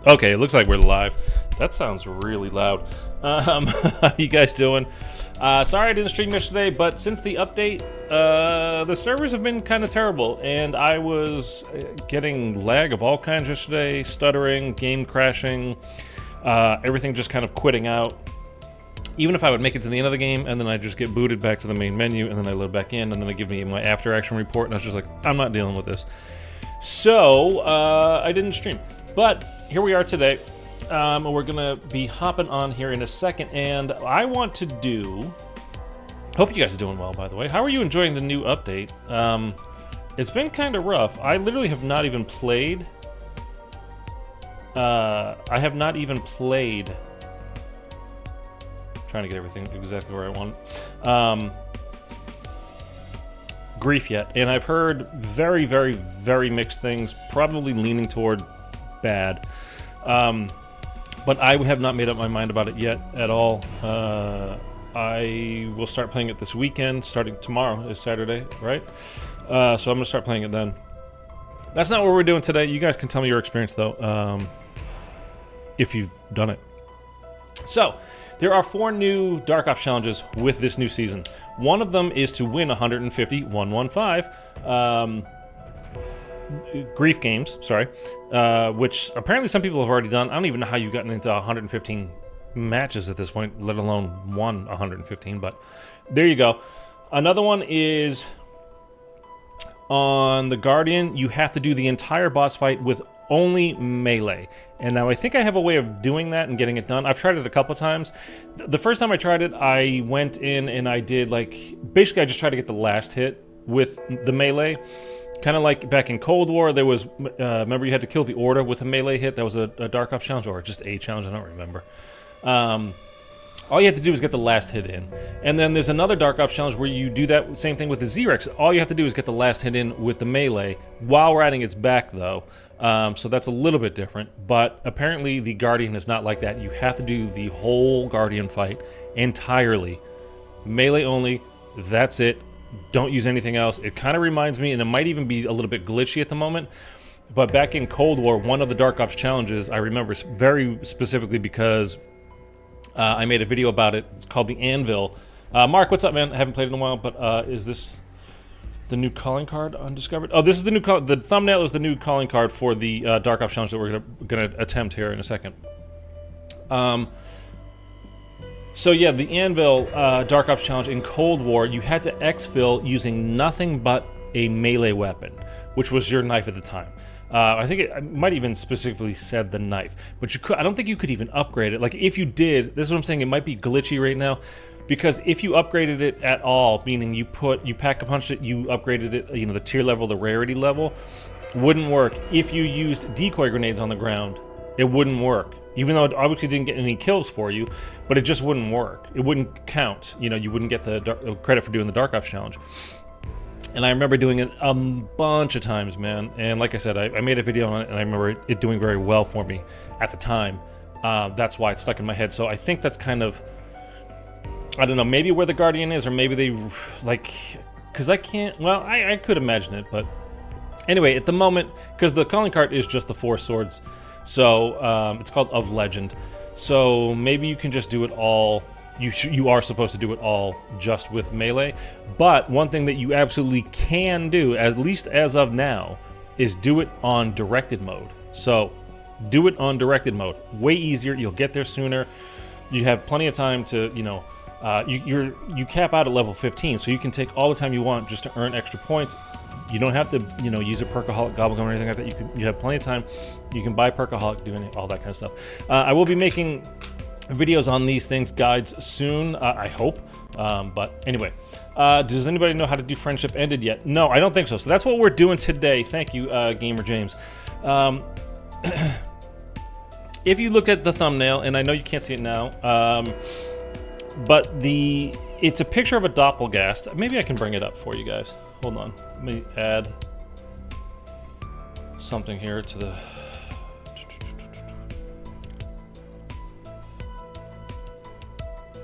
Okay, it looks like we're live. That sounds really loud. How you guys doing? Sorry I didn't stream yesterday, but since the update, the servers have been kind of terrible, and I was getting lag of all kinds yesterday, stuttering, game crashing, everything just kind of quitting out. Even if I would make it to the end of the game, and then I just get booted back to the main menu, and then I load back in, and then they give me my after action report, and I was just like, I'm not dealing with this. So, I didn't stream. But here we are today. We're gonna be hopping on here in a second, and I want to do... Hope you guys are doing well, by the way. How are you enjoying the new update? It's been kind of rough. I literally have not even played... I have not even played... Trying to get everything exactly where I want. Grief yet, and I've heard very, very, very mixed things, probably leaning toward bad. But I have not made up my mind about it yet at all. I will start playing it this weekend, starting tomorrow is Saturday, right? So I'm gonna start playing it then. That's not what we're doing today. You guys can tell me your experience though, if you've done it. So, there are 4 new Dark Ops challenges with this new season. One of them is to win 150 grief games, sorry, which apparently some people have already done. I don't even know how you've gotten into 115 matches at this point, let alone won 115, but there you go. Another one is on the Guardian. You have to do the entire boss fight with only melee. And now I think I have a way of doing that and getting it done. I've tried it a couple times. The first time I tried it, I went in and I did basically I just tried to get the last hit with the melee. Kind of like back in Cold War, there was, remember you had to kill the Order with a melee hit? That was a Dark Ops challenge, or just a challenge, I don't remember. All you have to do is get the last hit in. And then there's another Dark Ops challenge where you do that same thing with the Z-Rex. All you have to do is get the last hit in with the melee while riding its back, though. So that's a little bit different. But apparently the Guardian is not like that. You have to do the whole Guardian fight entirely. Melee only. That's it. Don't use anything else. It kind of reminds me, and it might even be a little bit glitchy at the moment, but back in Cold War, one of the Dark Ops challenges, I remember very specifically because I made a video about it. It's called the Anvil. Mark, what's up, man? I haven't played in a while, but is this the new calling card undiscovered? Oh, this is the new the thumbnail is the new calling card for the Dark Ops challenge that we're gonna attempt here in a second. So yeah, the Anvil Dark Ops challenge in Cold War, you had to exfil using nothing but a melee weapon, which was your knife at the time. I think it might even specifically said the knife, but you could. I don't think you could even upgrade it. Like if you did, this is what I'm saying. It might be glitchy right now, because if you upgraded it at all, meaning you pack a punch it, you upgraded it, you know, the tier level, the rarity level, wouldn't work. If you used decoy grenades on the ground, it wouldn't work. Even though it obviously didn't get any kills for you, but it just wouldn't work. It wouldn't count. You know, you wouldn't get the credit for doing the Dark Ops challenge. And I remember doing it a bunch of times, man. And like I said, I made a video on it, and I remember it doing very well for me at the time. That's why it stuck in my head. So I think that's kind of, I don't know, maybe where the Guardian is, or maybe they, because I can't, well, I could imagine it, but anyway, at the moment, because the calling card is just the 4 swords, so it's called Of Legend. So maybe you can just do it all. You are supposed to do it all just with melee. But one thing that you absolutely can do, at least as of now, is do it on directed mode. So do it on directed mode. Way easier. You'll get there sooner. You have plenty of time to, you know, you cap out at level 15, so you can take all the time you want just to earn extra points. You don't have to, you know, use a Perkaholic Gobblegum or anything like that. You have plenty of time. You can buy Perkaholic, do all that kind of stuff. I will be making videos on these things, guides soon, I hope. But anyway, does anybody know how to do Friendship Ended yet? No, I don't think so. So that's what we're doing today. Thank you, Gamer James. If you looked at the thumbnail, and I know you can't see it now, but it's a picture of a doppelgast. Maybe I can bring it up for you guys. Hold on. Let me add something here to the...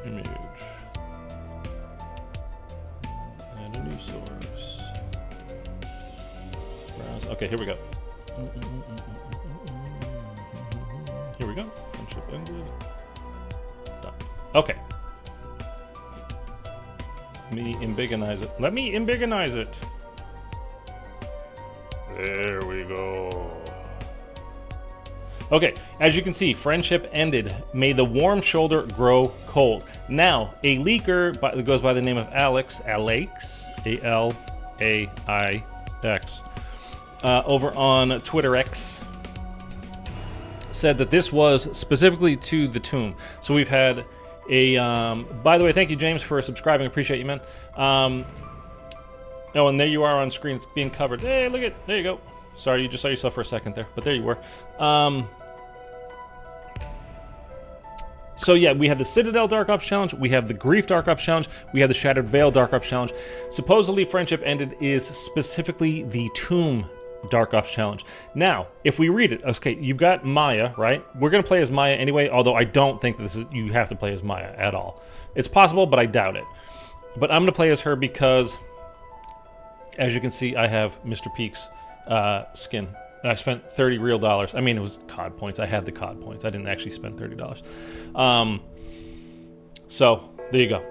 image. And a new source. Browse. Okay, here we go. Here we go. Friendship ended. Done. Okay. Let me embigganize it. Let me embigganize it. There we go. Okay, as you can see, friendship ended. May the warm shoulder grow cold. Now, a leaker that goes by the name of Alex, A-L-A-I-X, over on Twitter X, said that this was specifically to the tomb. So we've had a, by the way, thank you, James, for subscribing. Appreciate you, man. Oh, and there you are on screen. It's being covered. Hey, look at, there you go. Sorry, you just saw yourself for a second there, but there you were. So yeah, we have the Citadel Dark Ops Challenge, we have the Grief Dark Ops Challenge, we have the Shattered Veil Dark Ops Challenge. Supposedly Friendship Ended is specifically the Tomb Dark Ops Challenge. Now, if we read it, okay, you've got Maya, right? We're going to play as Maya anyway, although I don't think this is, you have to play as Maya at all. It's possible, but I doubt it. But I'm going to play as her because, as you can see, I have Mr. Peak's skin. And I spent $30 real. I mean, it was COD points. I had the COD points. I didn't actually spend $30. So, there you go.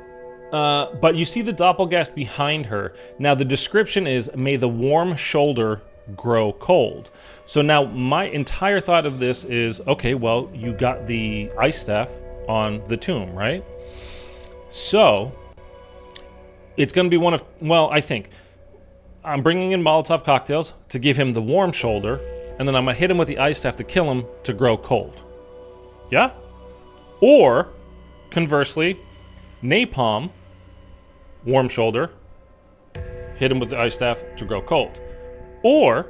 But you see the doppelgast behind her. Now, the description is, may the warm shoulder grow cold. So now, my entire thought of this is, okay, well, you got the ice staff on the tomb, right? So, it's going to be one of, well, I think, I'm bringing in Molotov cocktails to give him the warm shoulder, and then I'm going to hit him with the ice staff to kill him to grow cold. Yeah? Or, conversely, napalm, warm shoulder, hit him with the ice staff to grow cold. Or,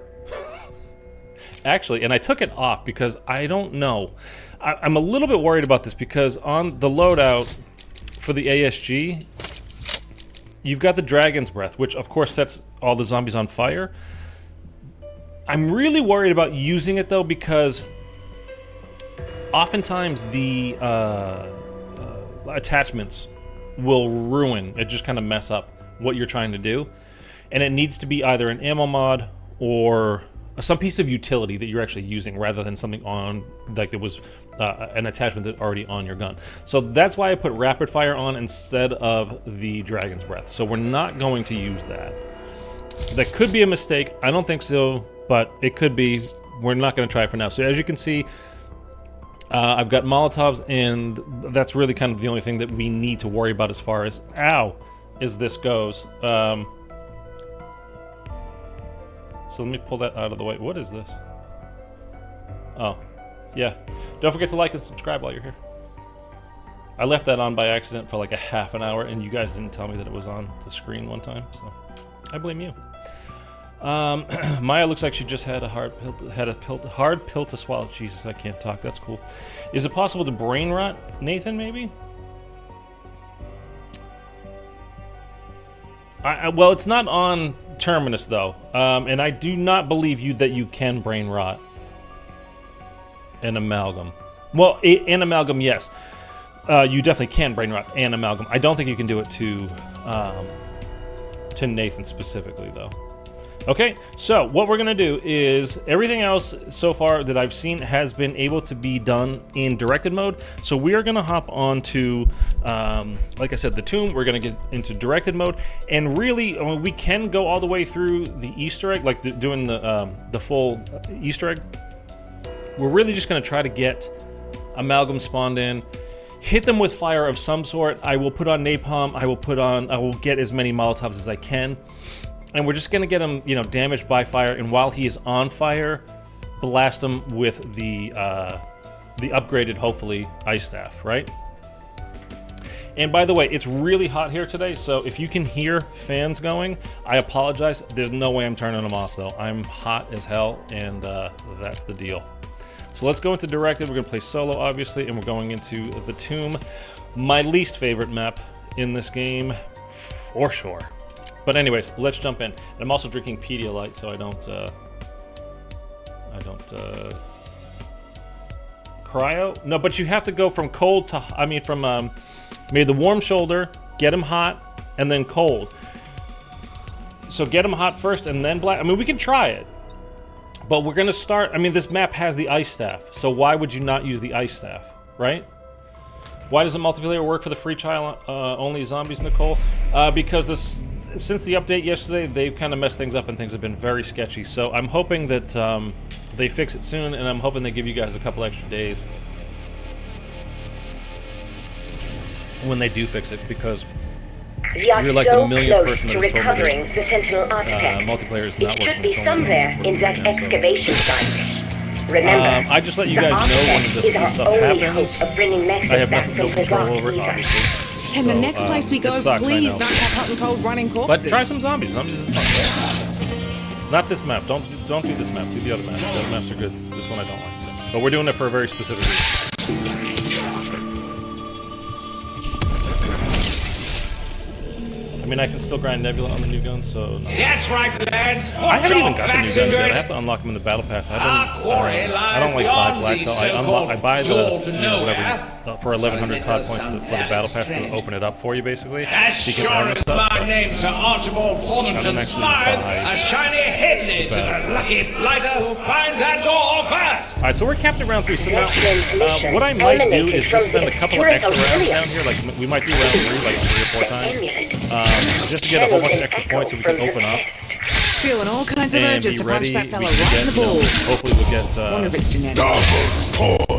actually, and I took it off because I don't know. I'm a little bit worried about this because on the loadout for the ASG, you've got the Dragon's Breath, which of course sets all the zombies on fire. I'm really worried about using it though because oftentimes the attachments will ruin, it just kind of mess up what you're trying to do. And it needs to be either an ammo mod or some piece of utility that you're actually using rather than something on, like there was an attachment that's already on your gun. So that's why I put rapid fire on instead of the Dragon's Breath. So we're not going to use that. That could be a mistake. I don't think so, but it could be. We're not going to try it for now. So as you can see, I've got Molotovs, and that's really kind of the only thing that we need to worry about as far as, as this goes. So let me pull that out of the way. What is this? Oh, yeah. Don't forget to like and subscribe while you're here. I left that on by accident for like a half an hour, and you guys didn't tell me that it was on the screen one time, so I blame you. Maya looks like she just had a hard pill to swallow. Jesus, I can't talk. That's cool. Is it possible to brain rot Nathan? Maybe. Well, it's not on Terminus though, and I do not believe that you can brain rot an amalgam. Well, an amalgam, yes. You definitely can brain rot an amalgam. I don't think you can do it to Nathan specifically though. Okay, so what we're gonna do is everything else so far that I've seen has been able to be done in directed mode. So we are gonna hop on to, like I said, the tomb. We're gonna get into directed mode, and really, we can go all the way through the Easter egg, like doing the full Easter egg. We're really just gonna try to get amalgam spawned in, hit them with fire of some sort. I will put on napalm. I will get as many Molotovs as I can. And we're just going to get him, you know, damaged by fire. And while he is on fire, blast him with the upgraded, hopefully, ice staff, right? And by the way, it's really hot here today. So if you can hear fans going, I apologize. There's no way I'm turning them off, though. I'm hot as hell, and that's the deal. So let's go into directed. We're going to play solo, obviously, and we're going into the tomb. My least favorite map in this game, for sure. But anyways, let's jump in. And I'm also drinking Pedialyte, so I don't cryo. No, but you have to go from cold to, from may the warm shoulder, get him hot, and then cold. So get him hot first, and then black. I mean, we can try it, But we're gonna start. I mean, this map has the ice staff, so why would you not use the ice staff, right? Why doesn't multiplayer work for the free trial only zombies, Nicole? Because since the update yesterday, they've kind of messed things up and things have been very sketchy. So I'm hoping that they fix it soon, and I'm hoping they give you guys a couple extra days when they do fix it, because you're like the millionth person that has told me the Sentinel artifact. Multiplayer is not it working. should be somewhere in that excavation site. Remember, I just let you guys know when this stuff happens. I have no control over it, obviously. And the next place we go, please don't have hot and cold running corpses. But try some zombies. Zombies is fun. Not this map. Don't do this map. Do the other map. The other maps are good. This one I don't like. But we're doing it for a very specific reason. I mean, I can still grind Nebula on the new guns, so... No. That's right, lads. I haven't even got the new guns yet. I have to unlock them in the battle pass. I don't like buy black, so I buy the, whatever, for 1,100 COD points for the battle pass to open it up for you, basically. As you can sure earn as stuff. my name's Sir Archibald Thornton Smythe, a shiny headlid to the lucky blighter who finds that door first. Alright, so we're capped at round 3, so now, what I might do is just spend a couple of extra rounds down here, like, we might do round 3, like 3 or 4 times. Just to get a whole bunch of extra points so we can open up. Feeling all kinds of urges to punch that fella right in the balls. Hopefully we'll get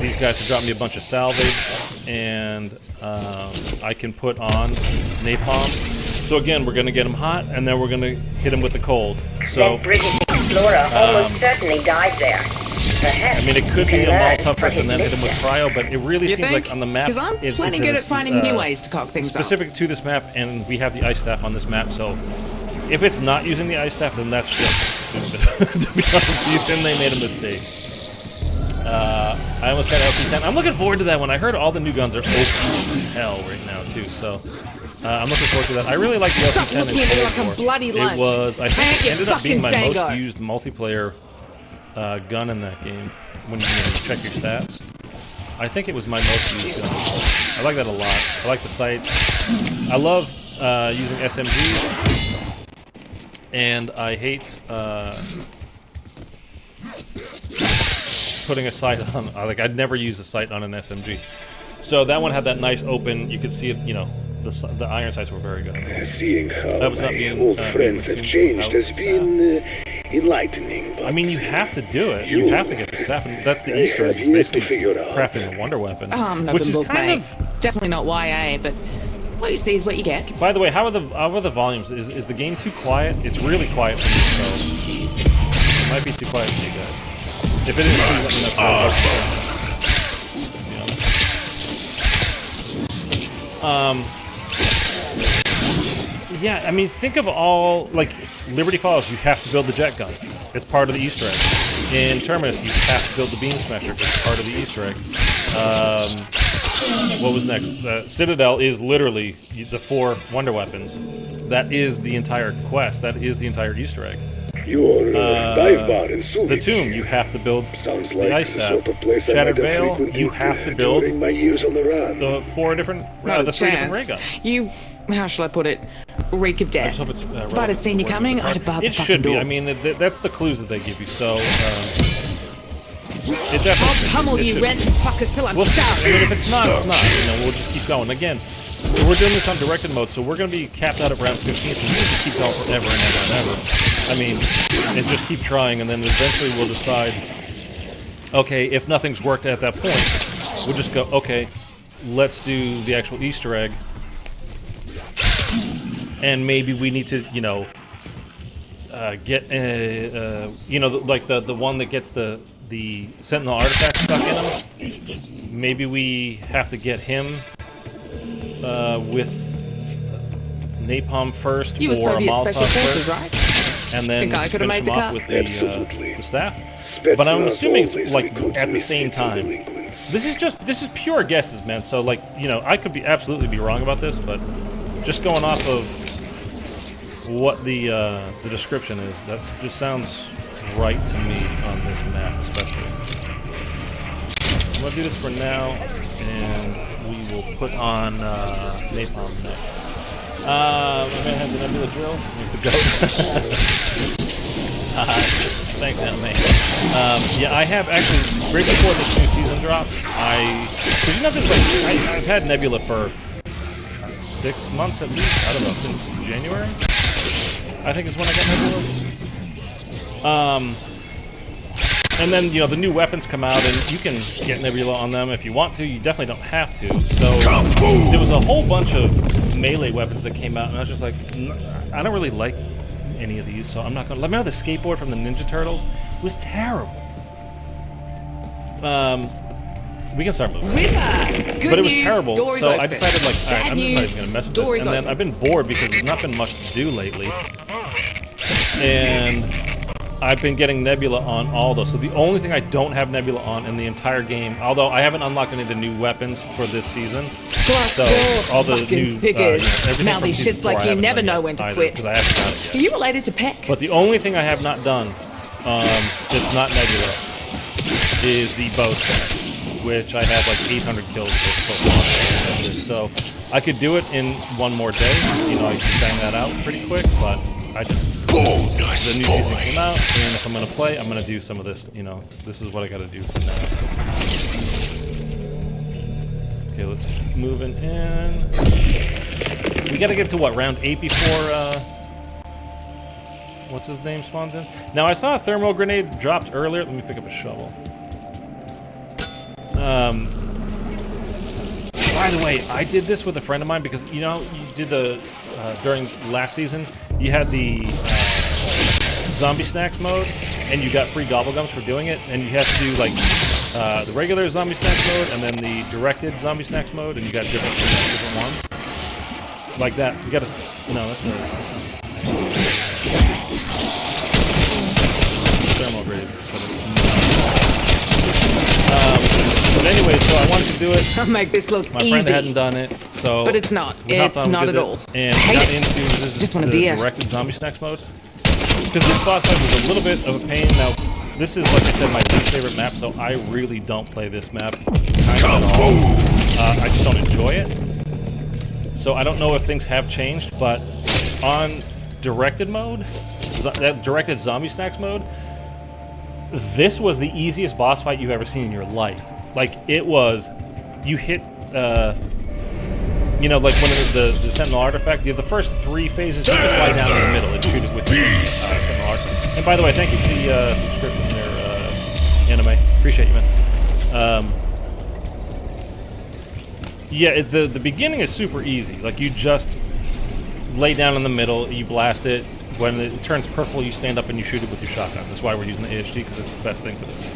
These guys to drop me a bunch of salvage, and I can put on napalm. So again, we're going to get him hot, and then we're going to hit him with the cold. So that British explorer almost certainly died there. Perhaps I mean, it could be a Molotov effect and then hit him with cryo, but it really seems like on the map... Because I'm plenty good at finding new ways to cock things specific to this map, and we have the ice staff on this map, so if it's not using the ice staff, then that's just stupid. To be honest with you, then they made a mistake. I almost got LC10. I'm looking forward to that one. I heard all the new guns are OP as hell right now, too, so... I'm looking forward to that. I really like the LC10 in Cold War. It was, I think, it ended up being my most used multiplayer gun in that game. When you check your stats, I think it was my most used gun. I like that a lot. I like the sights. I love using SMGs, and I hate putting a sight on. Like, I'd never use a sight on an SMG. So that one had that nice open. You could see it. You know, the iron sights were very good. Seeing how my old friends have changed has been enlightening. I mean, you have to do it. You have to get the staff. And that's the Easter egg. It's basically crafting the wonder weapon, which is kind of definitely not YA, but what you see is what you get. By the way, how are the volumes? Is the game too quiet? It's really quiet for me, so it might be too quiet for you guys. If it is, please let me know. Yeah, I mean, think of all, like, Liberty Falls, you have to build the jet gun. It's part of the Easter egg. In Terminus, you have to build the beam smasher. It's part of the Easter egg. What was next? Citadel is literally the 4 wonder weapons. That is the entire quest. That is the entire Easter egg. Your dive bar in Subic. The tomb, you have to build. Sounds like the ice the sort of place Shattered I might have Veil, you have to build during my years on the run. the 3 different ray guns. You, how shall I put it, reek of death. If I'd have seen you coming, I'd have barred the fucking door. It should be. I mean, that's the clues that they give you. So, it definitely. I'll pummel you ransom fuckers till I'm starved. I mean, if it's not, it's not. You know, we'll just keep going. Again, we're doing this on directed mode, so we're going to be capped out at round 15, so we'll just keep going forever and ever and ever. I mean, and just keep trying, and then eventually we'll decide, okay, if nothing's worked at that point, we'll just go, okay, let's do the actual Easter egg, and maybe we need to, you know, get, you know, like the one that gets the Sentinel artifact stuck in him, maybe we have to get him with napalm first, you or a Molotov forces, first, right? and then think I could have made the cut with the staff. But I'm assuming it's like at the same time. This is pure guesses, man. So like, you know, I could absolutely be wrong about this, but just going off of what the description is, that just sounds right to me on this map, especially. I'm gonna do this for now, and we will put on napalm next. I'm gonna have the Nebula drill. Needs to go. Thanks, Anime. Yeah, I have actually, right before this new season drops, because you know, this, like, I've had Nebula for 6 months at least. I don't know, since January, I think is when I got Nebula. And then, you know, the new weapons come out, and you can get Nebula on them if you want to. You definitely don't have to. So there was a whole bunch of melee weapons that came out, and I was just like, I don't really like any of these, so I'm not gonna. Remember the skateboard from the Ninja Turtles? It was terrible. We can start moving. But it was terrible, so I decided, like, alright, I'm just not even gonna mess with this. And then I've been bored because there's not been much to do lately. And I've been getting Nebula on all those. So the only thing I don't have Nebula on in the entire game, although I haven't unlocked any of the new weapons for this season. So all the new figures. Now these shit's like you never know when to quit. Because I haven't done it yet. Are you related to Peck? But the only thing I have not done that's not Nebula is the BO6, which I have like 800 kills with so far. So I could do it in one more day. You know, I can bang that out pretty quick, but I just the new season came out, and if I'm gonna play, I'm gonna do some of this. You know, this is what I gotta do for now. Okay, let's keep moving in. We gotta get to what, round 8 before what's his name spawns in? Now I saw a thermal grenade dropped earlier. Let me pick up a shovel. By the way, I did this with a friend of mine because, you know, you did the during last season, you had the zombie snacks mode, and you got free gobblegums for doing it, and you had to do like the regular zombie snacks mode and then the directed zombie snacks mode, and you got different ones like that. You gotta, no, that's not thermal grade. But anyway, so I wanted to do it. I'll make this look My easy. friend hadn't done it, so but it's not. It's not at all. And we got into this Just is want a the beer. directed zombie snacks mode. Because this boss fight was a little bit of a pain. Now, this is, like I said, my least favorite map, so I really don't play this map kind of at all. I just don't enjoy it. So I don't know if things have changed, but on directed mode, that directed zombie snacks mode, this was the easiest boss fight you've ever seen in your life. Like, it was, you hit, you know, like when the Sentinel artifact, you have the first 3 phases, you just lie down in the middle and shoot it with the Sentinel artifact. And by the way, thank you for the subscription there, Anime. Appreciate you, man. Yeah, the beginning is super easy. Like, you just lay down in the middle, you blast it. When it turns purple, you stand up and you shoot it with your shotgun. That's why we're using the AHG, because it's the best thing for this.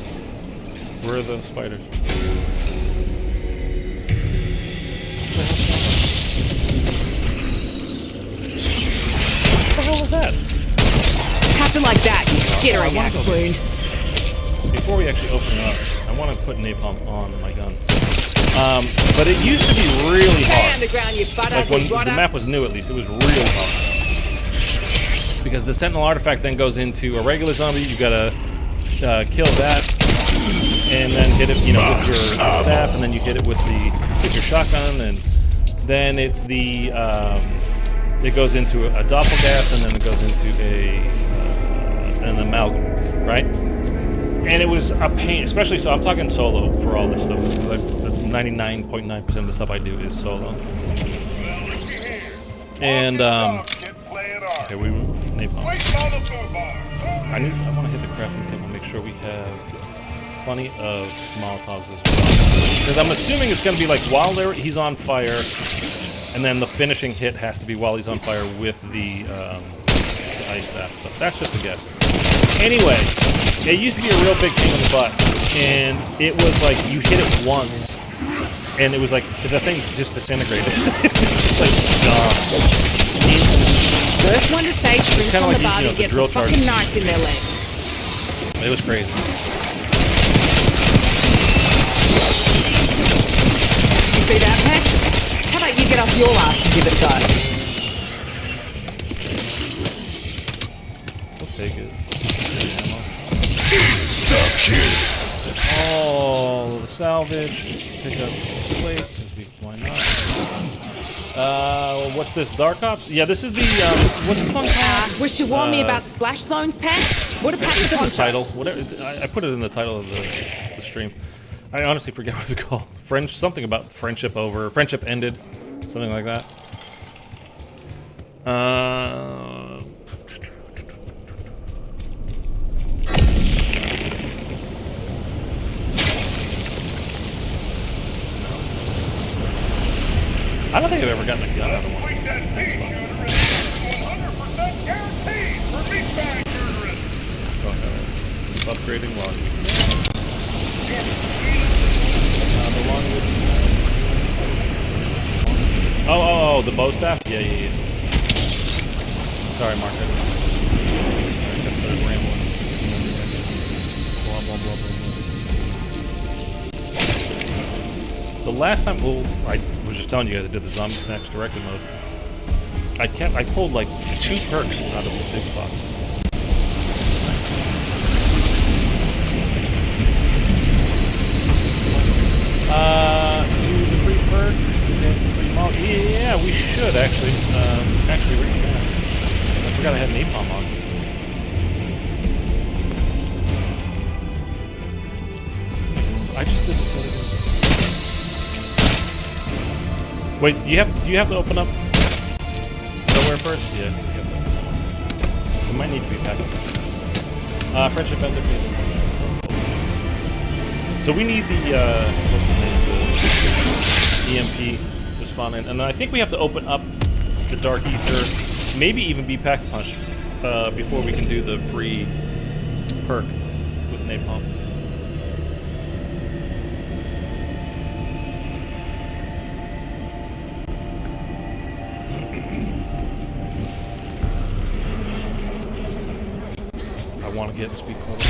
Where are the spiders? What the hell was that? Have to like that, you skittering axe wound. Before we actually open it up, I want to put napalm on my gun. But it used to be really hard. Underground, you Like when the map was new, at least, it was really hard. Because the Sentinel artifact then goes into a regular zombie. You gotta kill that, and then hit it, you know, with your staff, and then you hit it with your shotgun, and then it's the it goes into a doppelgaff, and then it goes into an amalgam, right? And it was a pain, especially so. I'm talking solo for all this stuff. 99.9% of the stuff I do is solo. And okay, we napalm. I want to hit the crafting table, make sure we have plenty of Molotovs as well. Because I'm assuming it's going to be like while he's on fire, and then the finishing hit has to be while he's on fire with the ice staff. But that's just a guess. Anyway, it used to be a real big pain in the butt, and it was like you hit it once, and it was like the thing just disintegrated. It's like First one to say shrinks on the body gets a fucking knife in their leg. It was crazy. You see that, Peck? How about you get off your ass and give it a go? We'll take it. Stop here. All the salvage. Pick up the plate, because why not? What's this, Dark Ops? Yeah, this is the, what's this one called? Wish you warned me about splash zones, Peck? What a package the title. Whatever. I put it in the title of the stream. I honestly forget what it's called. Something about friendship ended, something like that. I don't think I've ever gotten a gun out of one. Thanks, Bob. 100% guaranteed for meatbag murderers. Upgrading logging. Oh, the bow staff? Yeah. Sorry, Mark. I got started rambling. Blah, blah. The last time, I was just telling you guys I did the Zombie Snacks directed mode. I pulled like 2 perks out of those big spots. Do the free perk, free mods. Yeah, we should actually. Actually, I forgot I had napalm on. I just did this other day. Wait, do you have to open up nowhere first? Yeah, you have to. It might need to be back up. Friendship ended. So we need the what's his name? The EMP to spawn in, and then I think we have to open up the Dark Ether, maybe even be Pack Punch before we can do the free perk with napalm. I want to get speed quality.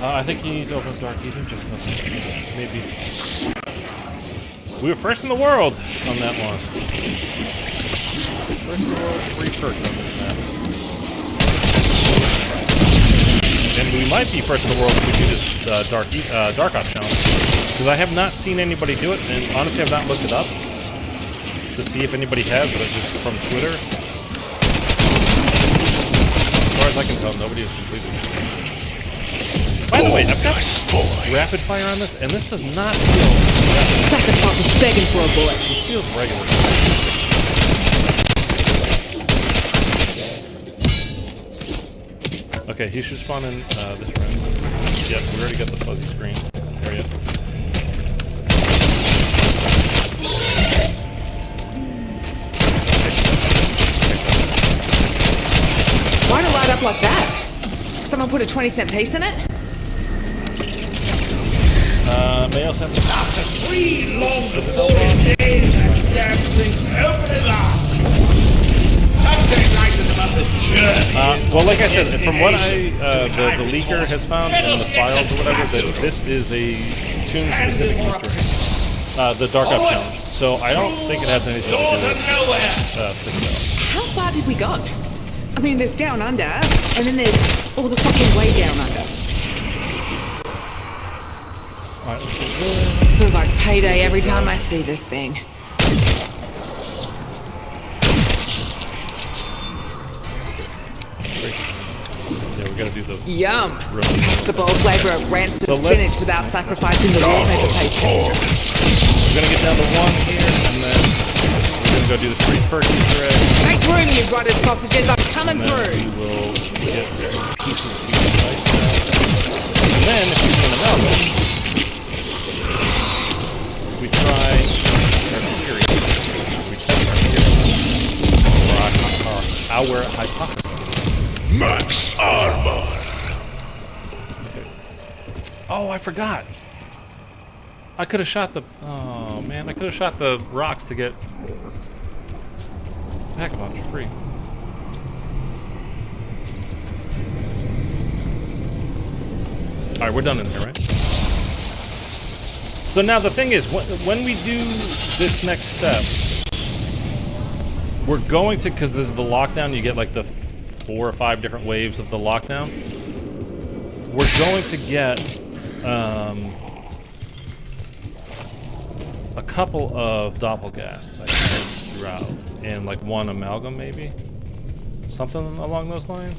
I think you need to open up Dark Ether just maybe. We were first in the world on that one. First in the world, free perk on this map. And we might be first in the world if we do this Dark Ops challenge. Because I have not seen anybody do it, and honestly I've not looked it up to see if anybody has, but just from Twitter. As far as I can tell, nobody has completed it. By the way, I've got rapid fire on this, and this does not feel Sacrifice is begging for a bullet. This feels regular. Okay, he should spawn in this round. Yep, we already got the fuzzy screen area. Why'd it light up like that? Someone put a 20-cent piece in it? May also have to... After 3 long boring days, that damn thing's opening up. Something right in about the journey. Well, like I said, from what the leaker has found in the files or whatever, that this is a tune-specific Easter egg. The Dark Ops challenge. So I don't think it has anything to do with How far did we go? I mean, there's down under, and then there's all the fucking way down under. Feels like payday every time I see this thing. Yeah, we gotta do the... Yum! Pass the bold flavor of rancid spinach without sacrificing the wallpaper paste. We're gonna get down to 1 here, and then we're gonna go do the free perk Easter egg. Make room, you rotted sausages! I'm coming through! We will get pieces of ice now. And then, if you want to know, we try our theory. We test our theory. Our hypothesis. Max armor. Okay. Oh, I forgot. I could have shot the... Oh, man. I could have shot the rocks to get... Pack punch free. Alright, we're done in here, right? So now the thing is, when we do this next step, we're going to, because this is the lockdown, you get like the 4 or 5 different waves of the lockdown. We're going to get a couple of doppelgasts I think throughout, and like one amalgam maybe, something along those lines.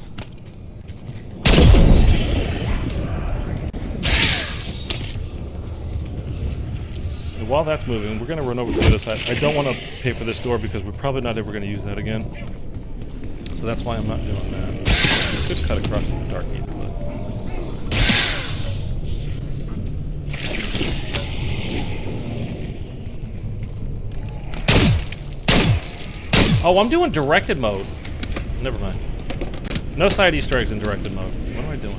And while that's moving, we're gonna run over to the other side. I don't want to pay for this door because we're probably not ever gonna use that again. So that's why I'm not doing that. I could cut across the dark ether, but. Oh, I'm doing directed mode. Never mind. No side Easter eggs in directed mode. What am I doing?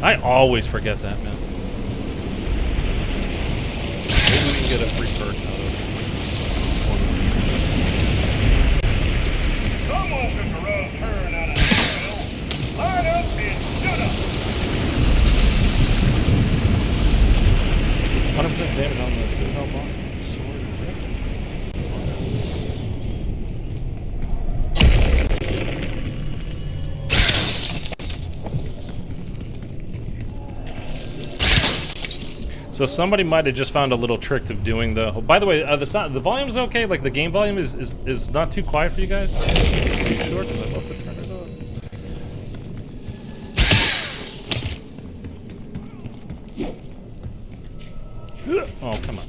I always forget that, man. Maybe we can get a free perk out of it. Someone took a wrong turn out of the hill. Line up and shut up. 100% damage on the Citadel boss with the sword and whip. So somebody might have just found a little trick of doing the. By the way, the volume's okay. Like the game volume is not too quiet for you guys. Are you sure? 'Cause I'd love to turn it up. Oh, come on.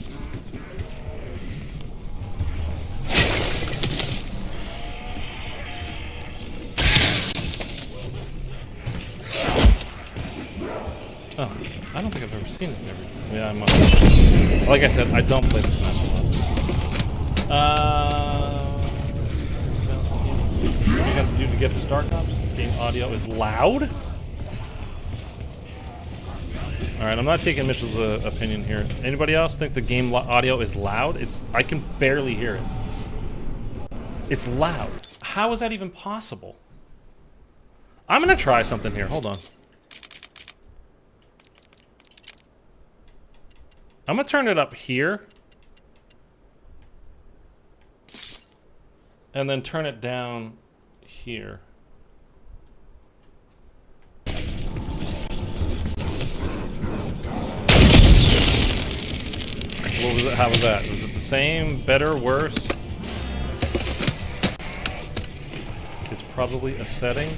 Oh, I don't think I've ever seen it ever. Yeah, I must. Like I said, I don't play this map a lot. What do you got to do to get to Star Cops? Game audio is loud? Alright, I'm not taking Mitchell's opinion here. Anybody else think the game audio is loud? I can barely hear it. It's loud. How is that even possible? I'm gonna try something here. Hold on. I'm gonna turn it up here. And then turn it down here. What was it? How was that? Was it the same, better, worse? It's probably a setting.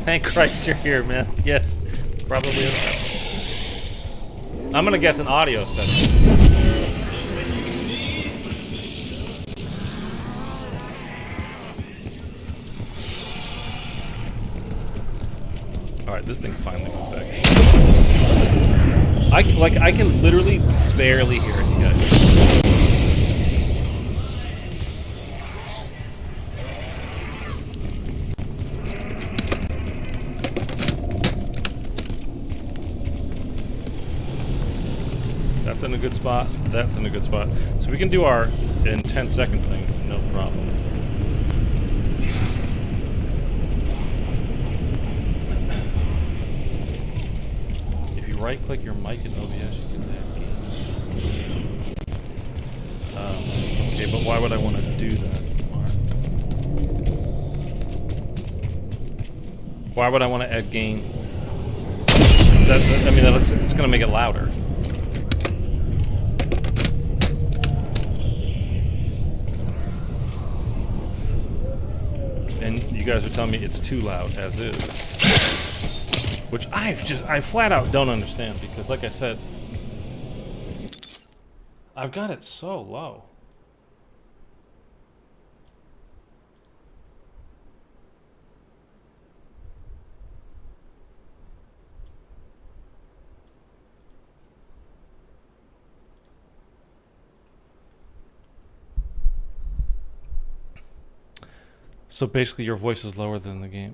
Thank Christ you're here, man. Yes, it's probably a setting. I'm gonna guess an audio setting. Alright, this thing finally went back. I can literally barely hear it, you guys. That's in a good spot. That's in a good spot. So we can do our in 10 seconds thing, no problem. Right-click your mic in OBS, you get that game. Okay, but why would I want to do that, Mark? Why would I want to add gain? I mean, it's going to make it louder. And you guys are telling me it's too loud as is. Which I flat out don't understand because, like I said, I've got it so low. So basically your voice is lower than the game.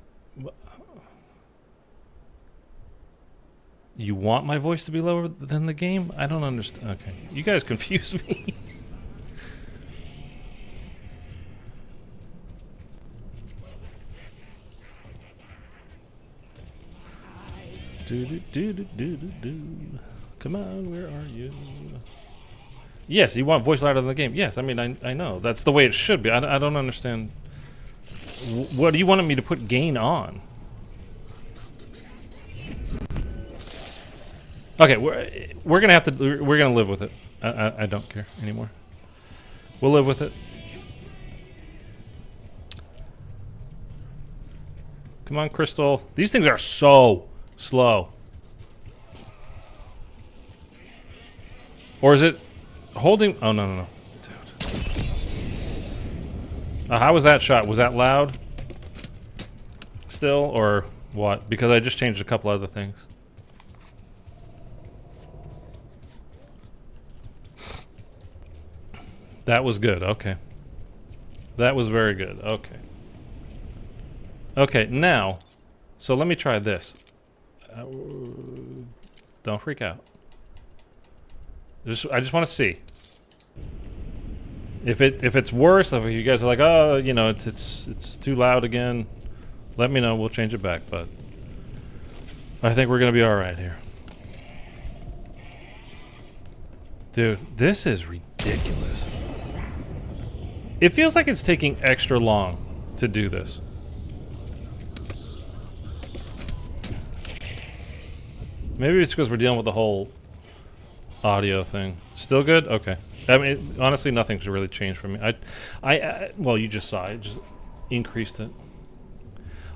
You want my voice to be lower than the game? I don't understand. Okay. You guys confuse me. Come on, where are you? Yes, you want voice louder than the game. Yes, I mean, I know. That's the way it should be. I don't understand. What do you want me to put gain on? Okay, we're gonna have to. We're gonna live with it. I don't care anymore. We'll live with it. Come on, Crystal. These things are so slow. Or is it holding? Oh no, dude. How was that shot? Was that loud? Still, or what? Because I just changed a couple other things. That was good, okay. That was very good, okay. Okay, now, so let me try this. Don't freak out. I just want to see. If it's worse, if you guys are like, oh, you know, it's too loud again, let me know, we'll change it back, but I think we're gonna be alright here. Dude, this is ridiculous. It feels like it's taking extra long to do this. Maybe it's because we're dealing with the whole audio thing. Still good? Okay. I mean, honestly, nothing's really changed for me. Well, you just saw it. Just increased it.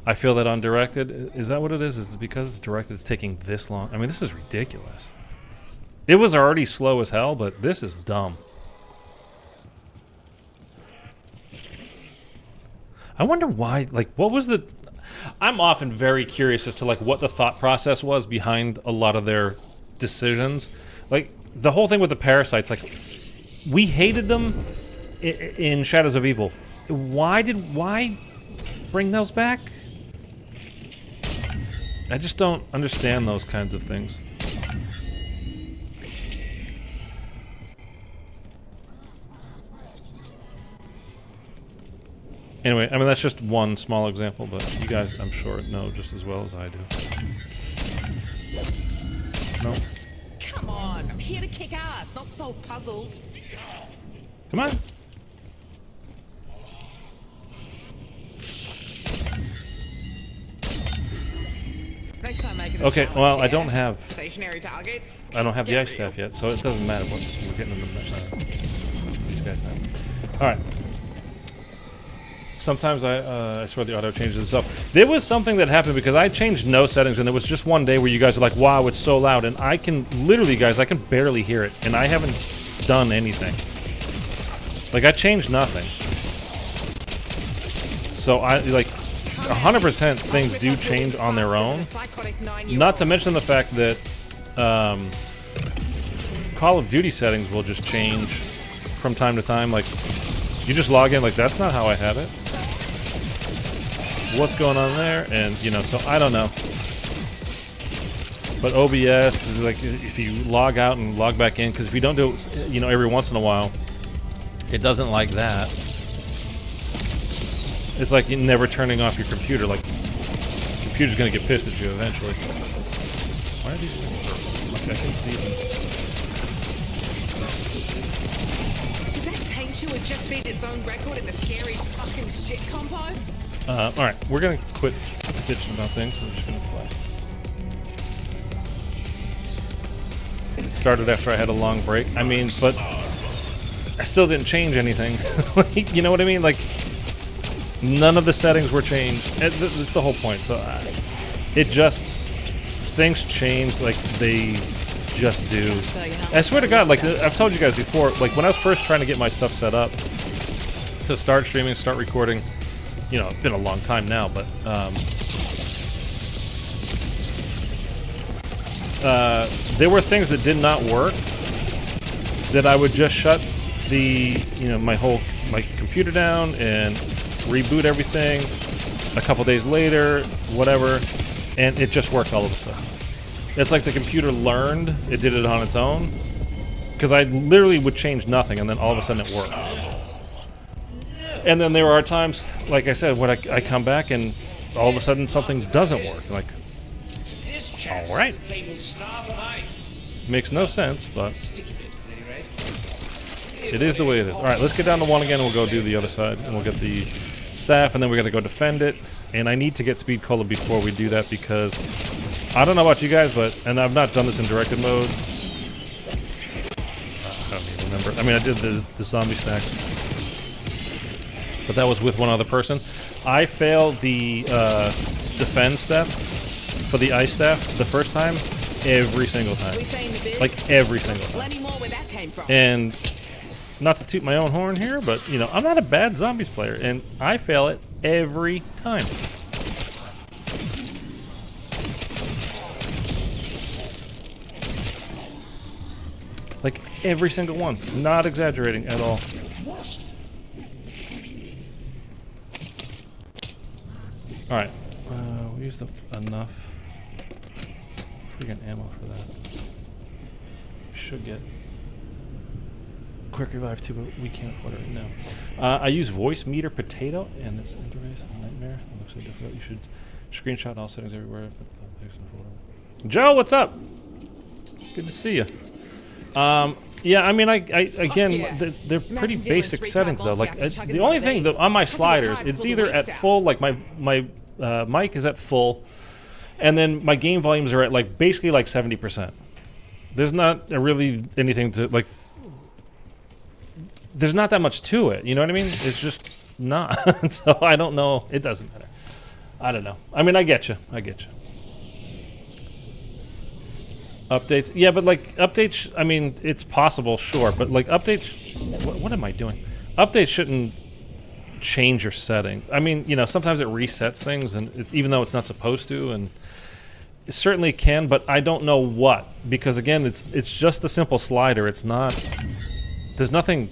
I feel that on directed. Is that what it is? Is it because it's directed it's taking this long? I mean, this is ridiculous. It was already slow as hell, but this is dumb. I wonder why, like, what was the... I'm often very curious as to, like, what the thought process was behind a lot of their decisions. Like, the whole thing with the parasites, like, we hated them in Shadows of Evil. Why bring those back? I just don't understand those kinds of things. Anyway, I mean, that's just one small example, but you guys, I'm sure, know just as well as I do. No? Come on, I'm here to kick ass, not solve puzzles. Come on! Next time making Okay, well, I don't have... stationary targets. I don't have the ice staff yet, so it doesn't matter what we're getting in the these guys have. Alright. Sometimes I swear the auto changes itself. There was something that happened because I changed no settings, and there was just one day where you guys are like, wow, it's so loud, and I can, literally, guys, I can barely hear it, and I haven't done anything. Like, I changed nothing. So, I, like, 100% things do change on their own. Not to mention the fact that Call of Duty settings will just change from time to time. Like, you just log in, like, that's not how I had it. What's going on there? And, you know, so I don't know. But OBS, like, if you log out and log back in, because if you don't do it, you know, every once in a while, it doesn't like that. It's like you're never turning off your computer. Like, the computer's going to get pissed at you eventually. Why are these purple? Okay, I can see them. Did that tank shoe have just beat its own record in the scary fucking shit compo? Alright, we're going to quit bitching about things. We're just going to play. It started after I had a long break. I mean, but I still didn't change anything. Like, you know what I mean? Like, none of the settings were changed. That's the whole point. So, it just... Things change like they just do. I swear to God, like, I've told you guys before, like, when I was first trying to get my stuff set up to start streaming, start recording, you know, it's been a long time now, but there were things that did not work that I would just shut the, you know, my computer down and reboot everything a couple days later, whatever, and it just worked all of a sudden. It's like the computer learned, it did it on its own, because I literally would change nothing and then all of a sudden it worked. And then there are times, like I said, when I come back and all of a sudden something doesn't work. Like, all right. Makes no sense, but it is the way it is. All right, let's get down to one again and we'll go do the other side. And we'll get the staff and then we're going to go defend it. And I need to get Speed Cola before we do that because I don't know about you guys, but and I've not done this in directed mode. I don't even remember. I mean, I did the zombie stacks, but that was with one other person. I failed the defend step for the ice staff the first time, every single time, like every single time. And not to toot my own horn here, but you know, I'm not a bad zombies player, and I fail it every time. Like every single one, not exaggerating at all. All right, we used up enough freaking ammo for that. We should get quick revive too, but we can't afford it right now. I use voice meter potato, and it's interface a nightmare. It looks so difficult. You should screenshot all settings everywhere. Joe, what's up? Good to see you. Yeah, I mean, again, yeah. they're pretty basic settings though. Like the only thing that on my sliders, it's either at full, like my mic is at full, and then my game volumes are at like basically like 70%. There's not really anything to like. There's not that much to it. You know what I mean? It's just not. So I don't know. It doesn't matter. I don't know. I mean, I get you. I get you. Updates, yeah, but like updates, I mean, it's possible, sure, but like updates, what am I doing? Updates shouldn't change your setting. I mean, you know, sometimes it resets things, and even though it's not supposed to, and it certainly can, but I don't know what, because again, it's just a simple slider. It's not. There's nothing,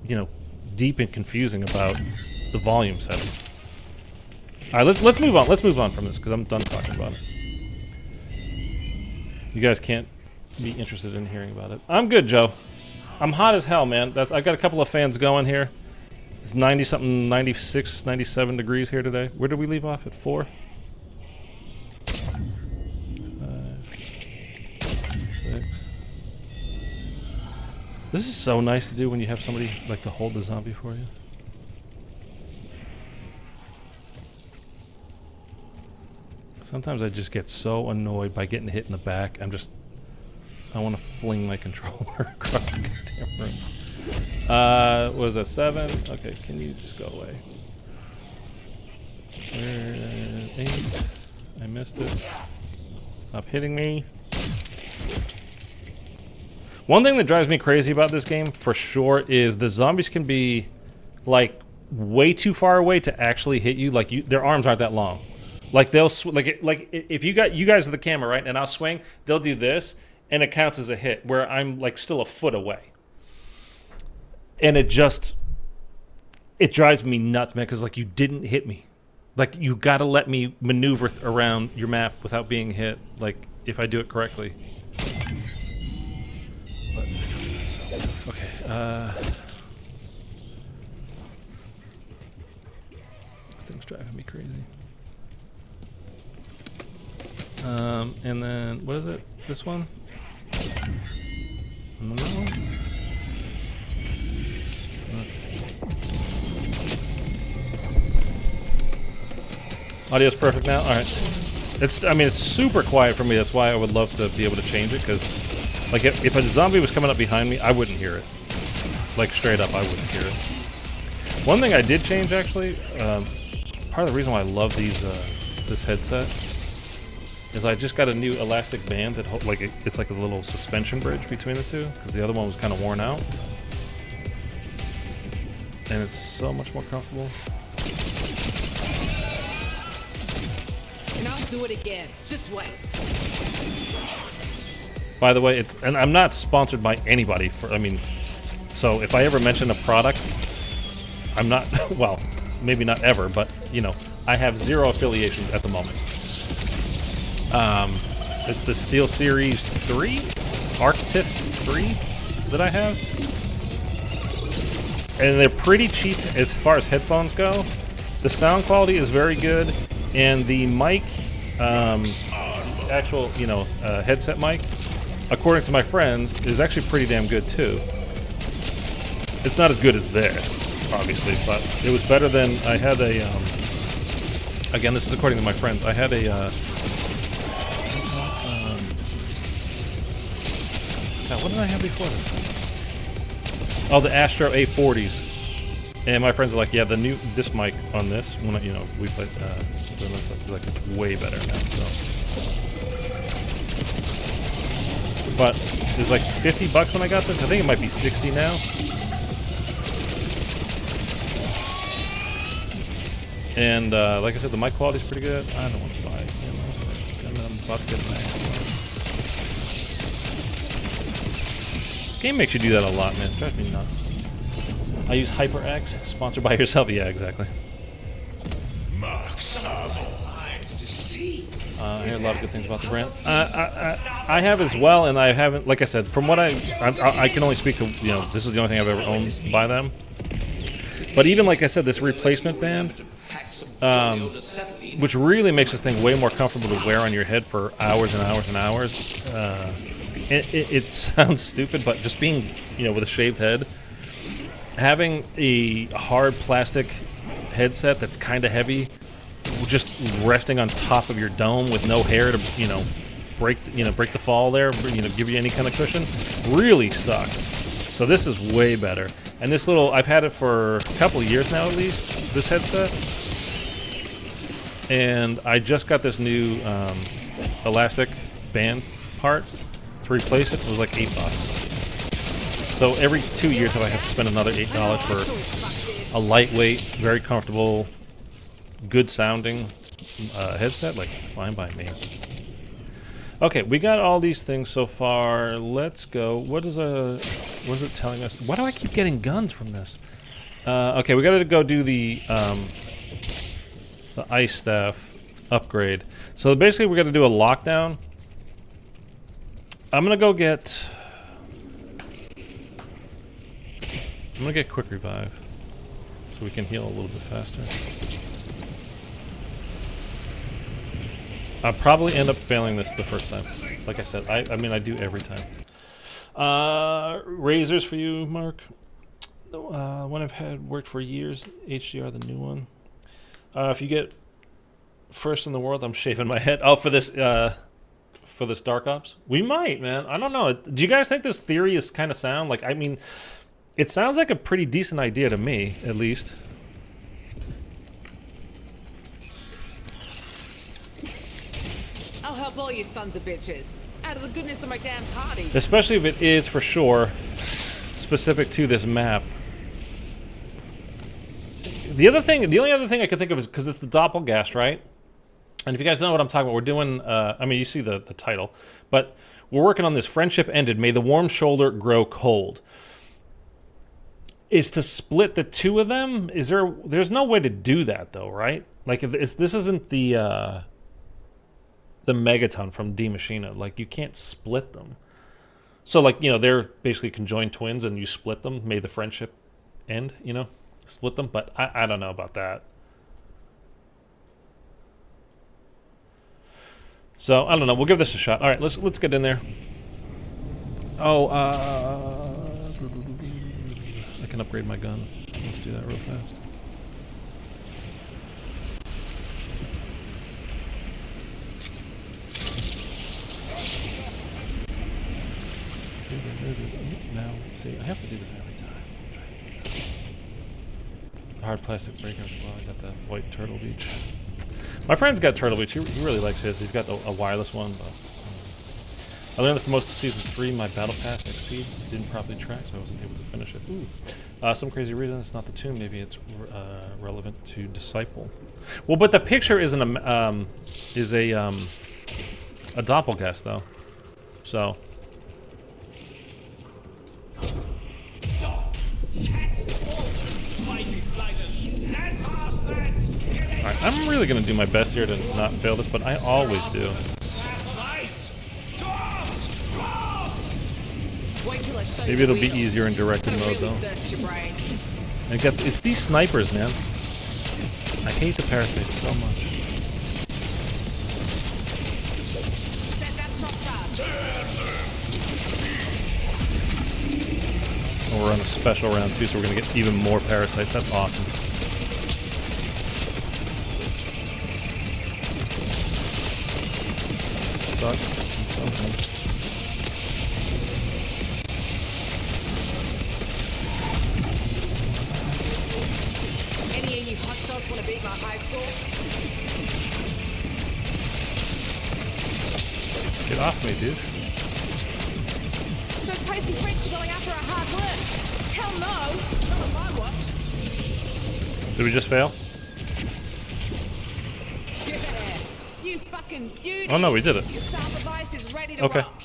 you know, deep and confusing about the volume setting. All right, let's move on. Let's move on from this because I'm done talking about it. You guys can't be interested in hearing about it. I'm good, Joe. I'm hot as hell, man. I got a couple of fans going here. It's 90-something, 96, 97 degrees here today. Where did we leave off? At 4? 6. This is so nice to do when you have somebody like to hold the zombie for you. Sometimes I just get so annoyed by getting hit in the back. I want to fling my controller across the goddamn room. What was that, 7? Okay, can you just go away? 8. I missed it. Stop hitting me. One thing that drives me crazy about this game, for sure, is the zombies can be, like, way too far away to actually hit you. Like, their arms aren't that long. Like they'll like if you guys are the camera, right, and I'll swing, they'll do this, and it counts as a hit. Where I'm like still a foot away, and it drives me nuts, man. Because like you didn't hit me, like you got to let me maneuver around your map without being hit. Like if I do it correctly. Okay. This thing's driving me crazy. And then, what is it? This one? And then that one? Okay. Audio's perfect now? Alright. I mean, it's super quiet for me. That's why I would love to be able to change it, because, like, if a zombie was coming up behind me, I wouldn't hear it. Like, straight up, I wouldn't hear it. One thing I did change, actually, part of the reason why I love this headset is I just got a new elastic band that it's like a little suspension bridge between the two, because the other one was kind of worn out, and it's so much more comfortable. And I'll do it again. Just wait. By the way, and I'm not sponsored by anybody. So if I ever mention a product, I'm not. Well, maybe not ever, but you know, I have zero affiliation at the moment. It's the Steel Series 3, Arctis 3 that I have. And they're pretty cheap as far as headphones go. The sound quality is very good, and the mic, actual, headset mic, according to my friends, is actually pretty damn good too. It's not as good as theirs, obviously, but it was better than, I had a, again, this is according to my friends, I had a God, what did I have before this? Oh, the Astro A40s. And my friends are like, yeah, this mic on this, when we played like it's way better now. So. But it was like $50 when I got this. I think it might be 60 now. And like I said, the mic quality is pretty good. I don't want to buy it. I'm about to get an Mac. This game makes you do that a lot, man. It drives me nuts. I use HyperX, sponsored by yourself. Yeah, exactly. I hear a lot of good things about the brand. I have as well, and I haven't. Like I said, from what I can only speak to. This is the only thing I've ever owned by them. But even like I said, this replacement band, which really makes this thing way more comfortable to wear on your head for hours and hours and hours. It sounds stupid, but just being with a shaved head. Having a hard plastic headset that's kind of heavy, just resting on top of your dome with no hair to, break the fall there, give you any kind of cushion, really sucks. So this is way better. And this I've had it for a couple of years now at least, this headset. And I just got this new elastic band part to replace it. It was like $8. So every 2 years I have to spend another $8 for a lightweight, very comfortable, good sounding headset. Like, fine by me. Okay, we got all these things so far. Let's go. What is it telling us? Why do I keep getting guns from this? Okay, we gotta go do the ice staff upgrade. So basically we gotta do a lockdown. I'm gonna get quick revive, so we can heal a little bit faster. I'll probably end up failing this the first time. Like I said, I mean I do every time. Razors for you, Mark. One I've had worked for years. HDR, the new one. If you get first in the world, I'm shaving my head. Oh, for this Dark Ops, we might, man. I don't know. Do you guys think this theory is kind of sound? Like, I mean. It sounds like a pretty decent idea to me, at least. I'll help all you sons of bitches. Out of the goodness of my damn party. Especially if it is, for sure, specific to this map. The only other thing I could think of is, because it's the Doppelgast, right? And if you guys know what I'm talking about, we're doing, I mean, you see the title. But we're working on this Friendship Ended, May the Warm Shoulder Grow Cold. Is to split the two of them? There's no way to do that though, right? Like this isn't the Megaton from D Machina. Like you can't split them. So like, they're basically conjoined twins and you split them, may the friendship end, split them, but I don't know about that. So I don't know, we'll give this a shot. All right, let's get in there. Oh, I can upgrade my gun. Let's do that real fast. Now, see, I have to do this every time. Hard plastic breaker as well. I got the white Turtle Beach. My friend's got Turtle Beach. He really likes his. He's got a wireless one, but I learned that for most of Season 3, my Battle Pass XP didn't properly track, so I wasn't able to finish it. Ooh. Some crazy reason it's not the tune. Maybe it's relevant to Disciple. Well, but the picture isn't a Doppelgast, though. So. Alright, I'm really going to do my best here to not fail this, but I always do. Maybe it'll be easier in directed mode, though. And it's these snipers, man. I hate the parasites so much. Oh, we're on a special round, too, so we're going to get even more parasites. That's awesome. Stuck. Okay. my high school. Get off me, dude. Those pasty freaks are going after our hard work. Hell no, not on my watch. Did we just fail? Yeah, you fucking beauty. Oh no, we did it. Your staff device is ready to Okay. rock.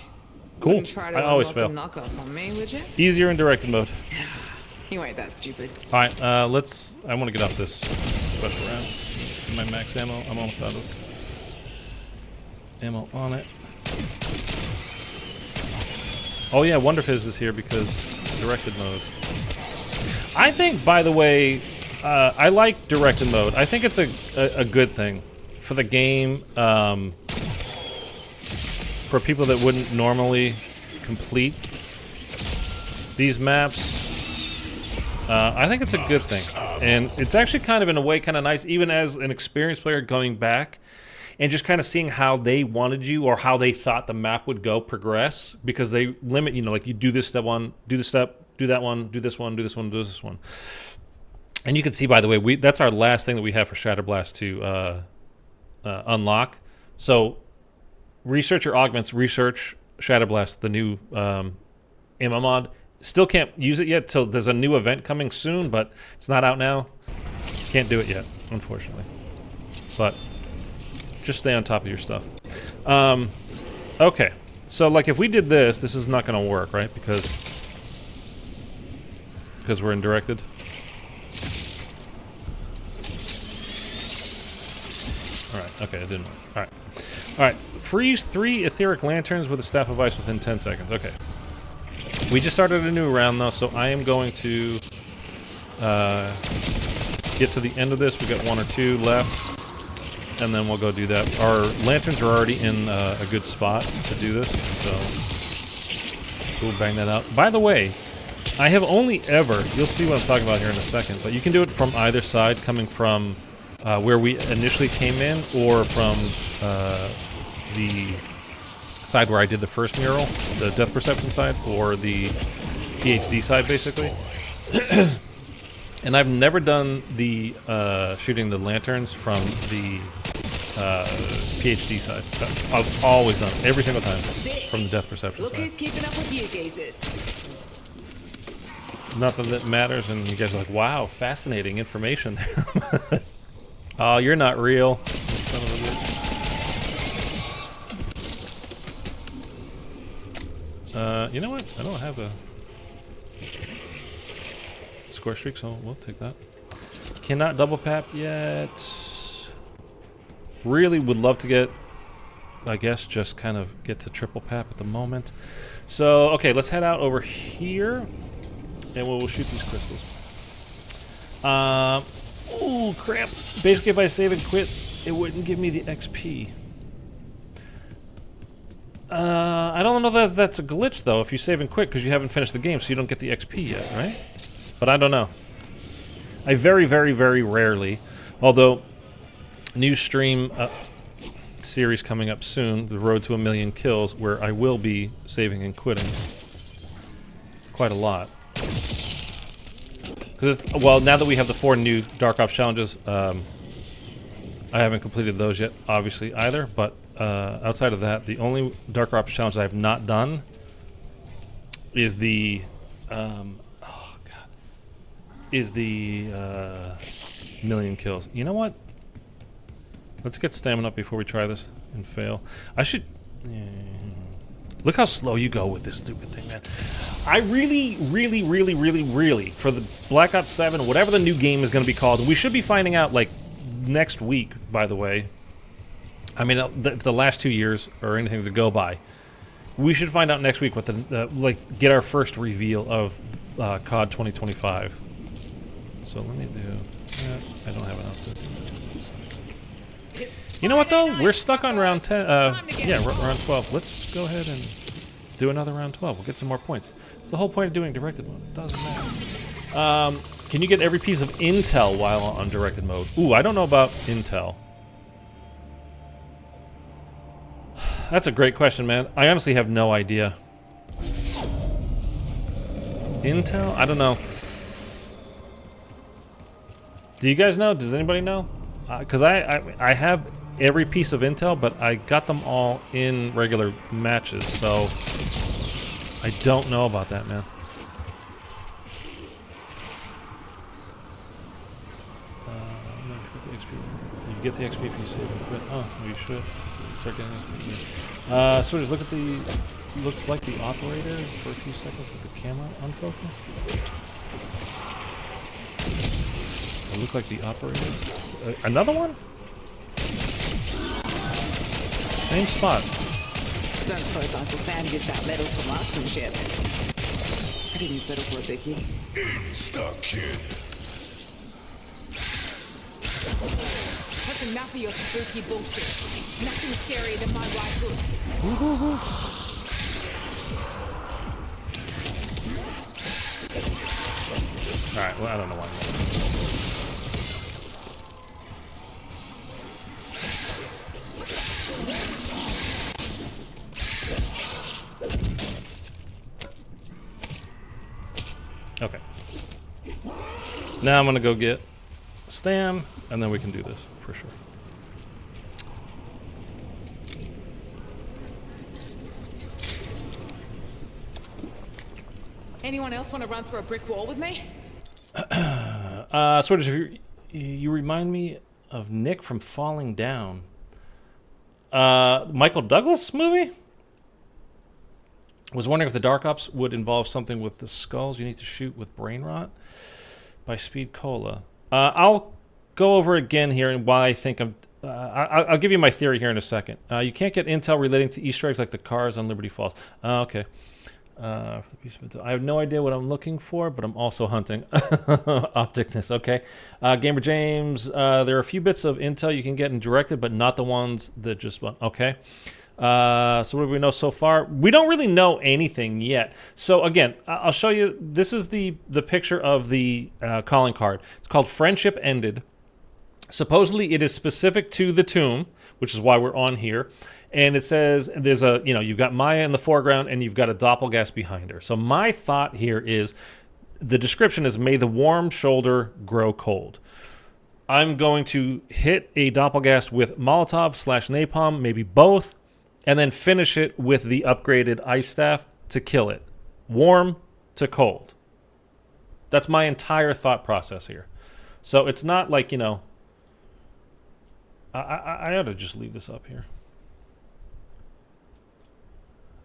Cool. Wouldn't try to I always unlock fail. a knockoff on me, would you? Easier in directed mode. You ain't that stupid. All right, let's. I want to get off this special round. My max ammo. I'm almost out of ammo on it. Oh yeah, Wonder Fizz is here because directed mode. I think, by the way, I like directed mode. I think it's a good thing for the game. For people that wouldn't normally complete these maps. I think it's a good thing, and it's actually kind of, in a way, kind of nice, even as an experienced player going back and just kind of seeing how they wanted you or how they thought the map would go progress, because they limit, like you do this step one, do this step, do that one, do this one, do this one, do this one. And you can see, by the way, that's our last thing that we have for Shatterblast to unlock. So research your augments, research Shatterblast, the new ammo mod. Still can't use it yet till there's a new event coming soon, but it's not out now. Can't do it yet, unfortunately. But just stay on top of your stuff. Okay, so like if we did this, this is not going to work, right? Because we're in directed. All right. Okay, it didn't work. All right. All right. Freeze 3 etheric lanterns with a staff of ice within 10 seconds. Okay. We just started a new round, though, so I am going to get to the end of this. We got 1 or 2 left, and then we'll go do that. Our lanterns are already in a good spot to do this, so we'll bang that out. By the way, I have only ever, you'll see what I'm talking about here in a second, but you can do it from either side, coming from where we initially came in, or from the side where I did the first mural, the depth perception side, or the PhD side, basically. And I've never done the shooting the lanterns from the PhD side. I've always done it, every single time, from the depth perception Look side. who's keeping up with you geezers. Nothing that matters, and you guys are like, wow, fascinating information there. Oh, you're not real. Son of a bitch. You know what? I don't have a score streak, so we'll take that. Cannot double pap yet. Really would love to get, I guess, just kind of get to triple pap at the moment. So, okay, let's head out over here, and we'll shoot these crystals. Oh, crap. Basically, if I save and quit, it wouldn't give me the XP. I don't know that that's a glitch, though, if you save and quit, because you haven't finished the game, so you don't get the XP yet, right? But I don't know. I very, very, very rarely, although new stream series coming up soon, the Road to 1,000,000 Kills, where I will be saving and quitting quite a lot. Because, well, now that we have the 4 new Dark Ops challenges, I haven't completed those yet, obviously, either, but outside of that, the only Dark Ops challenge I have not done is the is the 1,000,000 kills. You know what? Let's get stamina up before we try this and fail. I should... Look how slow you go with this stupid thing, man. I really, for the Black Ops 7, whatever the new game is going to be called, we should be finding out, like, next week, by the way. I mean, the last 2 years, or anything to go by. We should find out next week what the, like, get our first reveal of COD 2025. So let me do... I don't have enough to do that. You know what, though? We're stuck on round 10. Yeah, round 12. Let's go ahead and do another round 12. We'll get some more points. It's the whole point of doing directed mode. It doesn't matter. Can you get every piece of intel while on directed mode? Ooh, I don't know about intel. That's a great question, man. I honestly have no idea. Intel? I don't know. Do you guys know? Does anybody know? because I have every piece of intel, but I got them all in regular matches, so I don't know about that, man. You get the XP if you save and quit. Oh, you should start getting it. So just look at the. Looks like the operator for a few seconds with the camera unfocused. It looked like the operator. Another one? Same spot. Don't suppose I sand with that metal for marksmanship. I didn't settle for a biggie. Insta-kill. That's enough of your spooky bullshit. Nothing scarier than my right hook. Alright, well, I don't know why. Okay. Now I'm gonna go get Stan, and then we can do this for sure. Anyone else want to run through a brick wall with me? Sort of, you remind me of Nick from Falling Down. Michael Douglas movie? Was wondering if the Dark Ops would involve something with the skulls you need to shoot with brain rot by Speed Cola. I'll go over again here and why I think I'll give you my theory here in a second. You can't get intel relating to Easter eggs like the cars on Liberty Falls. Okay. I have no idea what I'm looking for, but I'm also hunting. Opticness, okay. Gamer James, there are a few bits of intel you can get in directed, but not the ones that just went. Okay. So what do we know so far? We don't really know anything yet. So again, I'll show you. This is the picture of the calling card. It's called Friendship Ended. Supposedly it is specific to the tomb, which is why we're on here. And it says there's a, you've got Maya in the foreground and you've got a doppelgast behind her. So my thought here is the description is may the warm shoulder grow cold. I'm going to hit a doppelgast with Molotov/napalm, maybe both, and then finish it with the upgraded ice staff to kill it. Warm to cold. That's my entire thought process here. So it's not like, I ought to just leave this up here.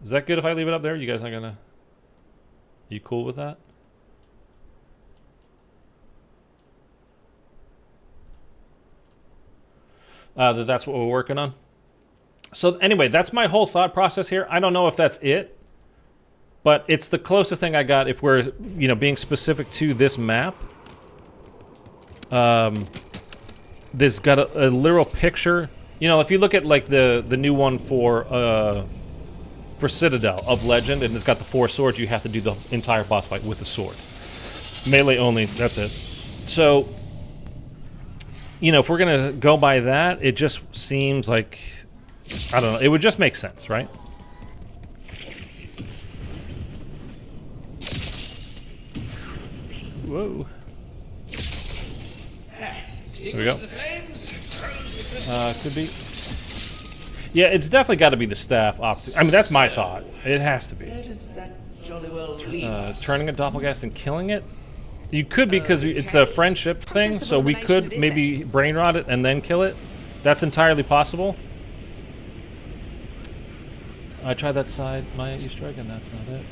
Is that good if I leave it up there? You guys not gonna... You cool with that? That's what we're working on. So anyway, that's my whole thought process here. I don't know if that's it, but it's the closest thing I got if we're, being specific to this map. There's got a literal picture. If you look at like the new one for Citadel of Legend, and it's got the 4 swords, you have to do the entire boss fight with the sword. Melee only, that's it. So, if we're gonna go by that, it just seems like, I don't know, it would just make sense, right? Whoa. Here we go. Could be. Yeah, it's definitely got to be the staff optic. I mean, that's my thought. It has to be. Turning a doppelgast and killing it? You could be because it's a friendship thing, so we could maybe brain rot it and then kill it. That's entirely possible. I tried that side, Maya Easter egg, and that's not it.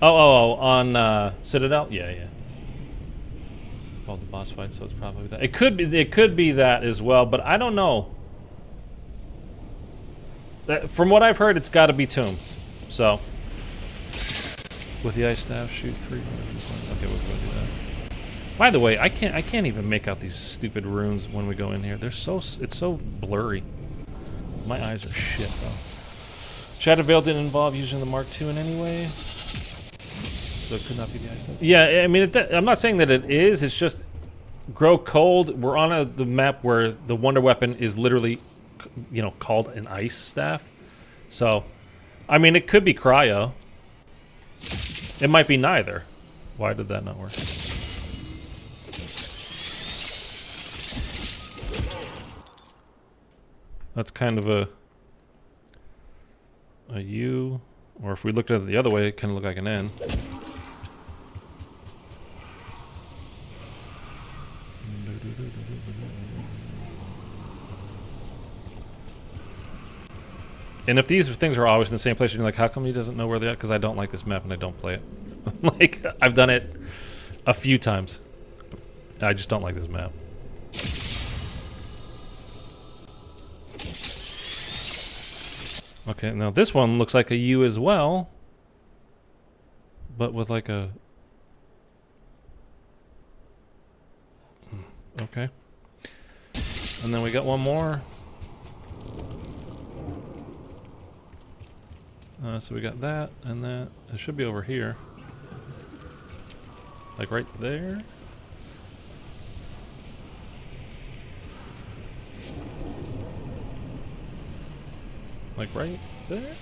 Oh, on Citadel? Yeah. All the boss fights, so it's probably that. It could be that as well, but I don't know. From what I've heard, it's got to be Tomb. So, with the ice staff, shoot 3. Okay, we'll go do that. By the way, I can't even make out these stupid runes when we go in here. It's so blurry. My eyes are shit though. Shadow Veil didn't involve using the Mark II in any way, so it could not be the ice staff. Yeah, I mean, I'm not saying that it is. It's just grow cold. We're on the map where the wonder weapon is literally, called an ice staff. So, I mean, it could be cryo. It might be neither. Why did that not work? That's kind of a U, or if we looked at it the other way, it kind of looked like an N. And if these things are always in the same place, you're like, how come he doesn't know where they're at? Because I don't like this map and I don't play it. Like, I've done it a few times. I just don't like this map. Okay, now this one looks like a U as well, but with like a... Okay. And then we got one more. So we got that and that. It should be over here. Like right there. Like right there.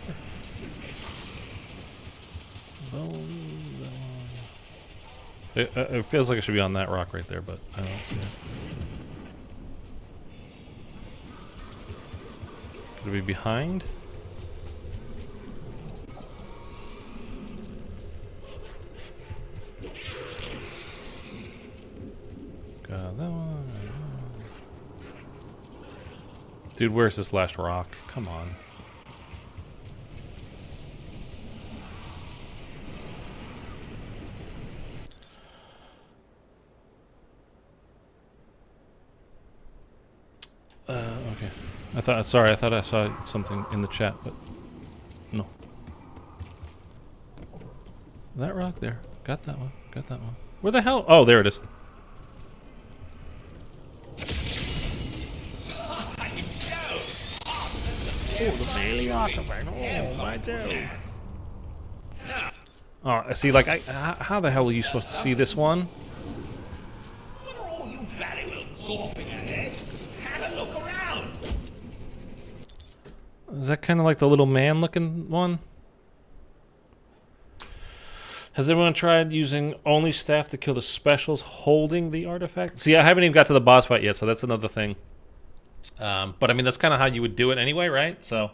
Boom. It feels like it should be on that rock right there, but I don't see it. Could it be behind? Got that one. Dude, where's this last rock? Come on. Okay. I thought I saw something in the chat, but no. That rock there. Got that one. Got that one. Where the hell? Oh, there it is. Oh, the Bailey artifact. Oh, my Jove. Oh, see, like, how the hell are you supposed to see this one? What are all you bally little gawping aheads? Have a look around. Is that kind of like the little man-looking one? Has everyone tried using only staff to kill the specials holding the artifact? See, I haven't even got to the boss fight yet, so that's another thing. But I mean, that's kind of how you would do it anyway, right? So.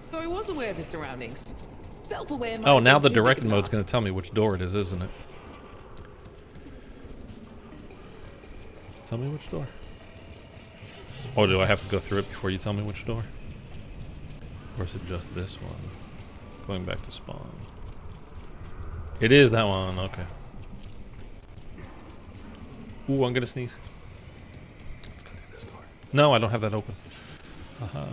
So he was aware of his surroundings. Self-aware. Oh, now the directed mode's going to tell me which door it is, isn't it? Tell me which door. Or do I have to go through it before you tell me which door? Or is it just this one? Going back to spawn. It is that one, okay. Ooh, I'm gonna sneeze. Let's go through this door. No, I don't have that open. Haha. I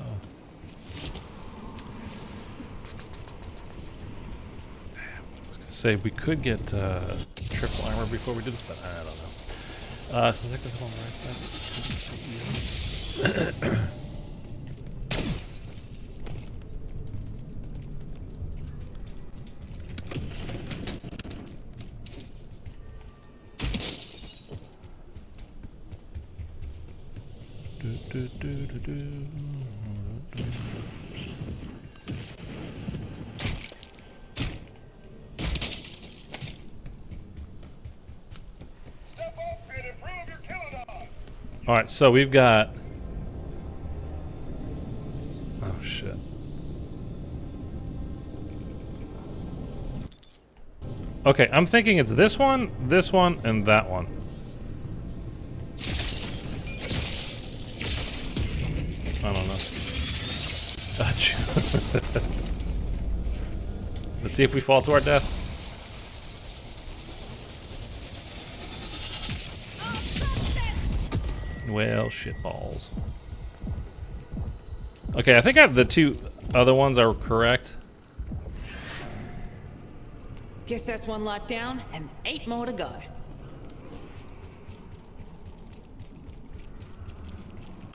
was gonna say we could get triple armor before we do this, but I don't know. So this is on the right side. All right, so we've got. Oh shit. Okay, I'm thinking it's this one, and that one. I don't know. Let's see if we fall to our death. Well, shit balls. Okay, I think the two other ones are correct. Guess that's one life down and 8 more to go.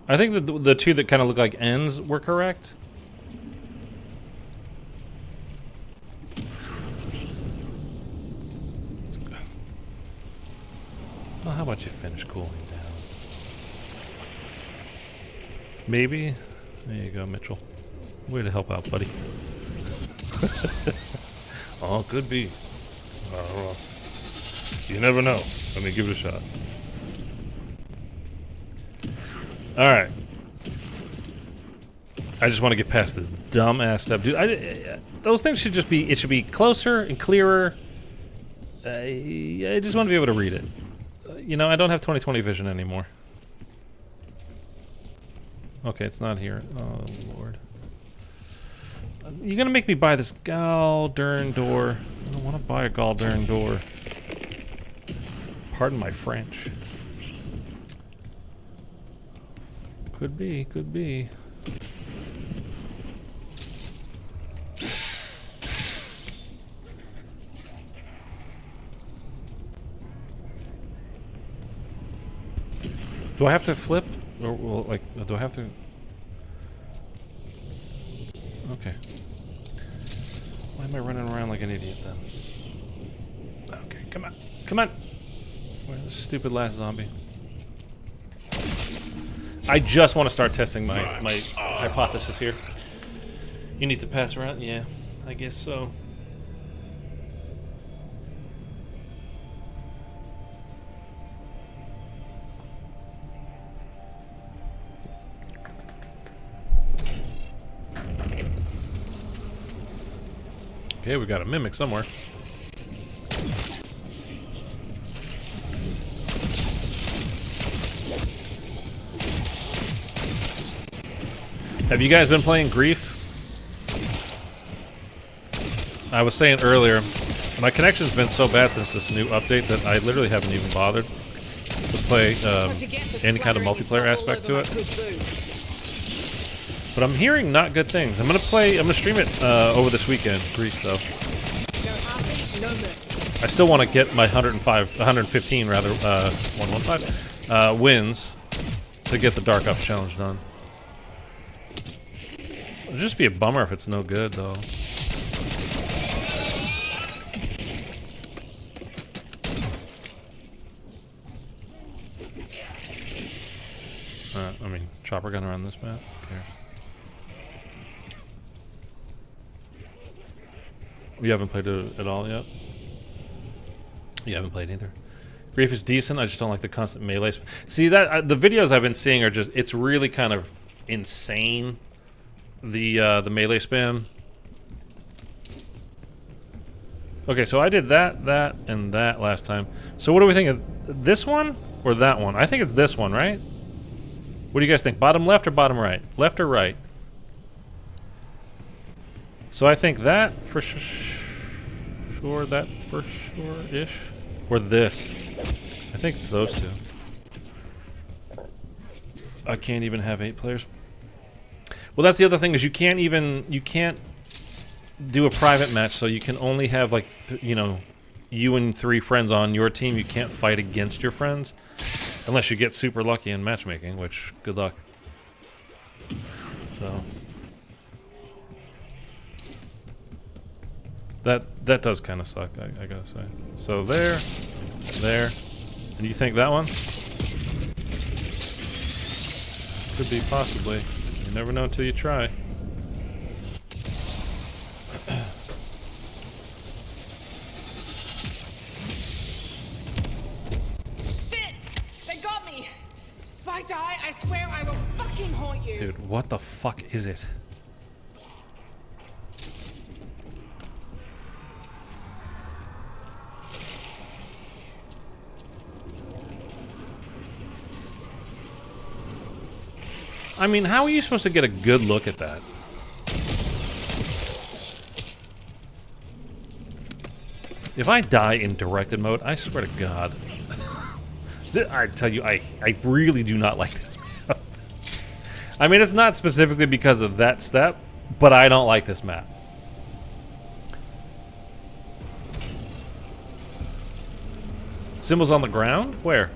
I think the two that kind of look like ends were correct. Well, how about you finish cooling down? Maybe? There you go, Mitchell. Way to help out, buddy. Oh, could be. I don't know. You never know. I mean, give it a shot. Alright. I just want to get past this dumb-ass step. Dude, those things should just be... It should be closer and clearer. I just want to be able to read it. You know, I don't have 20/20 vision anymore. Okay, it's not here. Oh, Lord. You're gonna make me buy this gall-darn door. I don't want to buy a gall-darn door. Pardon my French. Could be, could be. Do I have to flip? Or, well, like, do I have to... Okay. Why am I running around like an idiot then? Okay, come on. Come on! Where's this stupid last zombie? I just want to start testing my hypothesis here. You need to pass around? Yeah, I guess so. Okay, we got a mimic somewhere. Have you guys been playing Grief? I was saying earlier, my connection's been so bad since this new update that I literally haven't even bothered to play any kind of multiplayer aspect to it. But I'm hearing not good things. I'm gonna stream it over this weekend, Grief though. I still want to get my 115 rather, 115 wins to get the Dark Ops challenge done. It'd just be a bummer if it's no good, though. I mean, chopper gun around this map. Here. You haven't played it at all yet? You haven't played either. Grief is decent. I just don't like the constant melee. See that the videos I've been seeing are just—it's really kind of insane. The melee spam. Okay, so I did that, and that last time. So what do we think of this one or that one? I think it's this one, right? What do you guys think? Bottom left or bottom right? Left or right? So I think that for sure, that for sure-ish, or this. I think it's those two. I can't even have 8 players. Well, that's the other thing is you can't do a private match, so you can only have like you and 3 friends on your team. You can't fight against your friends unless you get super lucky in matchmaking, which good luck. So that does kind of suck, I gotta say. So there, and you think that one could be possibly. You never know until you try. Shit! They got me! If I die, I swear I will fucking haunt you! Dude, what the fuck is it? I mean, how are you supposed to get a good look at that? If I die in directed mode, I swear to God. I tell you, I really do not like this map. I mean, it's not specifically because of that step, but I don't like this map. Symbols on the ground? Where?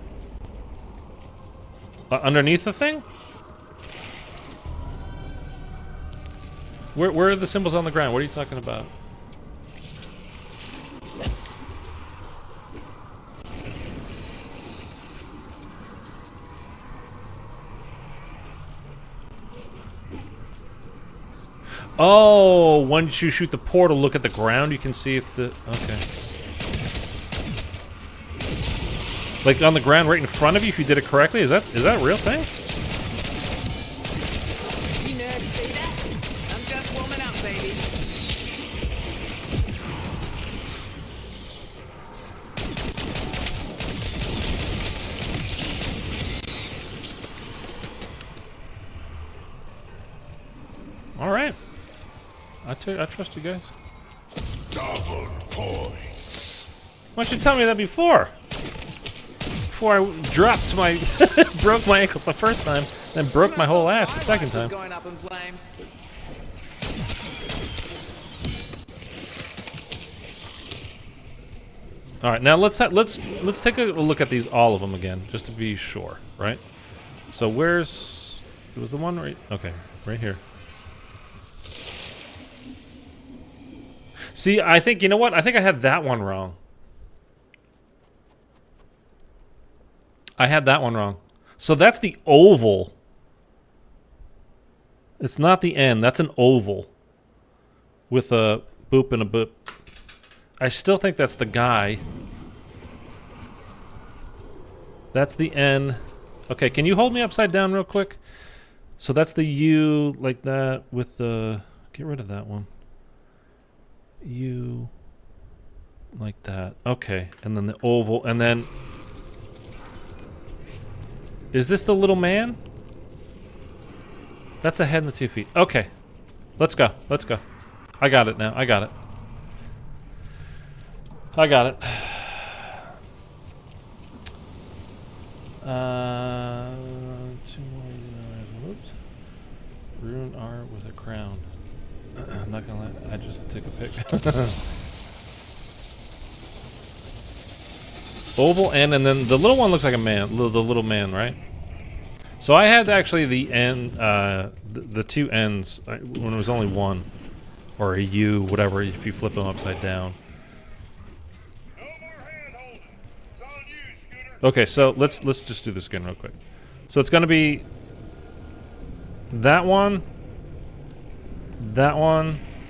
Underneath the thing? Where are the symbols on the ground? What are you talking about? Oh, once you shoot the portal, look at the ground, you can see if the... Okay. Like on the ground right in front of you if you did it correctly? Is that a real thing? You nerds see that? I'm just warming up, baby. All right. I trust you guys. Double points. Why don't you tell me that before? Before I dropped my... broke my ankles the first time, then broke my whole ass the second time. Going up in flames. All right, now let's take a look at these, all of them again, just to be sure, right? So where's... It was the one right... Okay, right here. See, I think, you know what? I think I had that one wrong. I had that one wrong. So that's the oval. It's not the N. That's an oval. With a boop and a boop. I still think that's the guy. That's the N. Okay, can you hold me upside down real quick? So that's the U like that with the... Get rid of that one. U like that. Okay, and then the oval, and then... Is this the little man? That's a head and the 2 feet. Okay. Let's go. Let's go. I got it now. I got it. I got it. Two more. Whoops. Rune R with a crown. I'm not gonna lie. I just took a pic. Oval N, and then the little one looks like a man. The little man, right? So I had actually the N, the two N's when it was only one, or a U, whatever. If you flip them upside down. No more hand-holding. It's on you, Scooter. Okay, so let's just do this again real quick. So it's gonna be that one,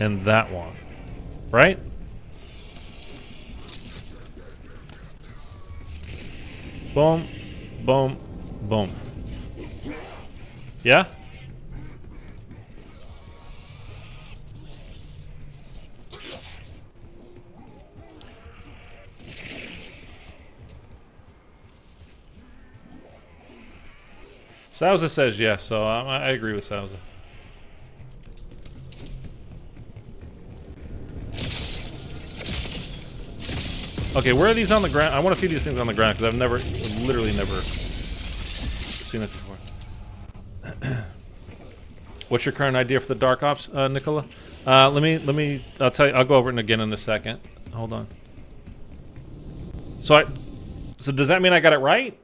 and that one, right? Boom, boom, boom. Yeah? Sousa says yes, so I agree with Sousa. Okay, where are these on the ground? I want to see these things on the ground because I've literally never seen it before. What's your current idea for the Dark Ops, Nicola? Let me. I'll tell you. I'll go over it again in a second. Hold on. So does that mean I got it right?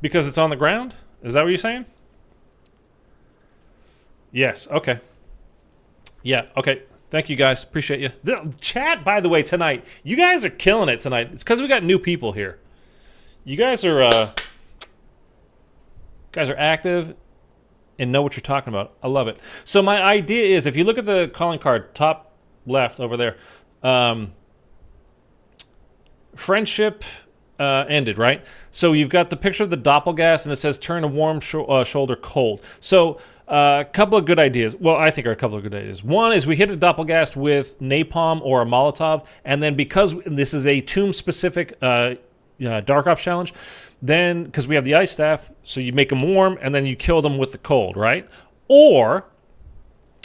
Because it's on the ground? Is that what you're saying? Yes. Okay. Yeah. Okay. Thank you guys. Appreciate you. The chat, by the way, tonight. You guys are killing it tonight. It's because we got new people here. You guys are active and know what you're talking about. I love it. So my idea is, if you look at the calling card, top left over there, friendship ended, right? So you've got the picture of the doppelgas, and it says turn a warm shoulder cold. So a couple of good ideas. Well, I think are a couple of good ideas. One is we hit a doppelgast with napalm or a Molotov, and then because this is a tomb-specific Dark Ops challenge, then because we have the ice staff, so you make them warm, and then you kill them with the cold, right? Or,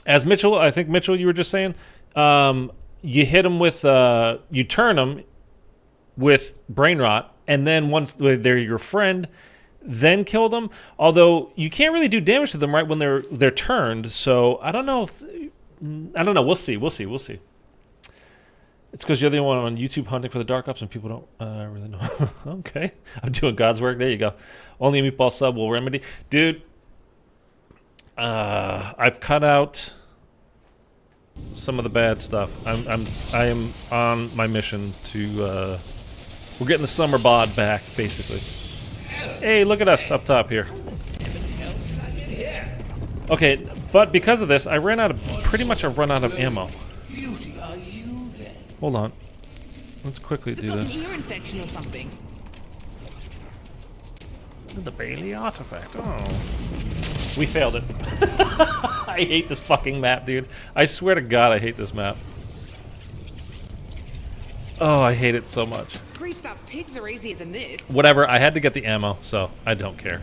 as Mitchell, I think Mitchell, you were just saying, you hit them with, you turn them with brain rot, and then once they're your friend, then kill them. Although you can't really do damage to them right when they're turned. So I don't know if I don't know. We'll see. It's because you're the only one on YouTube hunting for the Dark Ops, and people don't really know. Okay, I'm doing God's work. There you go. Only a meatball sub will remedy, dude. I've cut out some of the bad stuff. I am on my mission to. We're getting the summer bod back, basically. Hey, look at us up top here. Okay, but because of this, I've run out of ammo. Hold on. Let's quickly do this. Urine section or something. The Bailey artifact. Oh. We failed it. I hate this fucking map, dude. I swear to God, I hate this map. Oh, I hate it so much. Greased up pigs are easier than this. Whatever, I had to get the ammo, so I don't care.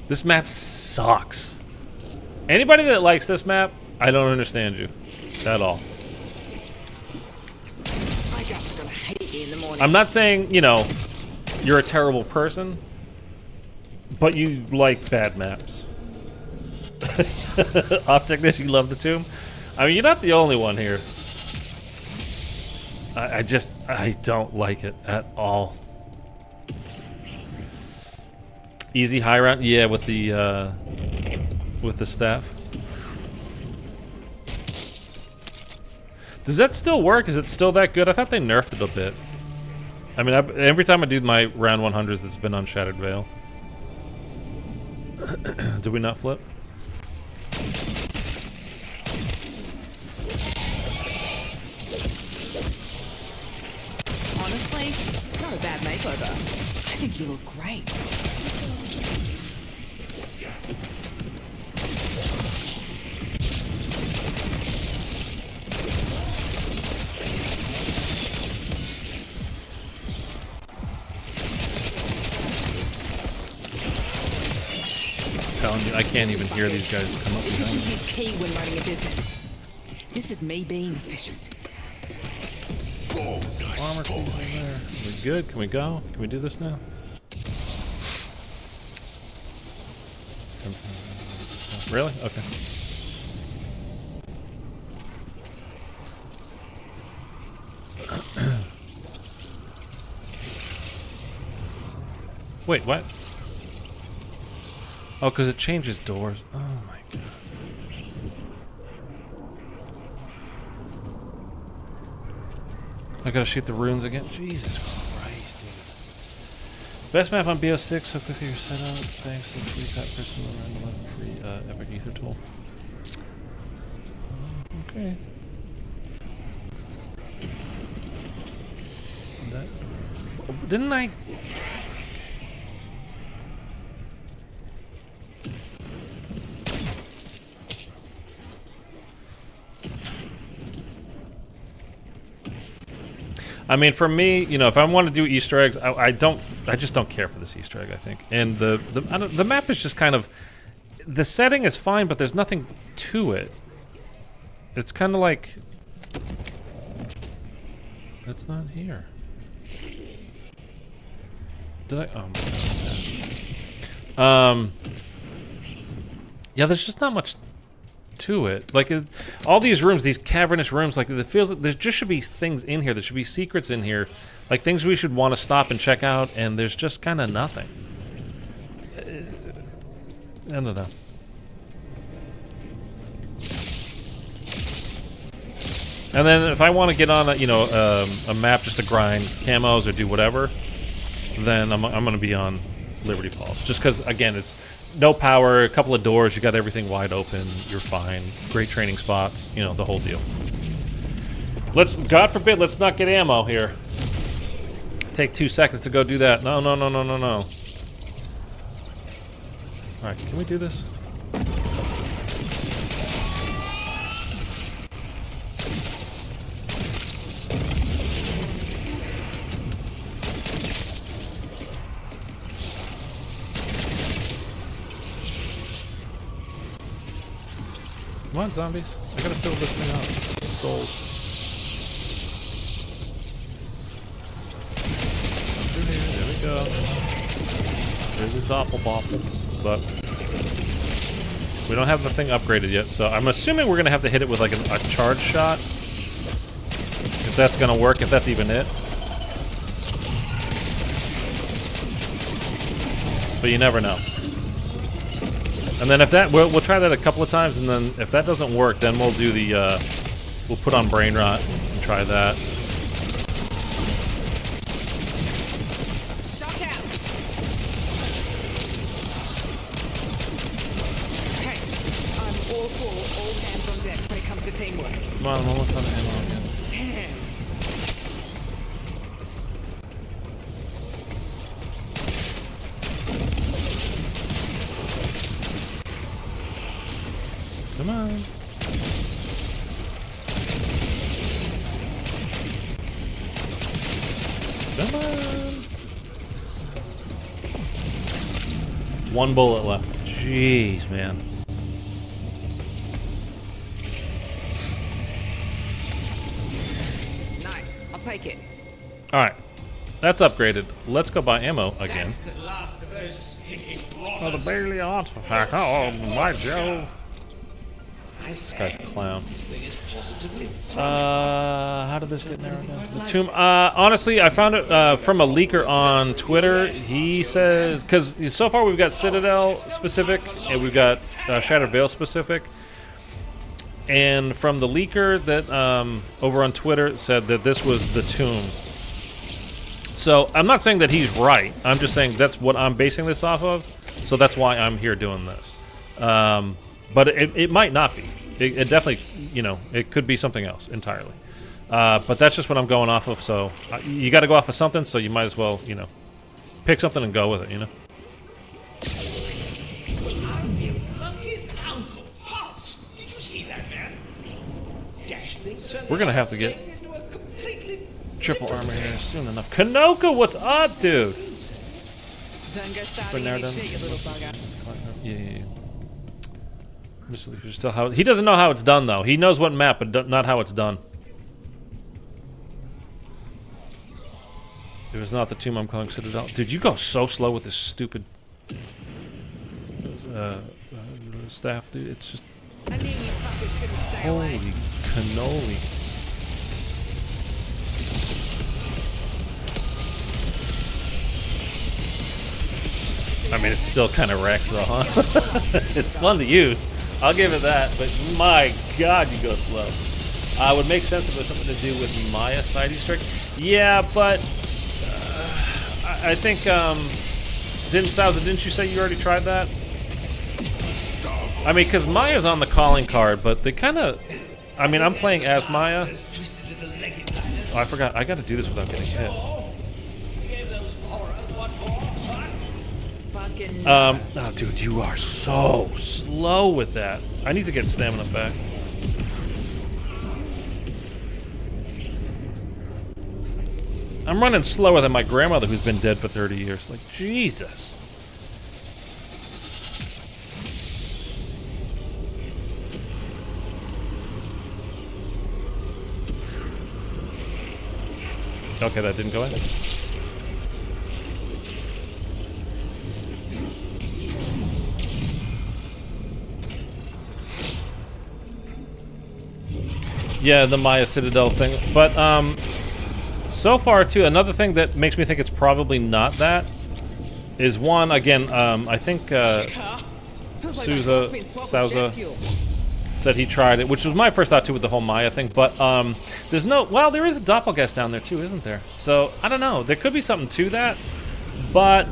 This map sucks. Anybody that likes this map, I don't understand you at all. My guts are gonna hate you in the morning. I'm not saying, you know, you're a terrible person, but you like bad maps. Opticness, you love the tomb? I mean, you're not the only one here. I don't like it at all. Easy high round? Yeah, with the staff. Does that still work? Is it still that good? I thought they nerfed it a bit. I mean, every time I do my round 100s, it's been on Shattered Veil. Did we not flip? Honestly, it's not a bad makeover. I think you look great. Telling you, I can't even hear these guys come up behind me. Efficiency is key when running a business. This is me being efficient. Armor piece in there. We good? Can we go? Can we do this now? Really? Okay. Wait, what? Oh, because it changes doors. Oh my god. I gotta shoot the runes again? Jesus Christ, dude. Best map on BO6, so quickly you're set up. Thanks to the free cut personal random free epic ether tool. Okay. Didn't I? I mean, for me, you know, if I want to do Easter eggs, I just don't care for this Easter egg, I think. And the map is just kind of, the setting is fine, but there's nothing to it. It's kind of like, it's not here. Did I? Oh my god. Yeah, there's just not much to it. Like all these rooms, these cavernous rooms, like it feels like there just should be things in here. There should be secrets in here, like things we should want to stop and check out. And there's just kind of nothing. I don't know. And then if I want to get on a map just to grind camos or do whatever, then I'm going to be on Liberty Falls. Just because, again, it's no power, a couple of doors, you got everything wide open, you're fine. Great training spots, you know, the whole deal. God forbid, let's not get ammo here. Take 2 seconds to go do that. No. Alright, can we do this? Come on, zombies. I gotta fill this thing up. Souls. Through here. There we go. There's a doppelbopple. But we don't have the thing upgraded yet, so I'm assuming we're gonna have to hit it with like a charge shot. If that's gonna work, if that's even it. But you never know. And then if that, we'll try that a couple of times, and then if that doesn't work, then we'll do the, we'll put on Brain Rot and try that. Shock out. Okay, I'm all for all hands on deck when it comes to teamwork. Come on, I'm almost on the ammo again. Damn. Come on. Come on. One bullet left. Jeez, man. Nice. I'll take it. All right. That's upgraded. Let's go buy ammo again. That's the last of those sticky Oh, the blotters. barely artifact. Oh, my Joe. I This say, guy's a clown. this thing is positively How did this get narrowed down to the tomb? Honestly, I found it from a leaker on Twitter. He says, because so far we've got Citadel specific and we've got Shattered Veil specific. And from the leaker that over on Twitter said that this was the tomb. So I'm not saying that he's right. I'm just saying that's what I'm basing this off of. So that's why I'm here doing this. But it might not be. It definitely, you know, it could be something else entirely. But that's just what I'm going off of. So you got to go off of something. So you might as well, you know, pick something and go with it. You know. Monkey's uncle. Hordes. Did you see that man? Dash thing turned We're gonna have to get into a completely triple armor here soon enough. Kanoka, what's up, dude? Zunga starting Been there, any done. shit, you little bugger. Yeah. Still how he doesn't know how it's done though. He knows what map, but not how it's done. If it's not the tomb, I'm calling Citadel. Dude, you go so slow with this stupid staff, dude. It's just I knew you fuckers couldn't stay holy away. cannoli. I mean, it's still kind of wrecked though, huh? It's fun to use. I'll give it that, but my God, you go slow. Would make sense if it was something to do with Maya side Easter egg. Yeah, but I think didn't you say you already tried that? I mean, because Maya's on the calling card, but they kind of. I mean, I'm playing as Maya. Oh, I forgot. I got to do this without getting hit. Fucking Oh, dude, you are so slow with that. I need to get stamina back. I'm running slower than my grandmother who's been dead for 30 years. Like, Jesus. Okay, that didn't go in. Yeah, the Maya Citadel thing. But, so far, too, another thing that makes me think it's probably not that is one, again, I think, feels like Souza- I've been swapped Souza. with jet fuel. said he tried it, which was my first thought, too, with the whole Maya thing. But, there's no, well, there is a doppelganger down there, too, isn't there? So, I don't know. There could be something to that. But,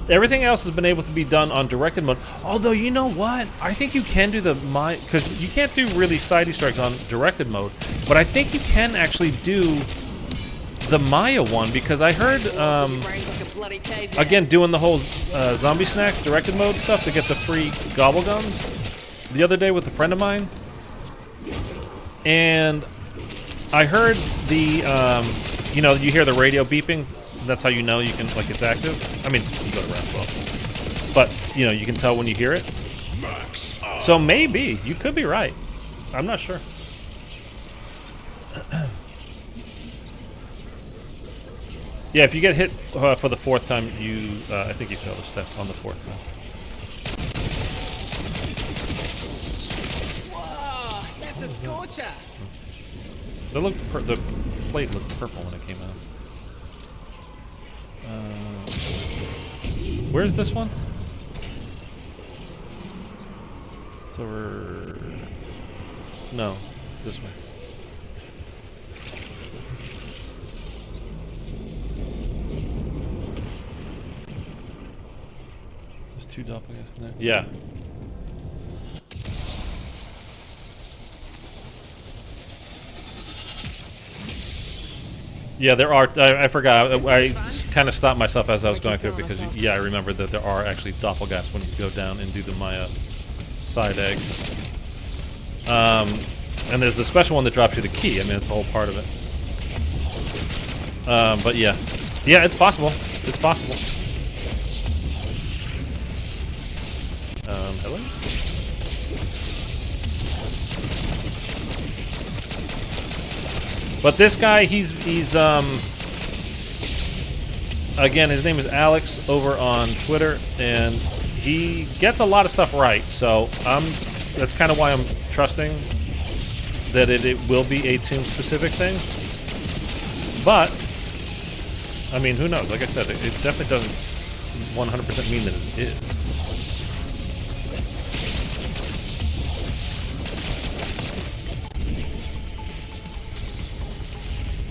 everything else has been able to be done on directed mode. Although, you know what? I think you can do the Maya, because you can't do really side Easter eggs on directed mode. But I think you can actually do the Maya one, because I heard, Your brain's like a bloody caveman. again, doing the whole zombie snacks directed mode stuff to get the free gobble gums the other day with a friend of mine. And I heard the, you know, you hear the radio beeping. That's how you know you can, like, it's active. I mean, you go around well. But, you know, you can tell when you hear it. So maybe, you could be right. I'm not sure. Yeah, if you get hit for the fourth time, you, I think you fail the step on the fourth time. Whoa, that's a scorcher. The plate looked purple when it came out. Where's this one? It's over. No, it's this way. There's two doppelgangers in there. Yeah. Yeah, there are. I forgot. I kind of stopped myself as I was going through it because, yeah, I remembered that there are actually doppelgangers when you go down and do the Maya side egg. And there's the special one that drops you the key. I mean, it's a whole part of it. But yeah. Yeah, it's possible. It's possible. Hello? But this guy, he's again, his name is Alex over on Twitter, and he gets a lot of stuff right. So that's kind of why I'm trusting that it will be a tomb-specific thing. But I mean, who knows? Like I said, it definitely doesn't 100% mean that it is.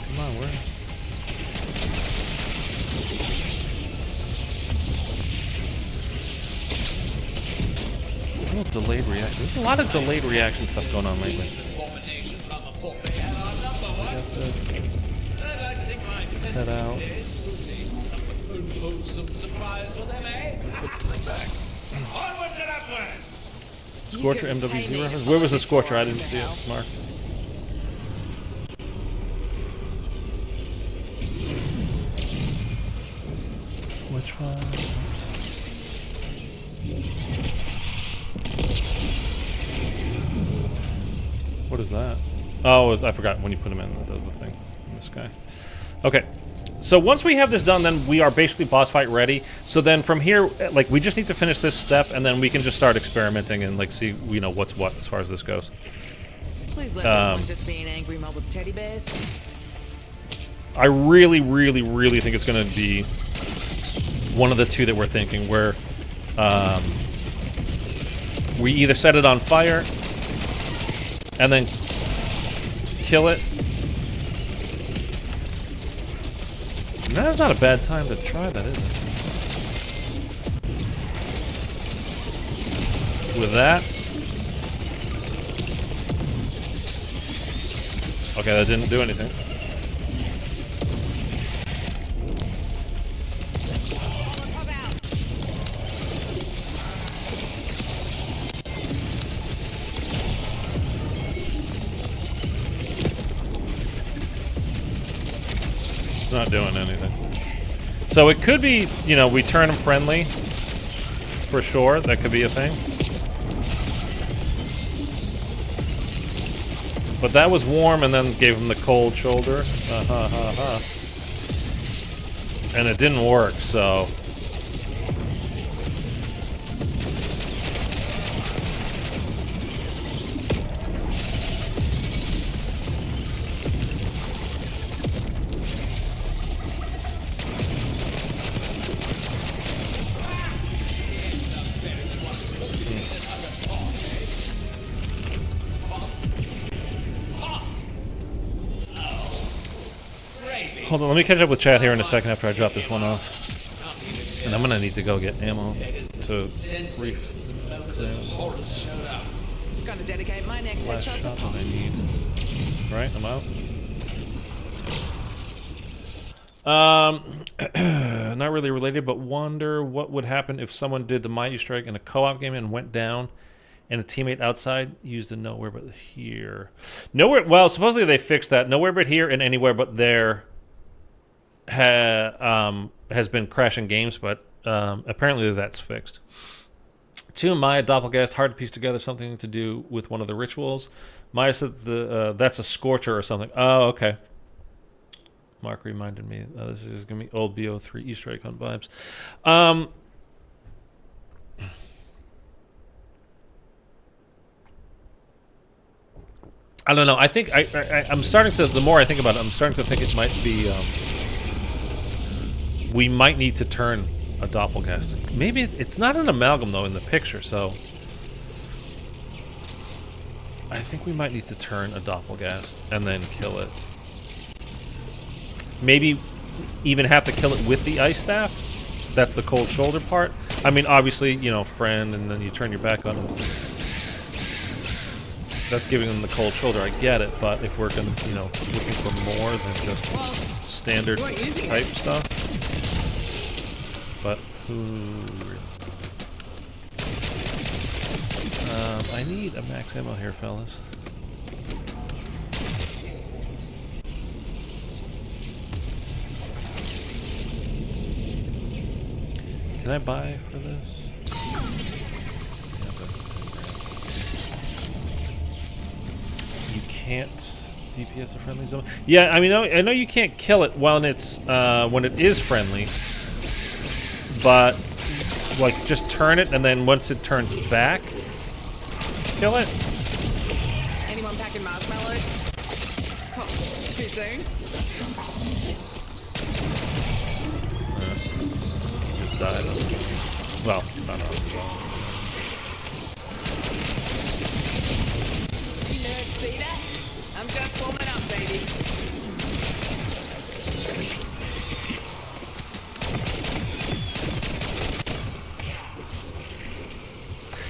Come on, where? Delayed reaction. There's a lot of delayed reaction stuff going on lately. Head out. Scorcher MW0 reference? Where was the Scorcher? I didn't see it, Mark. Which one? What is that? Oh, I forgot when you put him in, that does the thing in the sky. Okay. So once we have this done, then we are basically boss fight ready. So then from here, like, we just need to finish this step, and then we can just start experimenting and, like, see, you know, what's what as far as this goes. Please let this one just be an angry mob with teddy bears. I really, really, really think it's going to be one of the two that we're thinking, where we either set it on fire and then kill it. That's not a bad time to try that, is it? With that. Okay, that didn't do anything. Not doing anything. So it could be, you know, we turn them friendly. For sure, that could be a thing. But that was warm and then gave him the cold shoulder. And it didn't work, so... Hold on, let me catch up with chat here in a second after I drop this one off. And I'm gonna need to go get ammo to reef. Gotta dedicate my next headshot to I need. Right, I'm out. Not really related, but wonder what would happen if someone did the Mighty Strike in a co-op game and went down, and a teammate outside used a nowhere but here. Nowhere. Well, supposedly they fixed that. Nowhere but here and anywhere but there has been crashing games, but apparently that's fixed. 2, Maya Doppelgast, hard to piece together something to do with one of the rituals. Maya said that's a Scorcher or something. Oh, okay. Mark reminded me. This is going to be old BO3 Easter egg hunt vibes. I don't know. I think I'm starting to, the more I think about it, I'm starting to think it might be, we might need to turn a Doppelgast. Maybe it's not an amalgam, though, in the picture, so I think we might need to turn a Doppelgast and then kill it. Maybe even have to kill it with the ice staff. That's the cold shoulder part. I mean, obviously, you know, friend, and then you turn your back on them. That's giving them the cold shoulder. I get it, but if we're gonna, you know, looking for more than just standard type stuff. But who? I need a max ammo here, fellas. Can I buy for this? You can't DPS a friendly zone. Yeah, I mean, I know you can't kill it when it is friendly, but like just turn it, and then once it turns back, kill it. Anyone packing marshmallows? Oh, too soon? Just died. Well, no. You nerds see that? I'm just warming up, baby.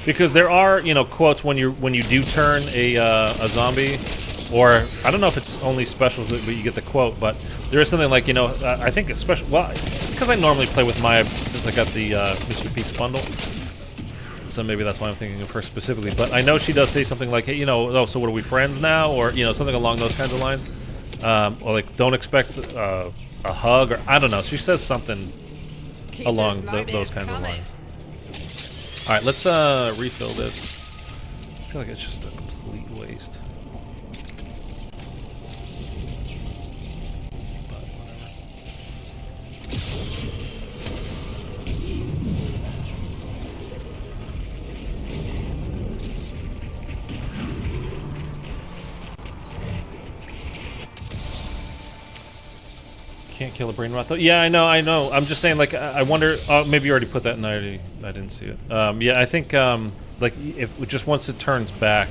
Because there are, quotes when you do turn a zombie, or I don't know if it's only specials that you get the quote, but there is something like I think it's special. Well, it's because I normally play with Maya since I got the Mr. Peaks bundle, so maybe that's why I'm thinking of her specifically. But I know she does say something like, hey, oh, so what, are we friends now, or something along those kinds of lines, or like don't expect a hug, or I don't know. She says something along those kinds of lines. All right, let's refill this. I feel like it's just a complete waste. But whatever. Can't kill a brain rot though. Yeah, I know. I'm just saying, like, I wonder. Oh, maybe you already put that in. I didn't see it. Yeah, I think like if just once it turns back,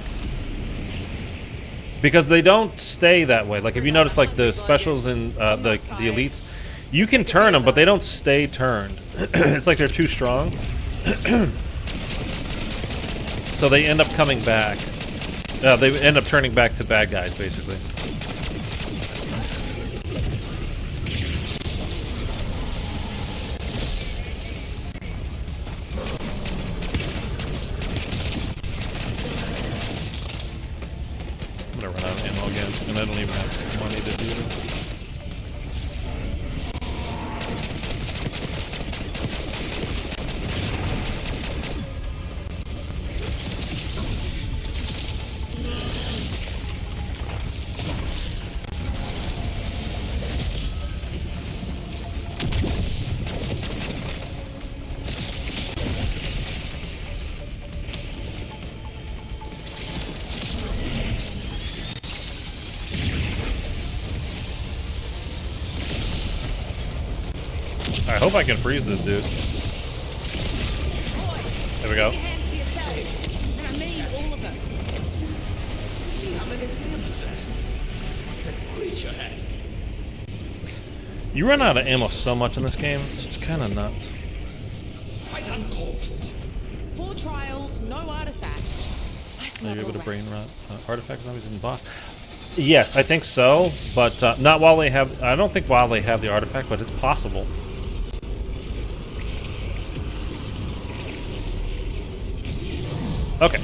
because they don't stay that way. Like if you notice, like the specials and the elites, you can turn them, but they don't stay turned. It's like they're too strong, so they end up coming back. They end up turning back to bad guys, basically. I'm gonna run out of ammo again, and I don't even have money to do this. I hope I can freeze this dude. There we go. You run out of ammo so much in this game, it's kind of nuts. Quite uncalled for. 4 trials, no artifact. Are you able to brain rot artifact zombies in the boss? Yes, I think so, but not while they have. I don't think while they have the artifact, but it's possible. Okay.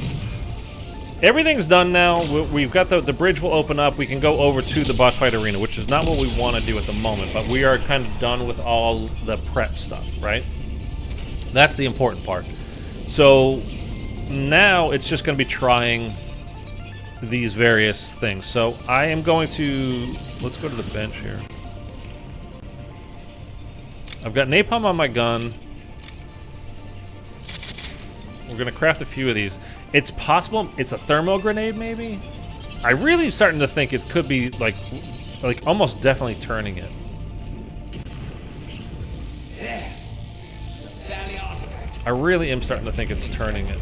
Everything's done now. We've got the bridge will open up. We can go over to the boss fight arena, which is not what we want to do at the moment, but we are kind of done with all the prep stuff, right? That's the important part. So now it's just going to be trying these various things. So I am going to... Let's go to the bench here. I've got napalm on my gun. We're going to craft a few of these. It's possible it's a thermal grenade, maybe? I really am starting to think it could be, like almost definitely turning it. Yeah. Valley artifact. I really am starting to think it's turning it.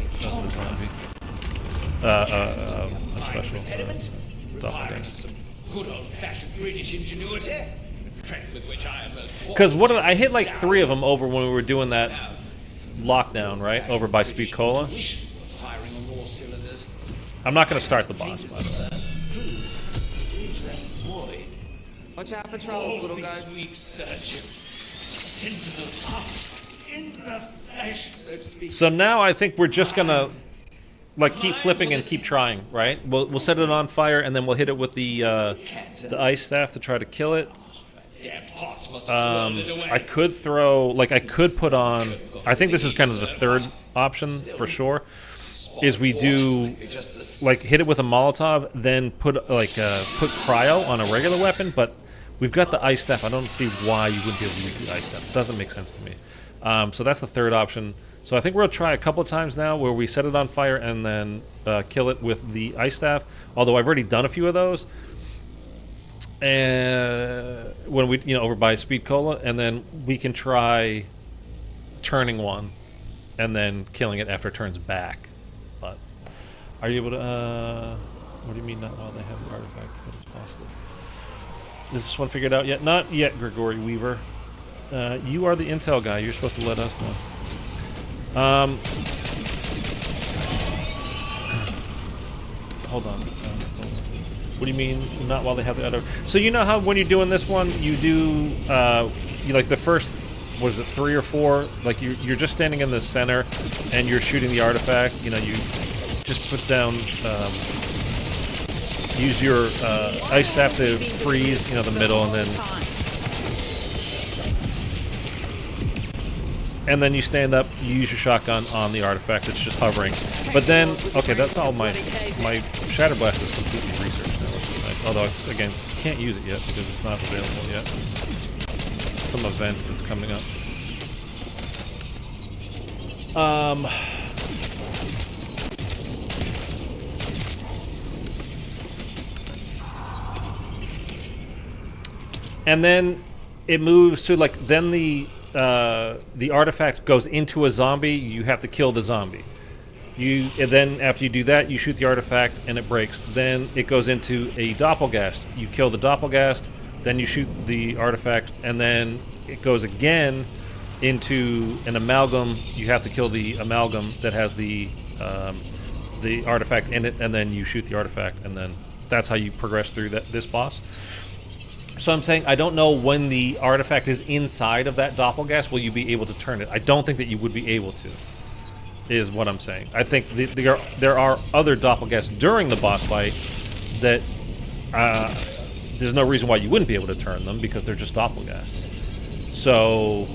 A special doppelganger. Some good old-fashioned British ingenuity. A trick with which I am most. Because what I hit like 3 of them over when we were doing that lockdown, right? Over by Speed Cola. Firing on more cylinders. I'm not going to start the boss, by the way. Watch out for trolls, little goats. Weak surgeon. Into the heart, into the flesh, so to speak. So now I think we're just going to like keep flipping and keep trying, right? We'll set it on fire and then we'll hit it with the ice staff to try to kill it. Damn pots must have exploded away. I could throw, like I could put on, I think this is kind of the third option for sure, is we do like hit it with a Molotov, then put put cryo on a regular weapon, but we've got the ice staff. I don't see why you wouldn't be able to use the ice staff. It doesn't make sense to me. So that's the third option. So I think we'll try a couple of times now where we set it on fire and then kill it with the ice staff, although I've already done a few of those. And when we, over by Speed Cola, and then we can try turning one and then killing it after it turns back. But are you able to, what do you mean not while they have the artifact, but it's possible? Is this one figured out yet? Not yet, Gregory Weaver. You are the intel guy. You're supposed to let us know. Hold on. What do you mean, not while they have the other? So you know how when you're doing this one, you do, you like the first, was it 3 or 4? Like you're just standing in the center, and you're shooting the artifact. You just put down, use your ice staff to freeze, the middle, and then you stand up, you use your shotgun on the artifact. It's just hovering. But then, okay, that's all my Shatter Blast is completely researched now, which is nice. Although, again, can't use it yet because it's not available yet. Some event that's coming up. And then it moves to then the artifact goes into a zombie. You have to kill the zombie. And then after you do that, you shoot the artifact and it breaks. Then it goes into a doppelgast. You kill the doppelgast, then you shoot the artifact, and then it goes again into an amalgam. You have to kill the amalgam that has the artifact in it, and then you shoot the artifact, and then that's how you progress through this boss. So I'm saying I don't know when the artifact is inside of that doppelgast, will you be able to turn it? I don't think that you would be able to, is what I'm saying. I think there are other doppelgasts during the boss fight that there's no reason why you wouldn't be able to turn them because they're just doppelgasts. So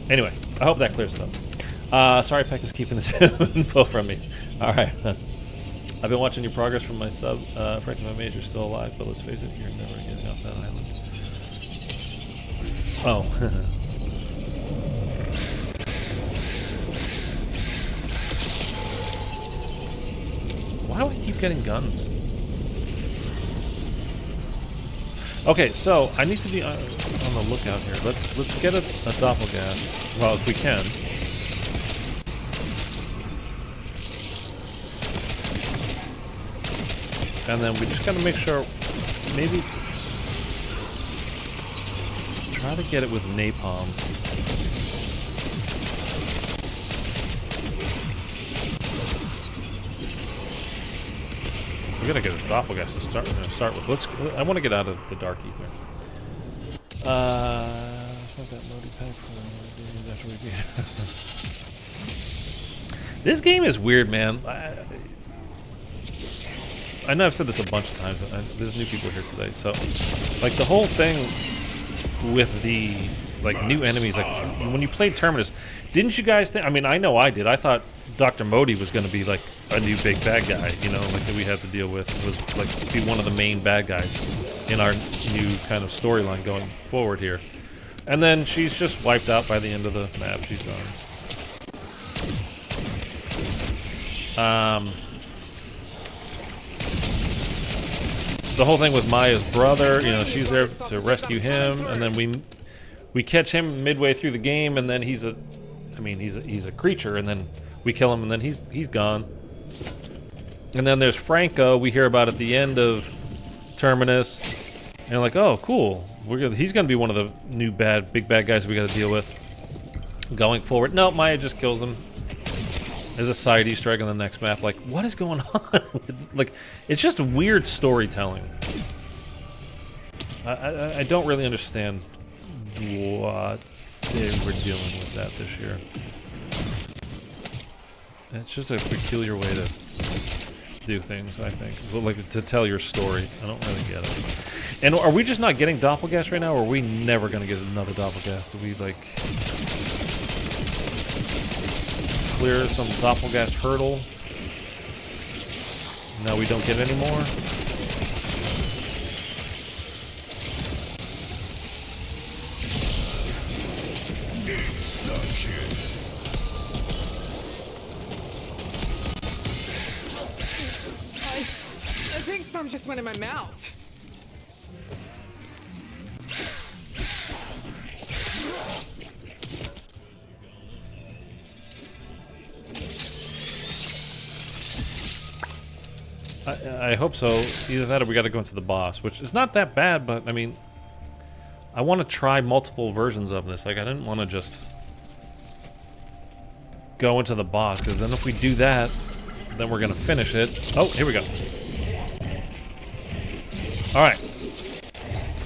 anyway, I hope that clears it up. Sorry, Peck is keeping this info from me. All right. I've been watching your progress from my sub. Frankly, my major's still alive, but let's face it, you're never getting off that island. Oh. Why do I keep getting guns? Okay, so I need to be on the lookout here. Let's get a doppelgast. Well, if we can. And then we just gotta make sure, maybe try to get it with napalm. We gotta get a doppelgast to start with. I want to get out of the dark ether. That loading pack This game is weird, man. I know I've said this a bunch of times, but there's new people here today. So, like, the whole thing with the, new enemies, when you played Terminus, didn't you guys think, I mean, I know I did. I thought Dr. Modi was going to be, a new big bad guy, that we had to deal with. It was, be one of the main bad guys in our new kind of storyline going forward here. And then she's just wiped out by the end of the map. She's gone. The whole thing with Maya's brother, she's there to rescue him, and then we catch him midway through the game, and then he's a creature, and then we kill him, and then he's gone. And then there's Franco, we hear about at the end of Terminus, and oh, cool, he's going to be one of the new big bad guys we got to deal with going forward. No, Maya just kills him. There's a side Easter egg on the next map. What is going on? It's just weird storytelling. I don't really understand what they were dealing with that this year. It's just a peculiar way to do things, I think. Well, like, to tell your story. I don't really get it. And are we just not getting doppelgast right now, or are we never going to get another doppelgast? Do we, like, clear some doppelgast hurdle? No, we don't get any more? I think some just went in my mouth. I hope so. Either that or we got to go into the boss, which is not that bad, but I mean, I want to try multiple versions of this. Like, I didn't want to just go into the boss, because then if we do that, then we're going to finish it. Oh, here we go. Alright.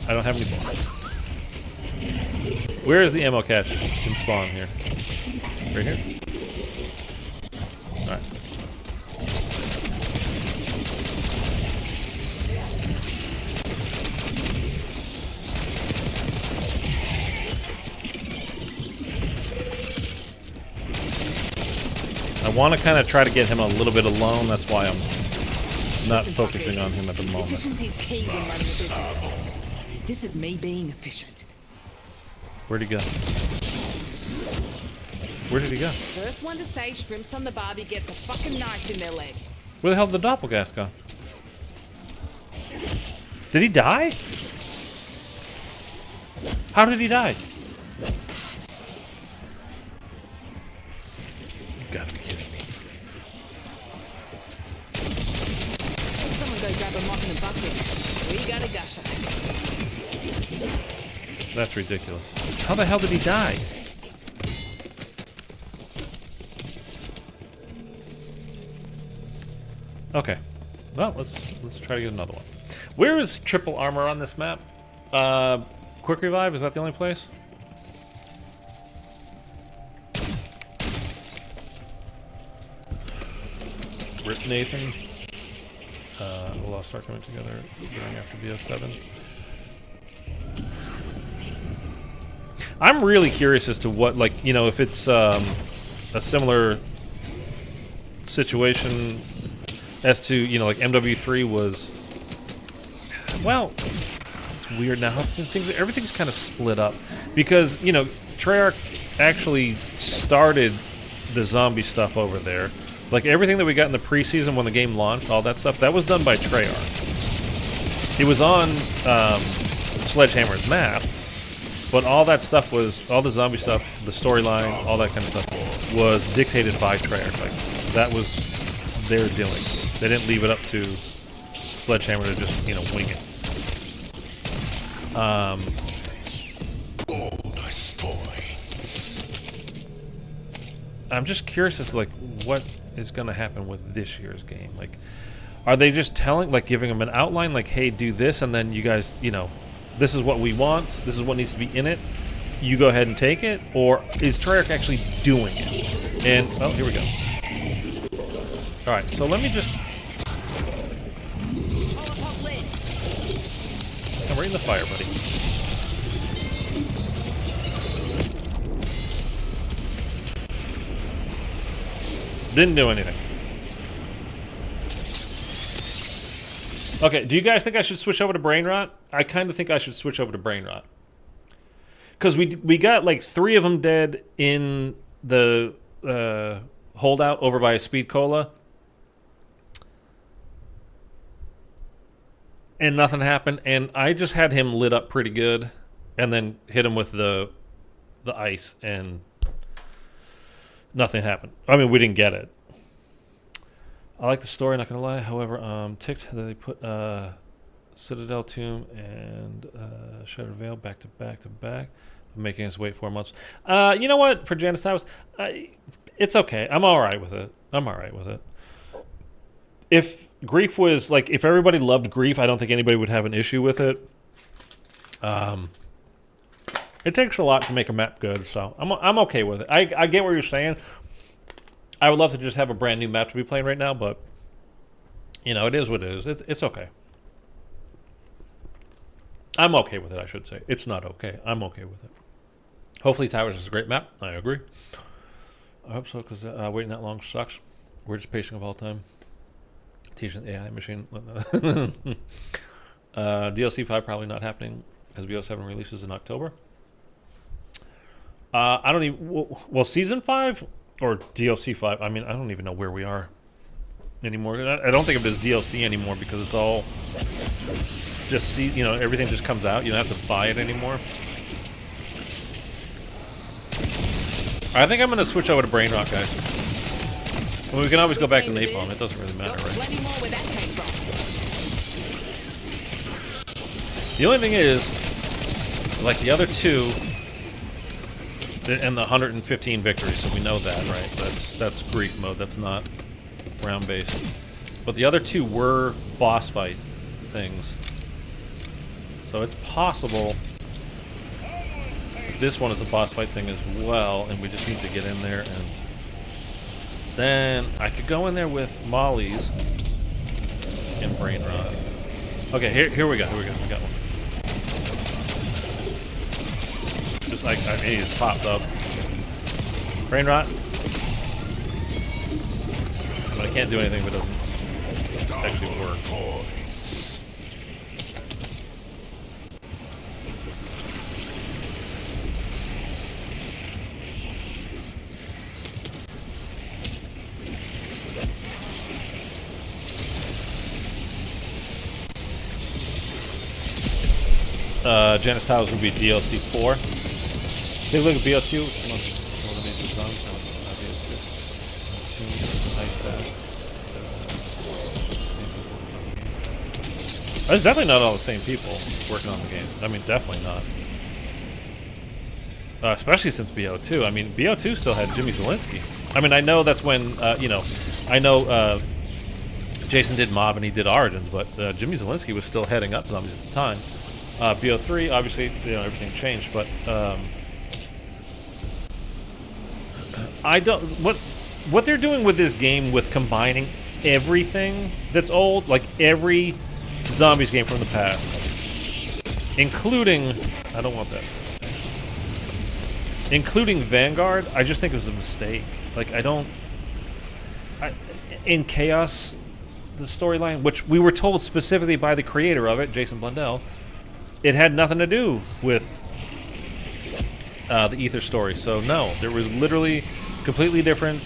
I don't have any bullets. Where is the ammo cache in spawn here? Right here? Alright. I want to kind of try to get him a little bit alone. That's why I'm not focusing on him at the moment. Efficiency's key when running a business. This is me being efficient. Where'd he go? Where did he go? First one to say shrimps on the barbie gets a fucking knife in their leg. Where the hell did the doppelgast go? Did he die? How did he die? You gotta be kidding me. Someone go grab a mop and a bucket. We got a gusher. That's ridiculous. How the hell did he die? Okay. Well, let's try to get another one. Where is triple armor on this map? Quick revive, is that the only place? Rip Nathan. We'll all start coming together during after BO7. I'm really curious as to what, like, you know, if it's a similar situation as to, you know, like MW3 was. Well, it's weird now. Everything's kind of split up because, you know, Treyarch actually started the zombie stuff over there. Like everything that we got in the preseason when the game launched, all that stuff, that was done by Treyarch. It was on Sledgehammer's map, but all that stuff was, all the zombie stuff, the storyline, all that kind of stuff was dictated by Treyarch. Like that was their doing. They didn't leave it up to Sledgehammer to just, you know, wing it. Bonus points. I'm just curious as to, like, what is going to happen with this year's game. Like, are they just telling, like, giving them an outline, like, hey, do this, and then you guys, you know, this is what we want, this is what needs to be in it, you go ahead and take it? Or is Treyarch actually doing it? And, oh, here we go. Alright, so let me just... I'm right in the fire, buddy. Didn't do anything. Okay, do you guys think I should switch over to Brain Rot? I kind of think I should switch over to Brain Rot. Because we got like 3 of them dead in the holdout over by Speed Cola. And nothing happened, and I just had him lit up pretty good, and then hit him with the ice, and nothing happened. I mean, we didn't get it. I like the story, not gonna lie. However, ticked that they put Citadel Tomb and Shattered Veil back to back to back, making us wait 4 months. You know what? For Janice Towers, it's okay. I'm all right with it. If Grief was, like, if everybody loved Grief, I don't think anybody would have an issue with it. It takes a lot to make a map good, so I'm okay with it. I get what you're saying. I would love to just have a brand new map to be playing right now, but you know, it is what it is. It's okay. I'm okay with it, I should say. It's not okay. I'm okay with it. Hopefully Towers is a great map. I agree. I hope so, because waiting that long sucks. Weirdest pacing of all time. Teaching the AI machine. DLC 5 probably not happening because BO7 releases in October. I don't even... Well, Season 5 or DLC 5, I mean, I don't even know where we are anymore. I don't think of it as DLC anymore because it's all just, you know, everything just comes out. You don't have to buy it anymore. I think I'm going to switch over to Brain Rot, guys. Well, we can always go back to Napalm. It doesn't really matter, right? The only thing is, like the other two, and the 115 victories, so we know that, right? That's grief mode. That's not round based. But the other two were boss fight things, so it's possible this one is a boss fight thing as well, and we just need to get in there, and then I could go in there with Molly's and Brain Rot. Okay, here we go. We got one. Just like I mean, it's popped up. Brain Rot. But I can't do anything if it doesn't actually work. Janice Towers would be DLC 4. Take a look at BO2. There's definitely not all the same people working on the game. I mean, definitely not. Especially since BO2. I mean, BO2 still had Jimmy Zielinski. I mean, I know that's when, you know, I know Jason did Mob and he did Origins, but Jimmy Zielinski was still heading up Zombies at the time. BO3, obviously, you know, everything changed, but I don't... What they're doing with this game with combining everything that's old, like every Zombies game from the past, including... I don't want that. Including Vanguard, I just think it was a mistake. Like, I don't... in Chaos, the storyline, which we were told specifically by the creator of it, Jason Blundell, it had nothing to do with the Ether story. So no, there was literally completely different.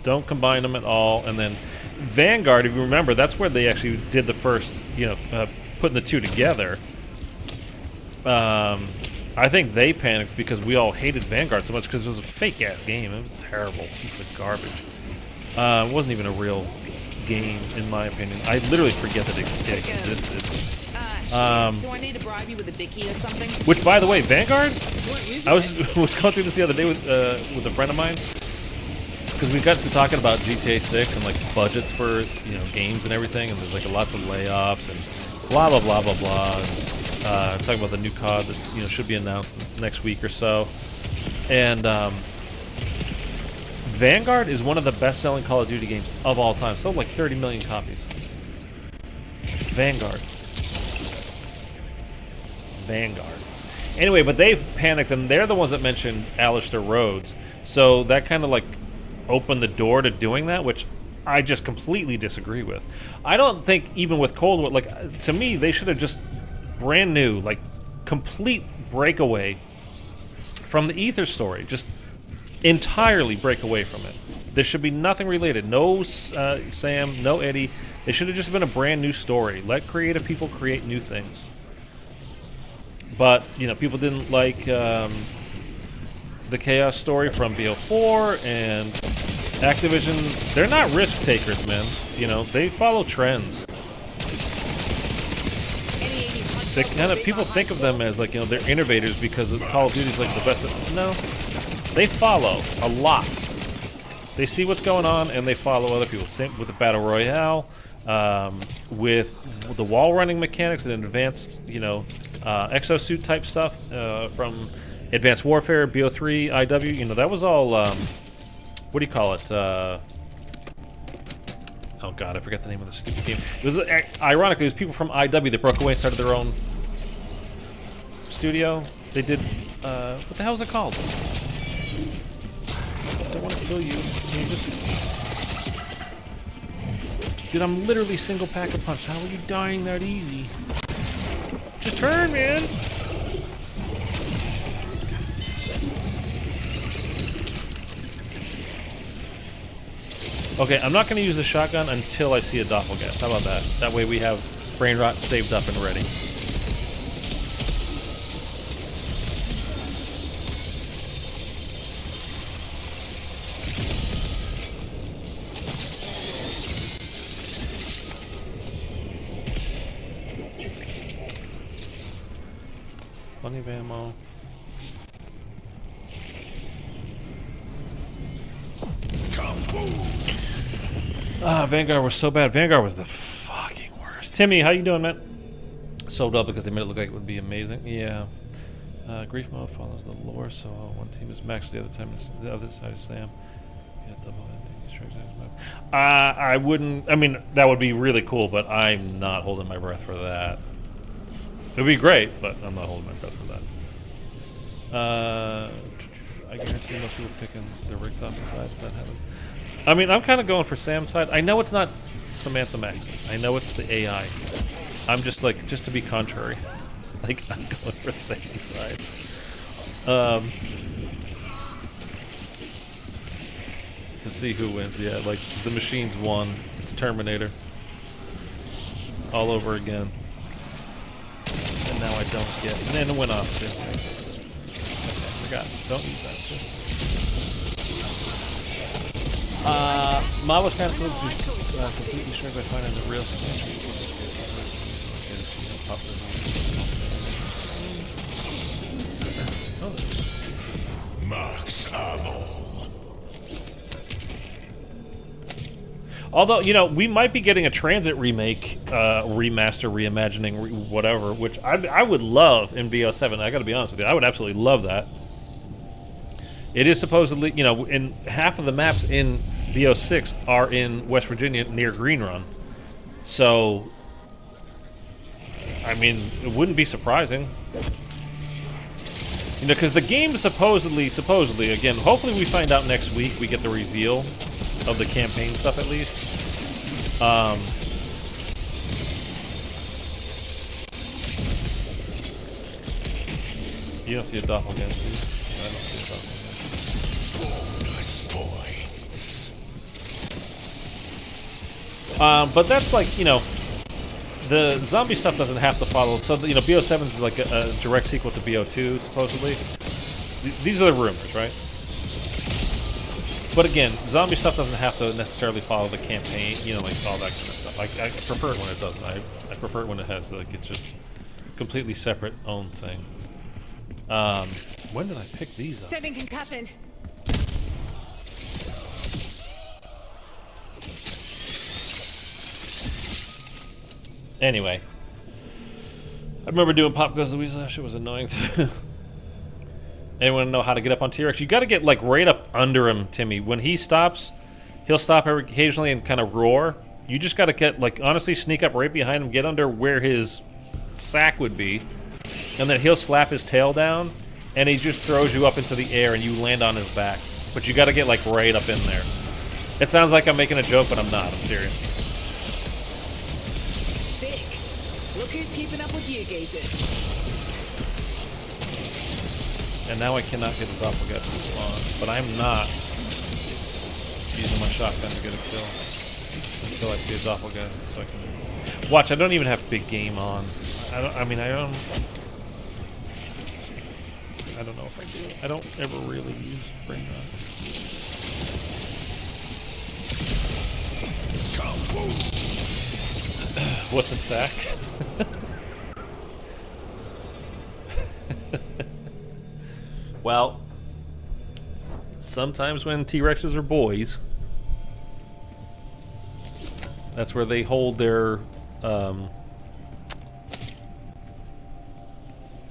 Don't combine them at all. And then Vanguard, if you remember, that's where they actually did the first, you know, putting the two together. I think they panicked because we all hated Vanguard so much because it was a fake-ass game. It was a terrible piece of garbage. It wasn't even a real game, in my opinion. I literally forget that it existed. Do I need to bribe you with a bicky or something? Which, by the way, Vanguard, I was going through this the other day with a friend of mine, because we got to talking about GTA 6 and like budgets for, you know, games and everything, and there's like lots of layoffs and blah blah blah blah blah. And, talking about the new COD that's, you know, should be announced next week or so, and Vanguard is one of the best-selling Call of Duty games of all time. Sold like 30 million copies. Vanguard. Anyway, but they panicked, and they're the ones that mentioned Alistair Rhodes. So that kind of like opened the door to doing that, which I just completely disagree with. I don't think even with Cold War, like, to me, they should have just brand new, like, complete breakaway from the Ether story. Just entirely break away from it. There should be nothing related. No Sam, no Eddie. It should have just been a brand new story. Let creative people create new things. But, you know, people didn't like the Chaos story from BO4, and Activision, they're not risk takers, man. You know, they follow trends. They kind of, people think of them as like, you know, they're innovators because Call of Duty's like the best. No, they follow a lot. They see what's going on and they follow other people. Same with the Battle Royale, with the wall running mechanics and advanced, you know, exosuit type stuff from Advanced Warfare, BO3, IW. You know, that was all what do you call it? Oh god, I forgot the name of the stupid game. It was ironically, it was people from IW that broke away and started their own studio. They did what the hell is it called? I don't want to kill you. Can you just... Dude, I'm literally single pack a punch. How are you dying that easy? Just turn, man. Okay, I'm not going to use the shotgun until I see a doppelganger. How about that? That way we have brain rot saved up and ready. Plenty of ammo. Ah, Vanguard was so bad. Vanguard was the fucking worst. Timmy, how you doing, man? Sold up because they made it look like it would be amazing. Yeah. Grief mode follows the lore, so one team is Max, the other time is the other side is Sam. Yeah, double I wouldn't. I mean, that would be really cool, but I'm not holding my breath for that. It would be great, but I'm not holding my breath for that. I guarantee most people picking the rigged off side if that happens. I mean, I'm kind of going for Sam's side. I know it's not Samantha Max's. I know it's the AI. I'm just like, just to be contrary. Like, I'm going for Sam's side. To see who wins. Yeah, like, the machine's won. It's Terminator. All over again. And now I don't get it. And then it went off, too. Okay, forgot. Don't use that. Just... Ma was kind of completely sure by finding the real signature. Max ammo. Although, you know, we might be getting a Transit remake, remaster, reimagining, whatever, which I would love in BO7. I gotta be honest with you, I would absolutely love that. It is supposedly, you know, in half of the maps in BO6 are in West Virginia near Green Run. So, I mean, it wouldn't be surprising. You know, because the game supposedly, again, hopefully we find out next week, we get the reveal of the campaign stuff at least. You don't see a doppelganger, do you? I don't see a doppelganger. But that's like, you know, the zombie stuff doesn't have to follow. So, you know, BO7 is like a direct sequel to BO2, supposedly. These are the rumors, right? But again, zombie stuff doesn't have to necessarily follow the campaign, you know, like all that kind of stuff. I prefer it when it doesn't. I prefer it when it has, like, it's just completely separate own thing. When did I pick these up? Sending concussion. Anyway, I remember doing Pop Goes Louisa. That shit was annoying. Anyone know how to get up on T-Rex? You got to get like right up under him, Timmy. When he stops, he'll stop occasionally and kind of roar. You just got to get like honestly sneak up right behind him, get under where his sack would be, and then he'll slap his tail down, and he just throws you up into the air, and you land on his back. But you got to get like right up in there. It sounds like I'm making a joke, but I'm not. I'm serious. Look who's keeping up with you, geezers. And now I cannot get the doppelganger to spawn, but I'm not using my shotgun to get a kill until I see a doppelganger, so I can watch. I don't even have big game on. I don't know if I do. I don't ever really use brain rot. What's a sack? Well, sometimes when T-Rexes are boys, that's where they hold their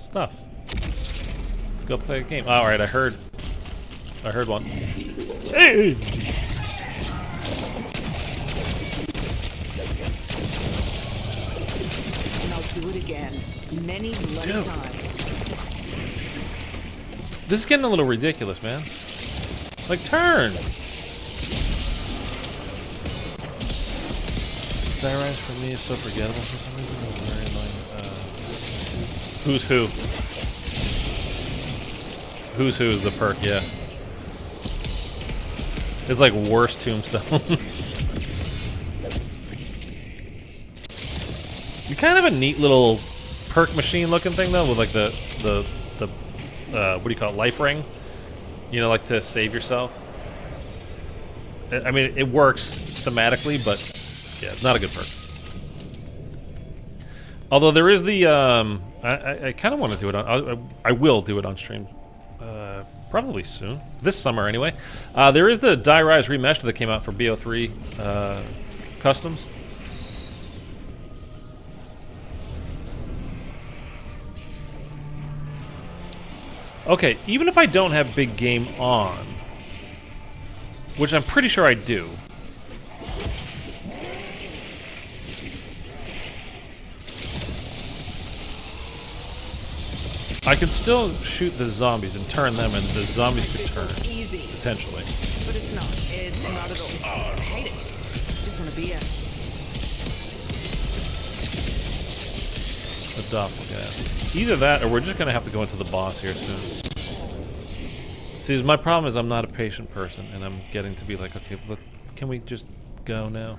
stuff. Let's go play a game. All right, I heard I heard one. Hey! And I'll do it again. Many bloody Dude. times. This is getting a little ridiculous, man. Like, turn! Diorize for me is so forgettable for some reason. It's very annoying. Who's who? Who's who is the perk, yeah. It's like worst tombstone. You kind of have a neat little perk machine looking thing though, with like the what do you call it, life ring? You know, like to save yourself. I mean, it works thematically, but yeah, it's not a good perk. Although there is the I kind of want to do it on. I will do it on stream. Probably soon. This summer, anyway. There is the Die Rise Remeshed that came out for BO3 customs. Okay, even if I don't have big game on, which I'm pretty sure I do. I can still shoot the zombies and turn them, and the zombies could turn. Easy. Potentially. But it's not. It's not at all. I hate it. Just want to be it. The doppelganger. Either that, or we're just going to have to go into the boss here soon. See, my problem is I'm not a patient person, and I'm getting to be like, okay, look, can we just go now?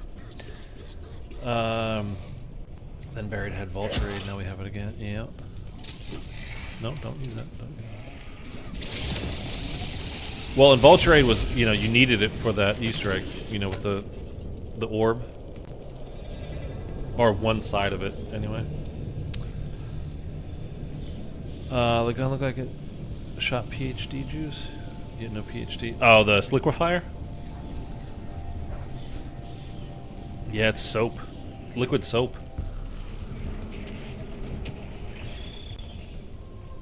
Then Buried Head Vulture Raid, now we have it again. Yeah. No, don't use that. Don't use that. Well, in Vulture Raid was, you know, you needed it for that Easter egg, you know, with the orb. Or one side of it, anyway. The gun look like it shot PhD juice. Yeah, no PhD. Oh, the liquefier? Yeah, it's soap. It's liquid soap.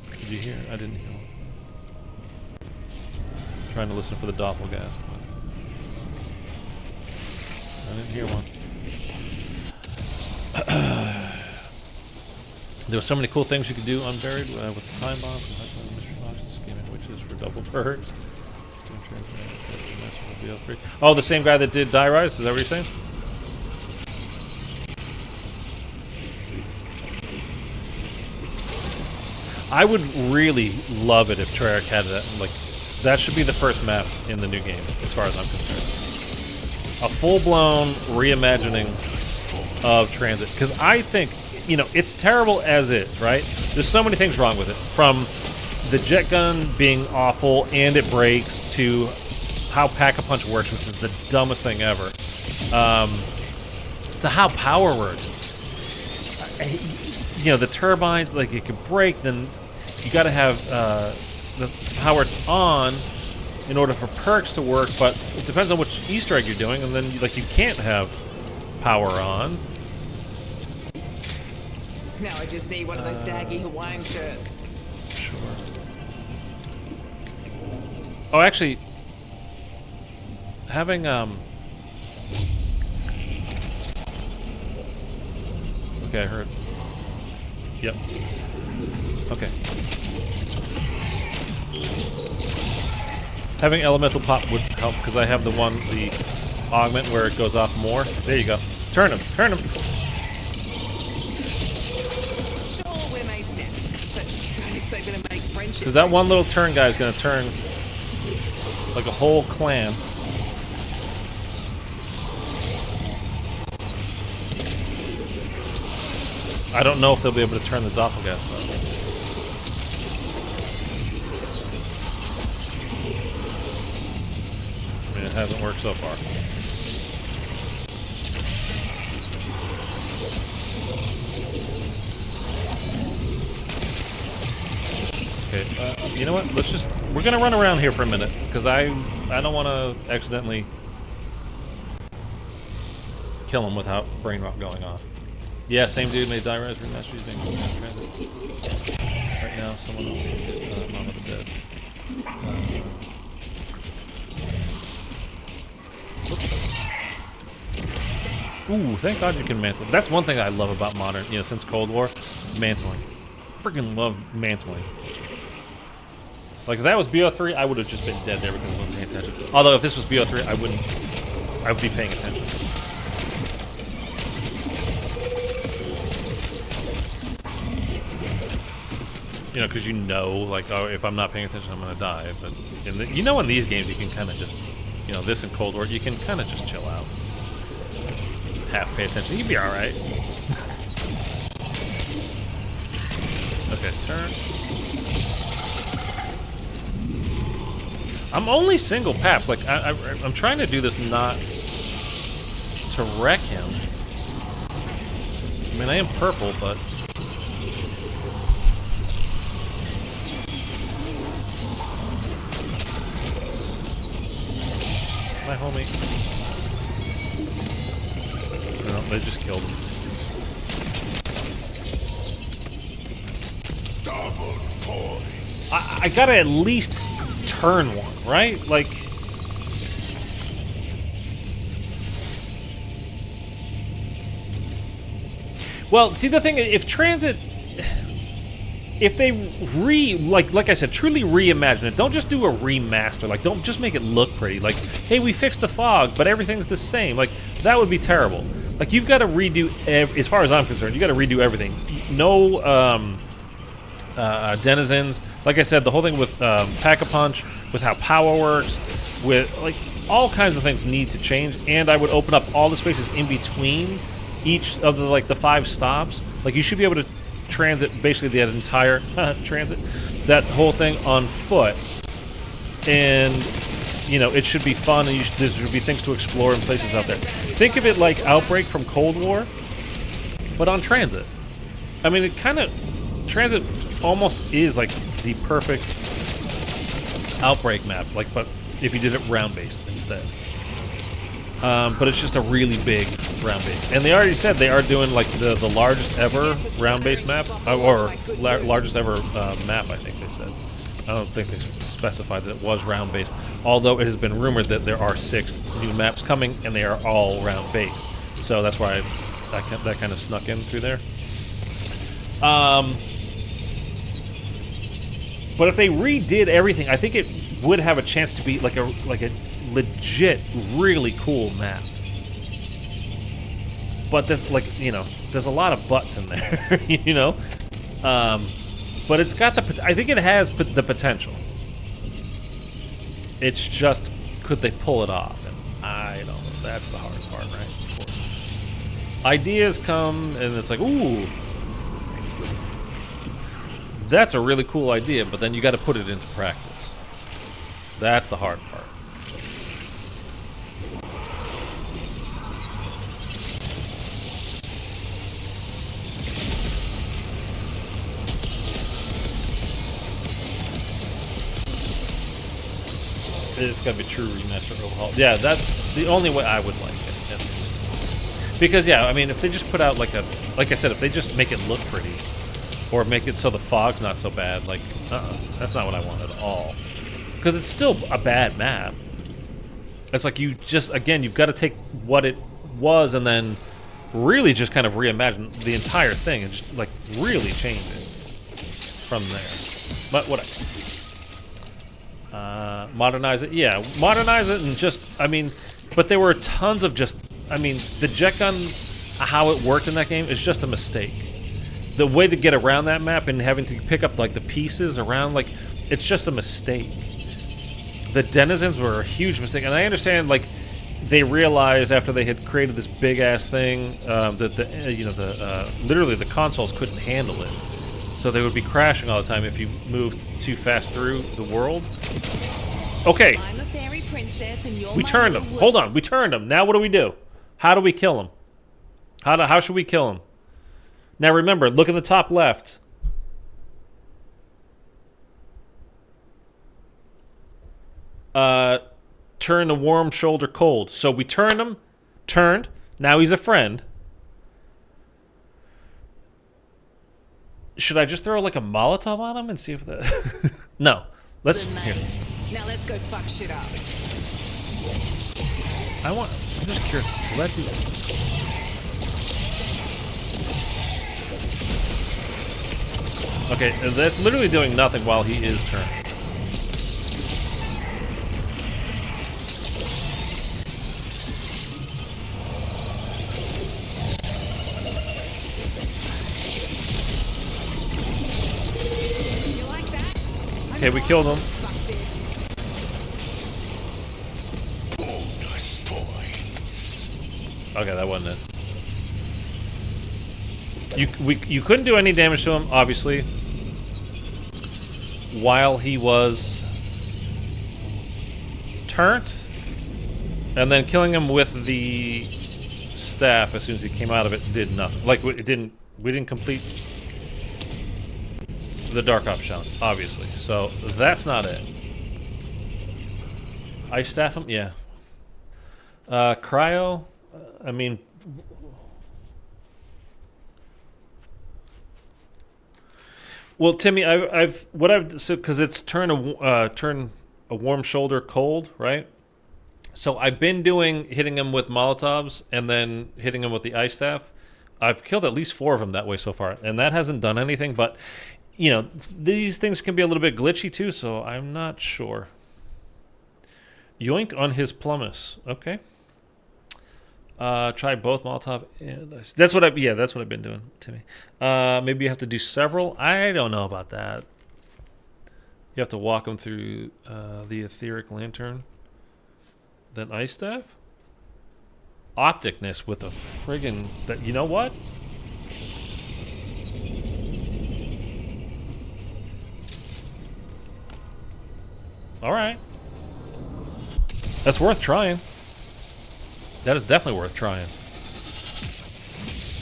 Did you hear? I didn't hear one. Trying to listen for the doppelganger. I didn't hear one. There were so many cool things you could do unburied with the time bomb, scheming witches for double perks. Oh, the same guy that did Die Rise? Is that what you're saying? I would really love it if Treyarch had that. Like, that should be the first map in the new game, as far as I'm concerned. A full-blown reimagining of transit, because I think, you know, it's terrible as is, right? There's so many things wrong with it, from the jet gun being awful and it breaks to how Pack-a-Punch works, which is the dumbest thing ever, to how power works. You know, the turbines, like, it could break, then you got to have the power on in order for perks to work, but it depends on which Easter egg you're doing, and then, like, you can't have power on. Now I just need one of those daggy Hawaiian shirts. Sure. Oh, actually, having okay, I heard. Yep. Okay. Having elemental pop would help because I have the augment where it goes off more. There you go. Turn him. Turn him. Because that one little turn guy is going to turn like a whole clan. I don't know if they'll be able to turn the doppelganger though. I mean, it hasn't worked so far. Okay, you know what? We're gonna run around here for a minute because I don't want to accidentally kill him without brain rot going off. Yeah, same dude made Die Rise Remastered. He's being transit. Right now, someone else is Mom of the Dead. Ooh, thank God you can mantle. That's one thing I love about modern, you know, since Cold War, mantling. Freaking love mantling. Like if that was BO3, I would have just been dead there because I wasn't paying attention. Although if this was BO3, I would be paying attention. You know, because you know, like, oh, if I'm not paying attention, I'm gonna die. But you know, in these games, you can kind of just, you know, this in Cold War, you can kind of just chill out, half pay attention. You'd be all right. Okay, turn. I'm only single pap. Like I'm trying to do this not to wreck him. I mean, I am purple, but. My homie. No, they just killed him. Double points. I gotta at least turn one, right? Like. Well, see the thing, if transit. If they like I said, truly reimagine it, don't just do a remaster. Like, don't just make it look pretty. Like, hey, we fixed the fog, but everything's the same. Like, that would be terrible. Like, you've got to redo, as far as I'm concerned, you got to redo everything. No denizens. Like I said, the whole thing with Pack-a-Punch, with how power works, with, like, all kinds of things need to change. And I would open up all the spaces in between each of the, like, the 5 stops. Like, you should be able to transit basically the entire that whole thing on foot, and you know, it should be fun, and there should be things to explore and places out there. Think of it like Outbreak from Cold War, but on transit. I mean, it kind of, transit almost is like the perfect Outbreak map, like, but if you did it round based instead. But it's just a really big round base, and they already said they are doing like the largest ever round base map, or largest ever map. I think they said. I don't think they specified that it was round based. Although it has been rumored that there are 6 new maps coming, and they are all round based. So that's why that kind of snuck in through there. But if they redid everything, I think it would have a chance to be like a legit, really cool map. But there's, like, you know, there's a lot of butts in there, you know. But it's got the, I think it has the potential. It's just, could they pull it off? And I don't know. That's the hard part, right? Ideas come, and it's like, ooh, that's a really cool idea, but then you got to put it into practice. That's the hard part. It's got to be true remaster overhaul. Yeah, that's the only way I would like it, at least. Because, yeah, I mean, if they just put out like I said, if they just make it look pretty, or make it so the fog's not so bad, like, that's not what I want at all. Because it's still a bad map. It's like you just, again, you've got to take what it was and then really just kind of reimagine the entire thing and just, like, really change it from there. But whatever. Modernize it, yeah, modernize it, and just, I mean, but there were tons of just, I mean, the jet gun, how it worked in that game is just a mistake. The way to get around that map and having to pick up, like, the pieces around, like, it's just a mistake. The denizens were a huge mistake, and I understand, like, they realized after they had created this big-ass thing that literally the consoles couldn't handle it. So they would be crashing all the time if you moved too fast through the world. Okay. I'm a fairy princess and you're we turned him. Hold on. We turned him. Now what do we do? How do we kill him? How should we kill him? Now remember, look at the top left. Turn the warm shoulder cold. So we turned him. Turned. Now he's a friend. Should I just throw like a Molotov on him and see if the... No. Let's... Here. Now let's go fuck shit up. I'm just curious. Will that do? Okay, that's literally doing nothing while he is turned. Okay, we killed him. Okay, that wasn't it. You couldn't do any damage to him, obviously, while he was turned, and then killing him with the staff as soon as he came out of it did nothing. Like we didn't complete the Dark Ops challenge, obviously. So that's not it. Ice staff him, yeah. Cryo. I mean, well, Timmy, because it's turn a warm shoulder cold, right? So I've been hitting him with Molotovs and then hitting him with the ice staff. I've killed at least 4 of them that way so far, and that hasn't done anything. But you know, these things can be a little bit glitchy too, so I'm not sure. Yoink on his plumbus. Okay. Try both Molotov and ice. That's what I've been doing, Timmy. Maybe you have to do several. I don't know about that. You have to walk them through the etheric lantern. Then ice staff? Opticness with a friggin' you know what? Alright. That's worth trying. That is definitely worth trying.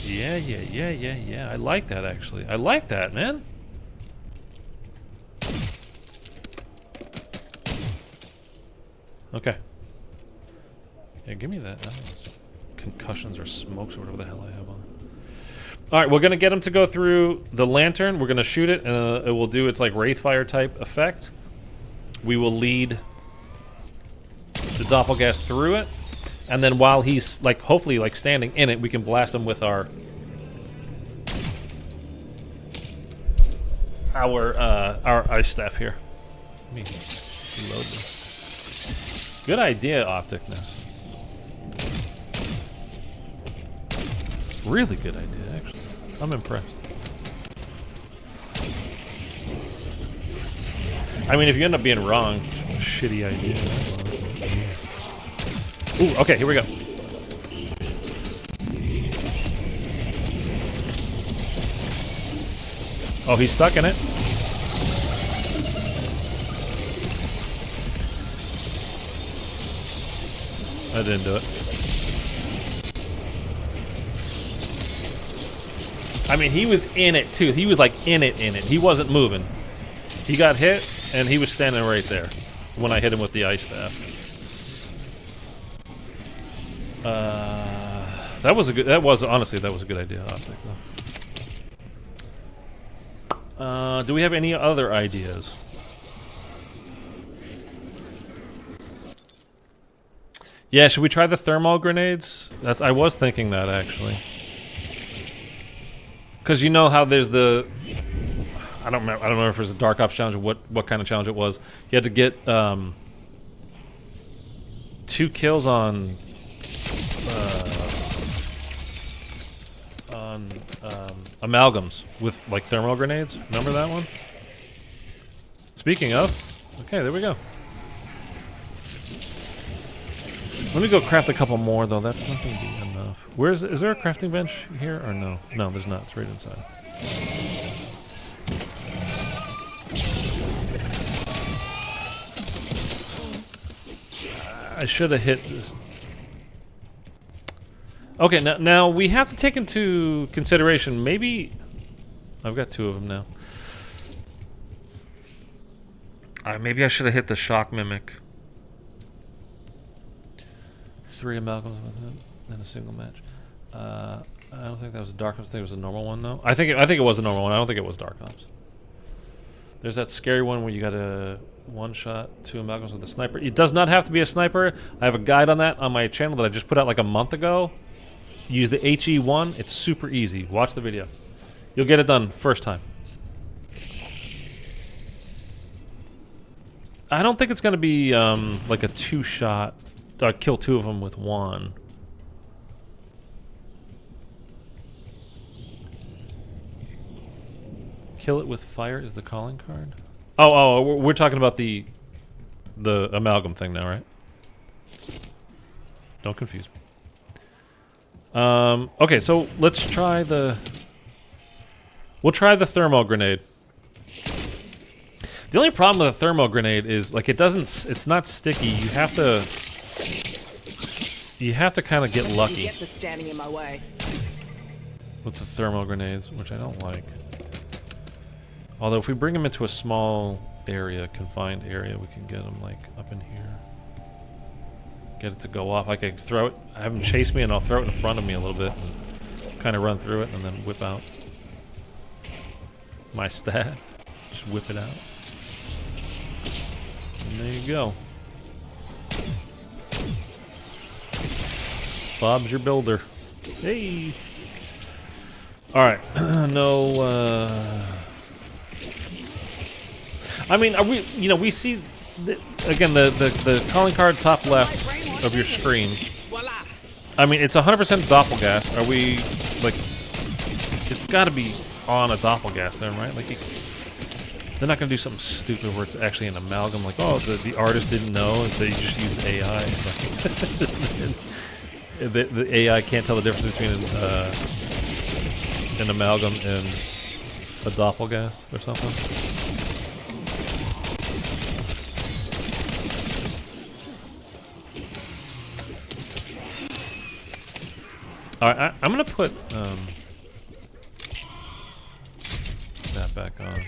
Yeah. I like that, actually. I like that, man. Okay. Yeah, give me that. Concussions or smokes or whatever the hell I have on. Alright, we're going to get him to go through the lantern. We're going to shoot it, and it will do its like Wraithfire type effect. We will lead the Doppelgast through it. And then while he's like hopefully like standing in it, we can blast him with our ice staff here. Let me reload this. Good idea, Opticness. Really good idea, actually. I'm impressed. I mean, if you end up being wrong, shitty idea. Ooh, okay, here we go. Oh, he's stuck in it. I didn't do it. I mean, he was in it, too. He was, like, in it. He wasn't moving. He got hit, and he was standing right there when I hit him with the ice staff. Honestly, that was a good idea, Optic, though. Do we have any other ideas? Yeah, should we try the thermal grenades? I was thinking that, actually. Because you know how there's the... I don't remember if it was a Dark Ops challenge or what kind of challenge it was. You had to get 2 kills on amalgams with like thermal grenades. Remember that one? Speaking of, okay, there we go. Let me go craft a couple more though. That's not going to be enough. Is there a crafting bench here or no? No, there's not. It's right inside. I should have hit this. Okay, now we have to take into consideration, maybe... I've got 2 of them now. Maybe I should have hit the shock mimic. 3 amalgams with it, and a single match. I don't think that was a Dark Ops. I think it was a normal one, though. I think it was a normal one. I don't think it was Dark Ops. There's that scary one where you gotta One shot, 2 amalgams with a sniper. It does not have to be a sniper. I have a guide on that on my channel that I just put out like a month ago. Use the HE1. It's super easy. Watch the video. You'll get it done first time. I don't think it's going to be like a 2-shot. Kill 2 of them with 1. Kill it with fire is the calling card. Oh, we're talking about the amalgam thing now, right? Don't confuse me. Okay, so let's try the... We'll try the thermal grenade. The only problem with a thermal grenade is, like, it's not sticky. You have to kind of get lucky. You get for standing in my way. With the thermal grenades, which I don't like. Although if we bring them into a small area, confined area, we can get them like up in here. Get it to go off. I can throw it, have them chase me, and I'll throw it in front of me a little bit. Kind of run through it and then whip out my stat. Just whip it out. And there you go. Bob's your builder. Hey! Alright. No, I mean, are we, you know, we see, again, the calling card top left of your screen. I mean, it's 100% doppelgas. Are we, like, it's got to be on a doppelgas then, right? Like, they're not going to do something stupid where it's actually an amalgam, like, oh, the artist didn't know, they just used AI. the AI can't tell the difference between an amalgam and a doppelgas or something. Alright, I'm gonna put that back on.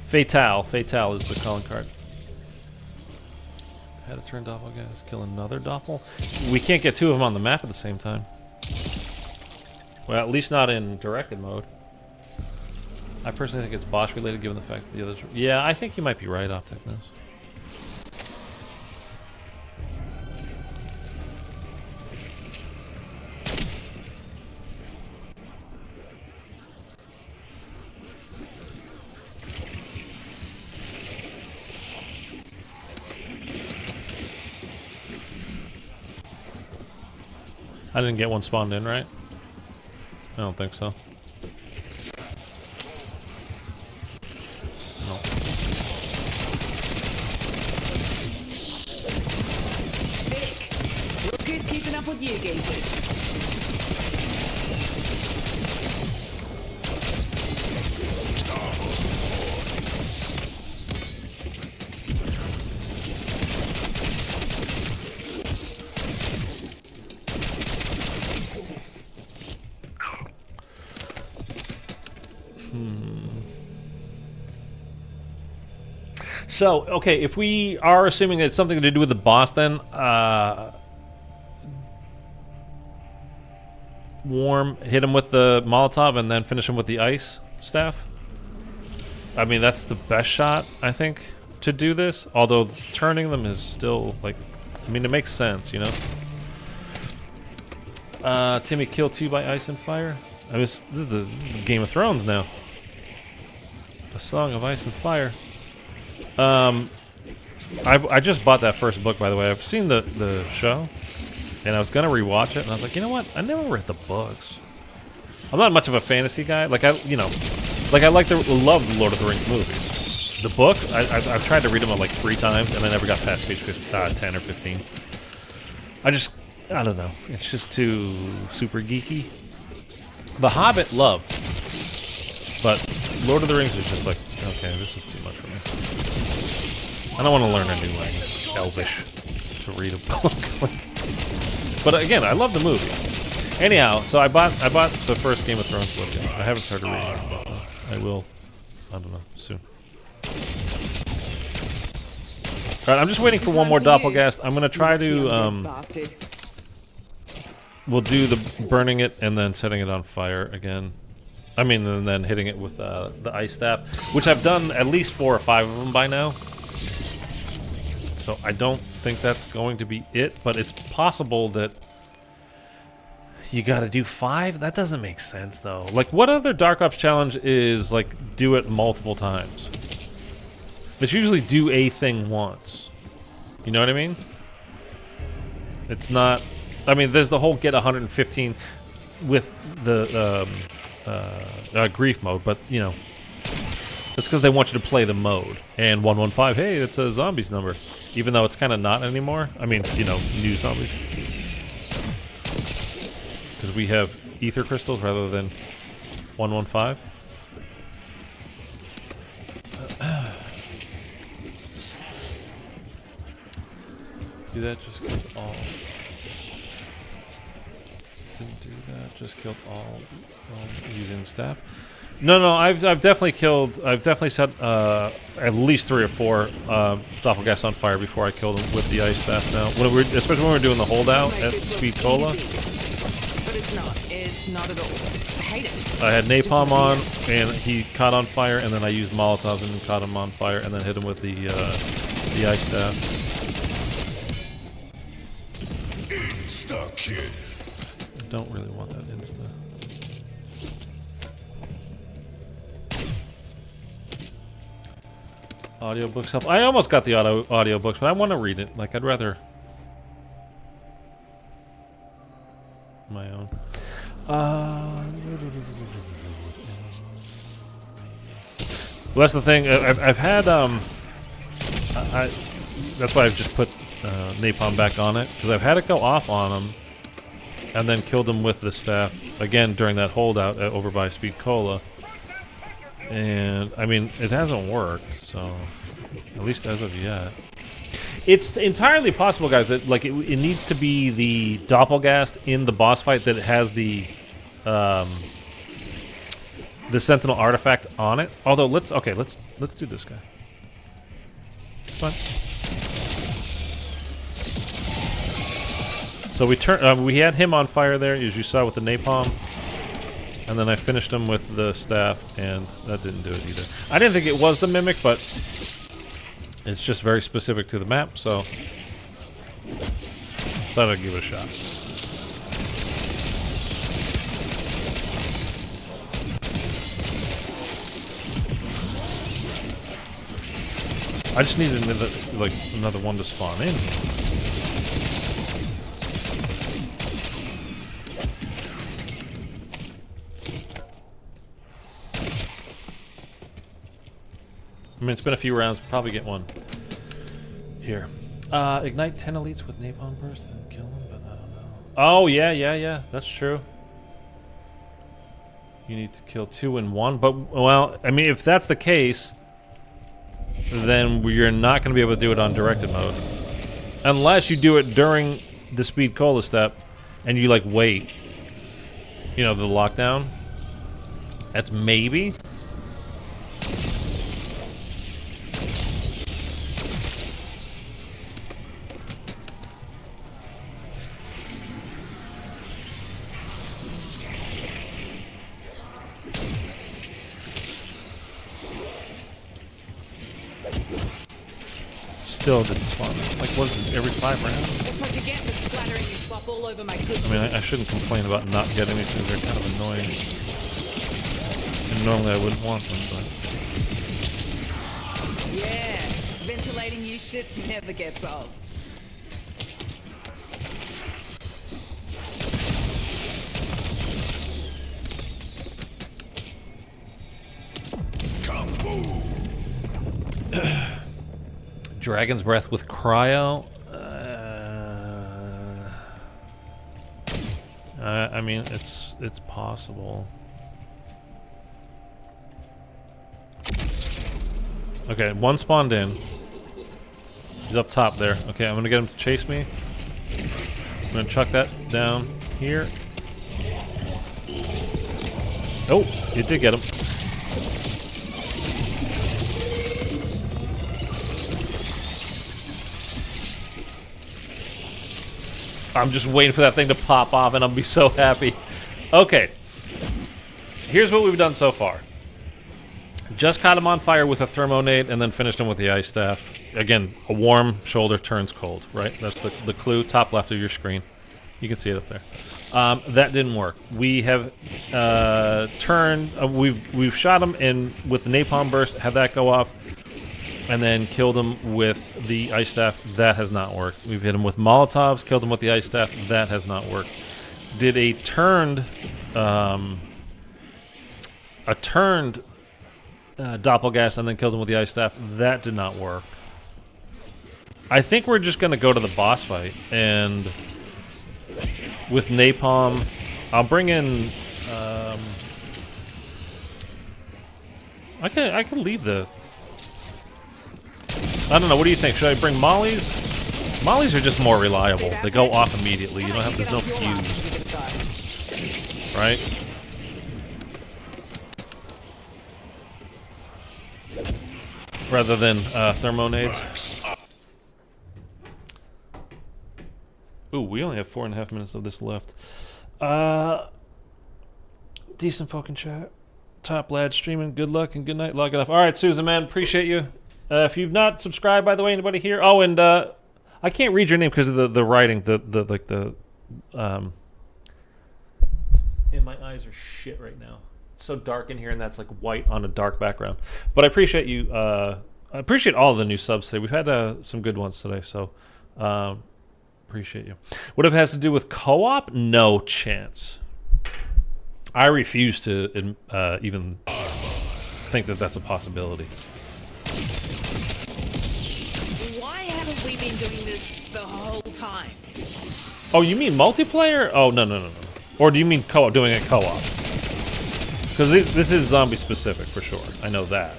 Fatale is the calling card. Had to turn doppelgas, kill another doppel. We can't get 2 of them on the map at the same time. Well, at least not in directed mode. I personally think it's boss related given the fact that the others... Yeah, I think you might be right, Opticness. I didn't get one spawned in, right? I don't think so. No. Sick. Look who's keeping up with you geezers. So, okay, if we are assuming it's something to do with the boss, then hit him with the Molotov and then finish him with the ice staff. I mean, that's the best shot, I think, to do this. Although turning them is still, like, I mean, it makes sense, you know? Timmy killed 2 by ice and fire. I mean, this is the Game of Thrones now. The Song of Ice and Fire. I just bought that first book, by the way. I've seen the show, and I was gonna rewatch it, and I was like, you know what? I never read the books. I'm not much of a fantasy guy. Like I like to love the Lord of the Rings movies. The books, I've tried to read them like 3 times, and I never got past page 10 or 15. I don't know. It's just too super geeky. The Hobbit loved, but Lord of the Rings is just like, okay, this is too much for me. I don't want to learn a new language, Elvish, to read a book. But again, I love the movie. Anyhow, so I bought the first Game of Thrones book. I haven't started reading it, but I will. I don't know, soon. All right, I'm just waiting for one more doppelgast. I'm gonna try to we'll do the burning it and then setting it on fire again. I mean, and then hitting it with the ice staff, which I've done at least 4 or 5 of them by now. So I don't think that's going to be it, but it's possible that you got to do 5. That doesn't make sense though. Like, what other Dark Ops challenge is like do it multiple times? It's usually do a thing once. You know what I mean? It's not. I mean, there's the whole get 115 with the grief mode, but you know, it's because they want you to play the mode. And 115, hey, it's a zombies number, even though it's kind of not anymore. I mean, you know, new zombies, because we have ether crystals rather than 115. Do that, just killed all. Didn't do that, just killed all using staff. No, I've definitely killed. I've definitely set at least 3 or 4 doppelgas on fire before I killed them with the ice staff. Now, especially when we're doing the holdout at Speed Cola. But it's not. It's not at all. I hate it. I had napalm on, and he caught on fire, and then I used Molotovs and caught him on fire, and then hit him with the ice staff. Insta kill. I don't really want that insta. Audiobooks help. I almost got the audiobooks, but I want to read it. Like, I'd rather my own. Well, that's the thing. I've had that's why I've just put napalm back on it, because I've had it go off on him and then killed him with the staff again during that holdout over by Speed Cola. And I mean, it hasn't worked, so at least as of yet. It's entirely possible, guys, that like it needs to be the doppelgast in the boss fight that has the Sentinel artifact on it. Although let's do this guy. Fine. So we had him on fire there, as you saw with the napalm. And then I finished him with the staff, and that didn't do it either. I didn't think it was the Mimic, but it's just very specific to the map, so thought I'd give it a shot. I just needed another one to spawn in. I mean, it's been a few rounds. Probably get one here. Ignite 10 elites with napalm burst and kill them, but I don't know. Oh, yeah. That's true. You need to kill 2 in 1. But, well, I mean, if that's the case, then you're not going to be able to do it on directed mode. Unless you do it during the Speed Cola step and you, like, wait. You know, the lockdown. That's maybe. Still didn't spawn. Like, what is it, every 5 rounds? That's what you get for splattering your swap all over my good. I mean, I shouldn't complain about not getting these things. They're kind of annoying. And normally I wouldn't want them, but... Yeah, ventilating you shits never gets old. Dragon's Breath with cryo. I mean, it's possible. Okay, one spawned in. He's up top there. Okay, I'm gonna get him to chase me. I'm gonna chuck that down here. Oh, it did get him. I'm just waiting for that thing to pop off, and I'll be so happy. Okay. Here's what we've done so far. Just caught him on fire with a thermonade, and then finished him with the ice staff. Again, a warm shoulder turns cold, right? That's the clue, top left of your screen. You can see it up there. That didn't work. We have we've shot him in with the napalm burst, had that go off, and then killed him with the ice staff. That has not worked. We've hit him with Molotovs, killed him with the ice staff. That has not worked. Did a turned doppelgast and then killed him with the ice staff. That did not work. I think we're just going to go to the boss fight, and with napalm, I'll bring in. I can leave the. I don't know. What do you think? Should I bring mollies? Mollies are just more reliable. They go off immediately. You don't have. There's no fuse, right? Rather than thermonades. Ooh, we only have 4.5 minutes of this left. Decent fucking chat. Top lad streaming. Good luck and good night. Log it off. All right, Susan, man, appreciate you. If you've not subscribed, by the way, anybody here? Oh, and I can't read your name because of the writing. And my eyes are shit right now. It's so dark in here, and that's like white on a dark background. But I appreciate you. I appreciate all the new subs today. We've had some good ones today, so appreciate you. What if it has to do with co-op? No chance. I refuse to even think that that's a possibility. Why haven't we been doing this the whole time? Oh, you mean multiplayer? Oh, no. Or do you mean co-op? Doing a co-op? Because this is zombie specific for sure. I know that.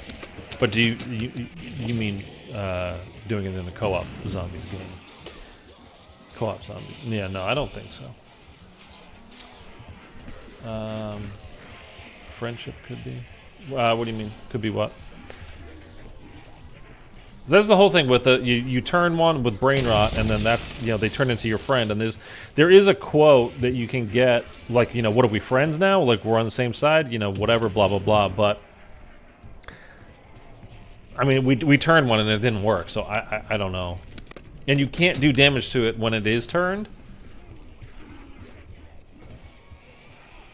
But do you mean doing it in a co-op zombies game? Co-op zombies? Yeah, no, I don't think so. Friendship could be. What do you mean? Could be what? That's the whole thing with the you turn one with brain rot, and then that's they turn into your friend. And there is a quote that you can get, like, what are we, friends now? Like, we're on the same side, whatever, blah blah blah. But I mean, we turned one and it didn't work, so I don't know. And you can't do damage to it when it is turned.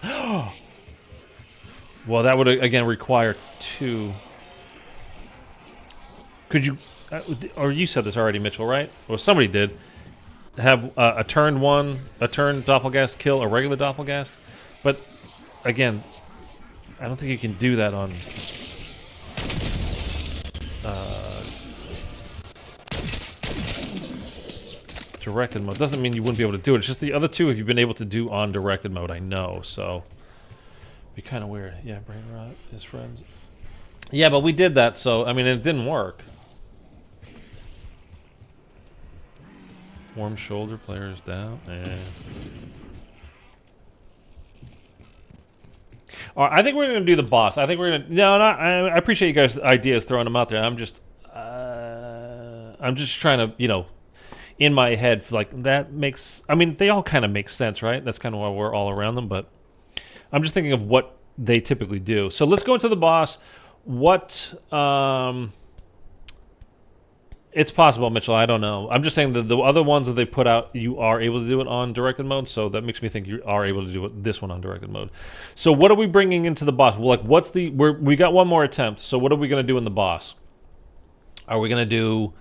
Well, that would again require two. Could you, or you said this already, Mitchell, right? Or somebody did. Have a turned doppelgast kill a regular doppelgast, but again, I don't think you can do that on. Directed mode. Doesn't mean you wouldn't be able to do it. It's just the other two, if you've been able to do on directed mode, I know, so be kind of weird. Yeah, brain rot, his friends. Yeah, but we did that, so I mean, it didn't work. Warm shoulder, players down. All right, I think we're gonna do the boss. I think we're gonna. No, I appreciate you guys' ideas, throwing them out there. I'm just trying to, in my head, like, that makes. I mean, they all kind of make sense, right? That's kind of why we're all around them. But I'm just thinking of what they typically do. So let's go into the boss. What? It's possible, Mitchell. I don't know. I'm just saying that the other ones that they put out, you are able to do it on directed mode. So that makes me think you are able to do this one on directed mode. So what are we bringing into the boss? Well, like, what's the? We got one more attempt. So what are we going to do in the boss? Are we going to do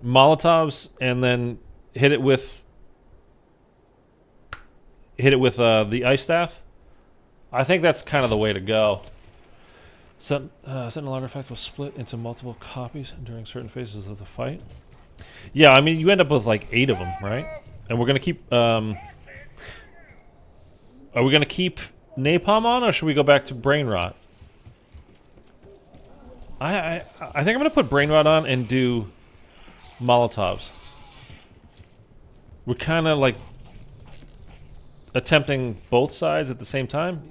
Molotovs and then hit it with the ice staff? I think that's kind of the way to go. Sentinel artifact will split into multiple copies during certain phases of the fight. Yeah, I mean, you end up with like 8 of them, right? And we're gonna keep. Are we gonna keep napalm on, or should we go back to brain rot? I think I'm gonna put brain rot on and do Molotovs. We're kind of like attempting both sides at the same time,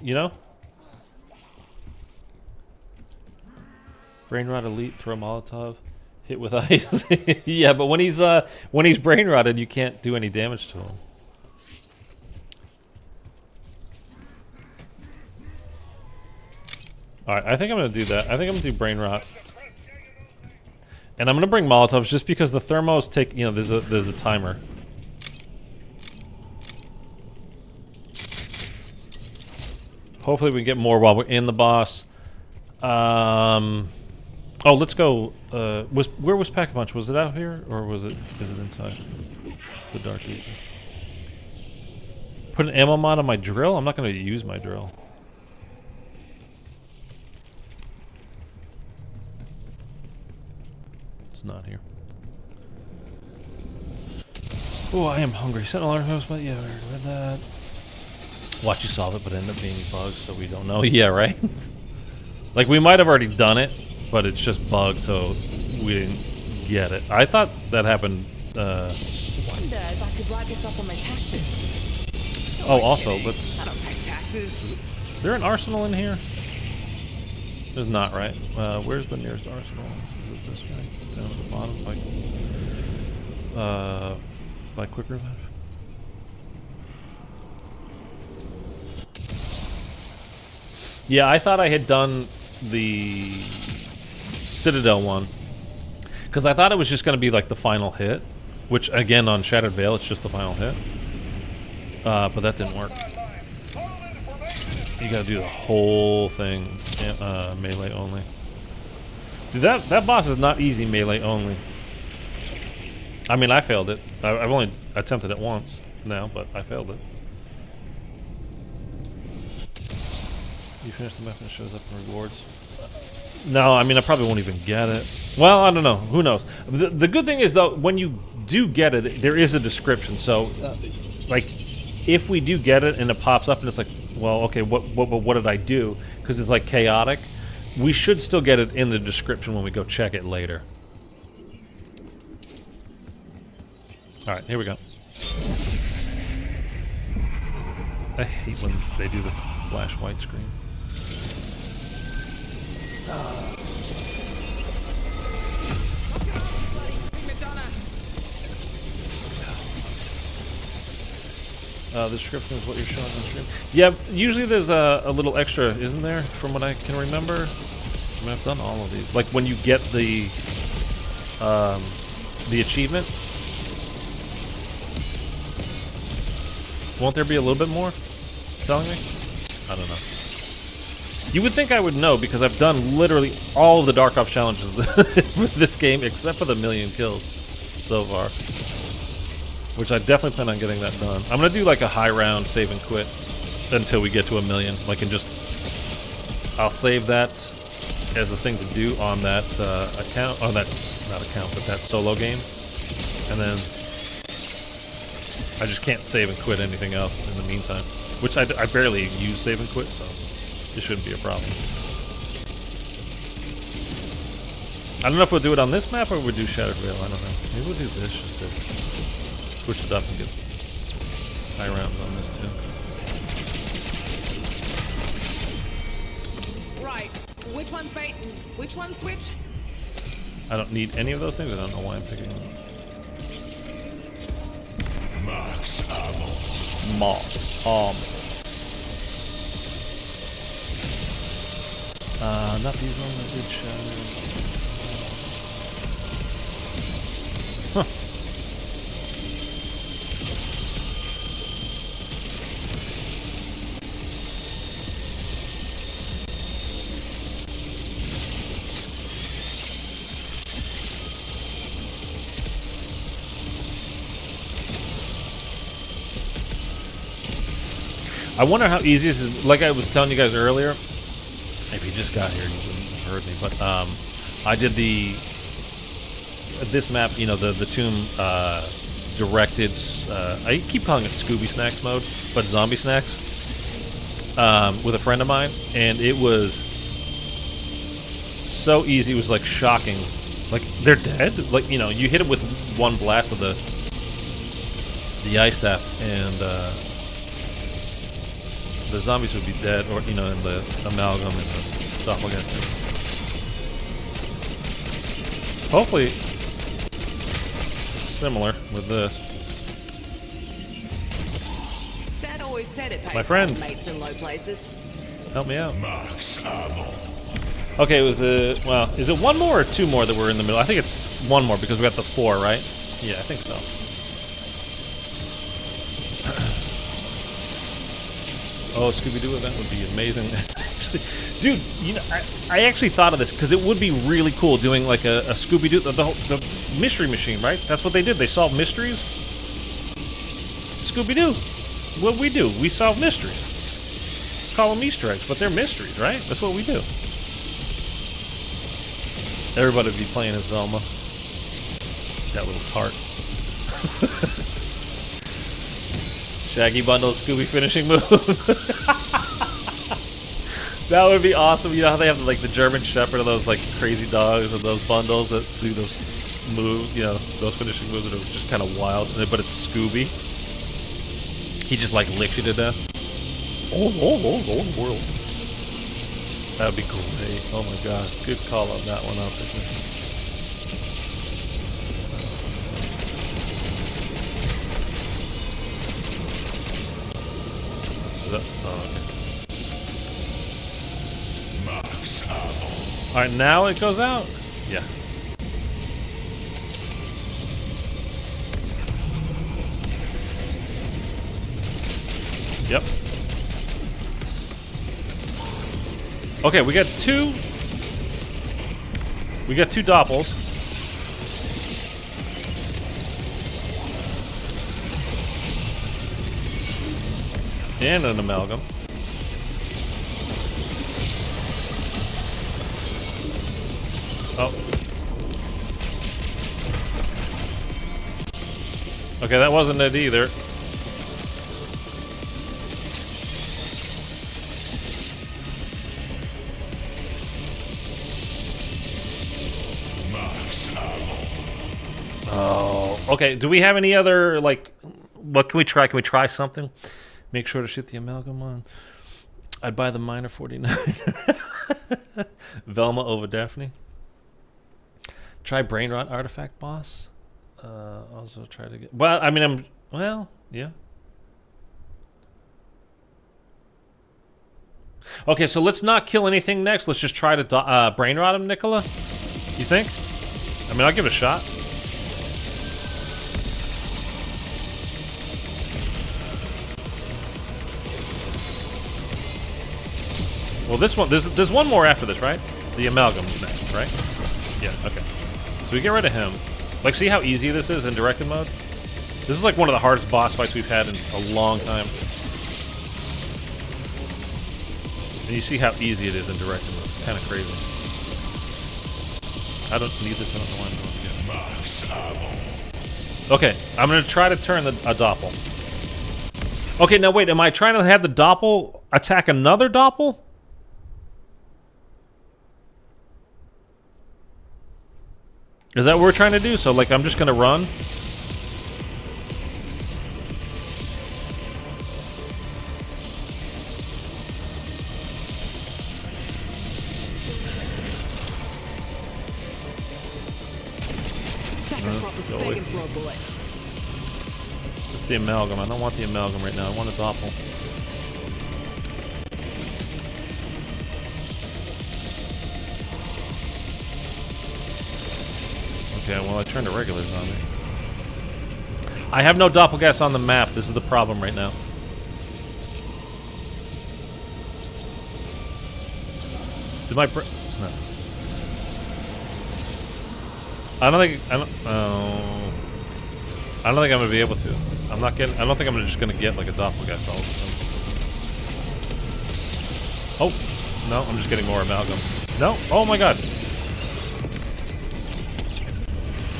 Brain rot elite, throw Molotov, Hit with ice. Yeah, but when he's brain rotted, you can't do any damage to him. All right, I think I'm gonna do that. I think I'm gonna do brain rot, and I'm gonna bring Molotovs just because the thermos take. You know, there's a timer. Hopefully, we can get more while we're in the boss. Oh, let's go. Where was Pack-a-Punch? Was it out here, or is it inside the Dark Ether? Put an ammo mod on my drill? I'm not going to use my drill. It's not here. Oh, I am hungry. Sentinel arrows, but yeah, we already read that. Watch you solve it, but end up being bugs, so we don't know. Yeah, right? Like, we might have already done it, but it's just bugged, so we didn't get it. I thought that happened. Wonder if I could write this off on my taxes. Oh, also, let's. I don't pay taxes. Is there an arsenal in here? There's not, right? Where's the nearest arsenal? Is it this way? Down at the bottom, by quick revive. Yeah, I thought I had done the Citadel one because I thought it was just going to be like the final hit, which again on Shattered Veil it's just the final hit, but that didn't work. You got to do the whole thing melee only. Dude, that boss is not easy melee only. I mean, I failed it. I've only attempted it once now, but I failed it. You finish the map and it shows up in rewards. No, I mean, I probably won't even get it. Well, I don't know. Who knows? The good thing is, though, when you do get it, there is a description. So, like, if we do get it and it pops up and it's like, well, okay, what did I do? Because it's, like, chaotic. We should still get it in the description when we go check it later. All right, here we go. I hate when they do the flash white screen. The description is what you're showing on the stream. Yeah, usually there's a little extra, isn't there? From what I can remember. I mean, I've done all of these. Like when you get the achievement. Won't there be a little bit more? Telling me? I don't know. You would think I would know because I've done literally all of the Dark Ops challenges with this game except for the 1,000,000 kills so far. Which I definitely plan on getting that done. I'm going to do like a high round save and quit until we get to 1,000,000. Like, and just... I'll save that as a thing to do on that account. On that... Not account, but that solo game. And then... I just can't save and quit anything else in the meantime. Which I barely use save and quit, so it shouldn't be a problem. I don't know if we'll do it on this map or we'll do Shattered Veil. I don't know. Maybe we'll do this just to switch it up and get high rounds on this too. Right. Which one's bait and which one's switch? I don't need any of those things. I don't know why I'm picking them. Max ammo. Max not these ones. I did Shadow. Huh. I wonder how easy this is. Like I was telling you guys earlier, if you just got here, you wouldn't have heard me. But I did this map. You know, the tomb directed. I keep calling it Scooby Snacks mode, but Zombie Snacks with a friend of mine, and it was so easy. It was like shocking. Like they're dead. Like, you know, you hit them with one blast of the ice staff, and the zombies would be dead, or, you know, in the amalgam and the stuff against Hopefully, similar with this. Dad always said it pays My friend. mates in low places. Help me out. Max ammo. Okay, it was well, is it one more or two more that were in the middle? I think it's one more because we got the 4, right? Yeah, I think so. Oh, Scooby-Doo event would be amazing. Dude, you know, I actually thought of this because it would be really cool doing like a Scooby-Doo, the mystery machine, right? That's what they did. They solved mysteries. Scooby-Doo. What we do, we solve mysteries. Call them Easter eggs, but they're mysteries, right? That's what we do. Everybody would be playing as Velma. That little tart. Shaggy Bundle Scooby finishing move. That would be awesome. You know how they have like the German Shepherd of those like crazy dogs and those bundles that do those moves, you know, those finishing moves that are just kind of wild. But it's Scooby. He just like licks you to death. Oh, world. That would be great. Oh my god. Good call on that one out there. Alright, now it goes out? Yeah. Yep. Okay, we got two doppels. And an amalgam. Oh. Okay, that wasn't it either. Oh, okay. Do we have any other, like, what can we try? Can we try something? Make sure to shoot the amalgam on. I'd buy the Miner 49. Velma over Daphne. Try Brain Rot Artifact Boss. Also try to get... Well, I mean, yeah. Okay, so let's not kill anything next. Let's just try to Brain Rot him, Nicola. You think? I mean, I'll give it a shot. Well, this one, there's one more after this, right? The amalgam's next, right? Yeah, okay. So we get rid of him. Like, see how easy this is in directed mode? This is like one of the hardest boss fights we've had in a long time. And you see how easy it is in directed mode. It's kind of crazy. I don't need this. I don't know why I'm doing it. Okay, I'm going to try to turn a doppel. Okay, now wait. Am I trying to have the doppel attack another doppel? Is that what we're trying to do? So, like, I'm just gonna run? Begging for a bullet. It's the amalgam. I don't want the amalgam right now. I want a doppel. Okay, well, I turned the regulars on me. I have no doppelgas on the map. This is the problem right now. Did my no. I don't think I'm gonna be able to. I don't think I'm just gonna get like a doppelgas all of a sudden. Oh, no, I'm just getting more amalgam. No, oh my god.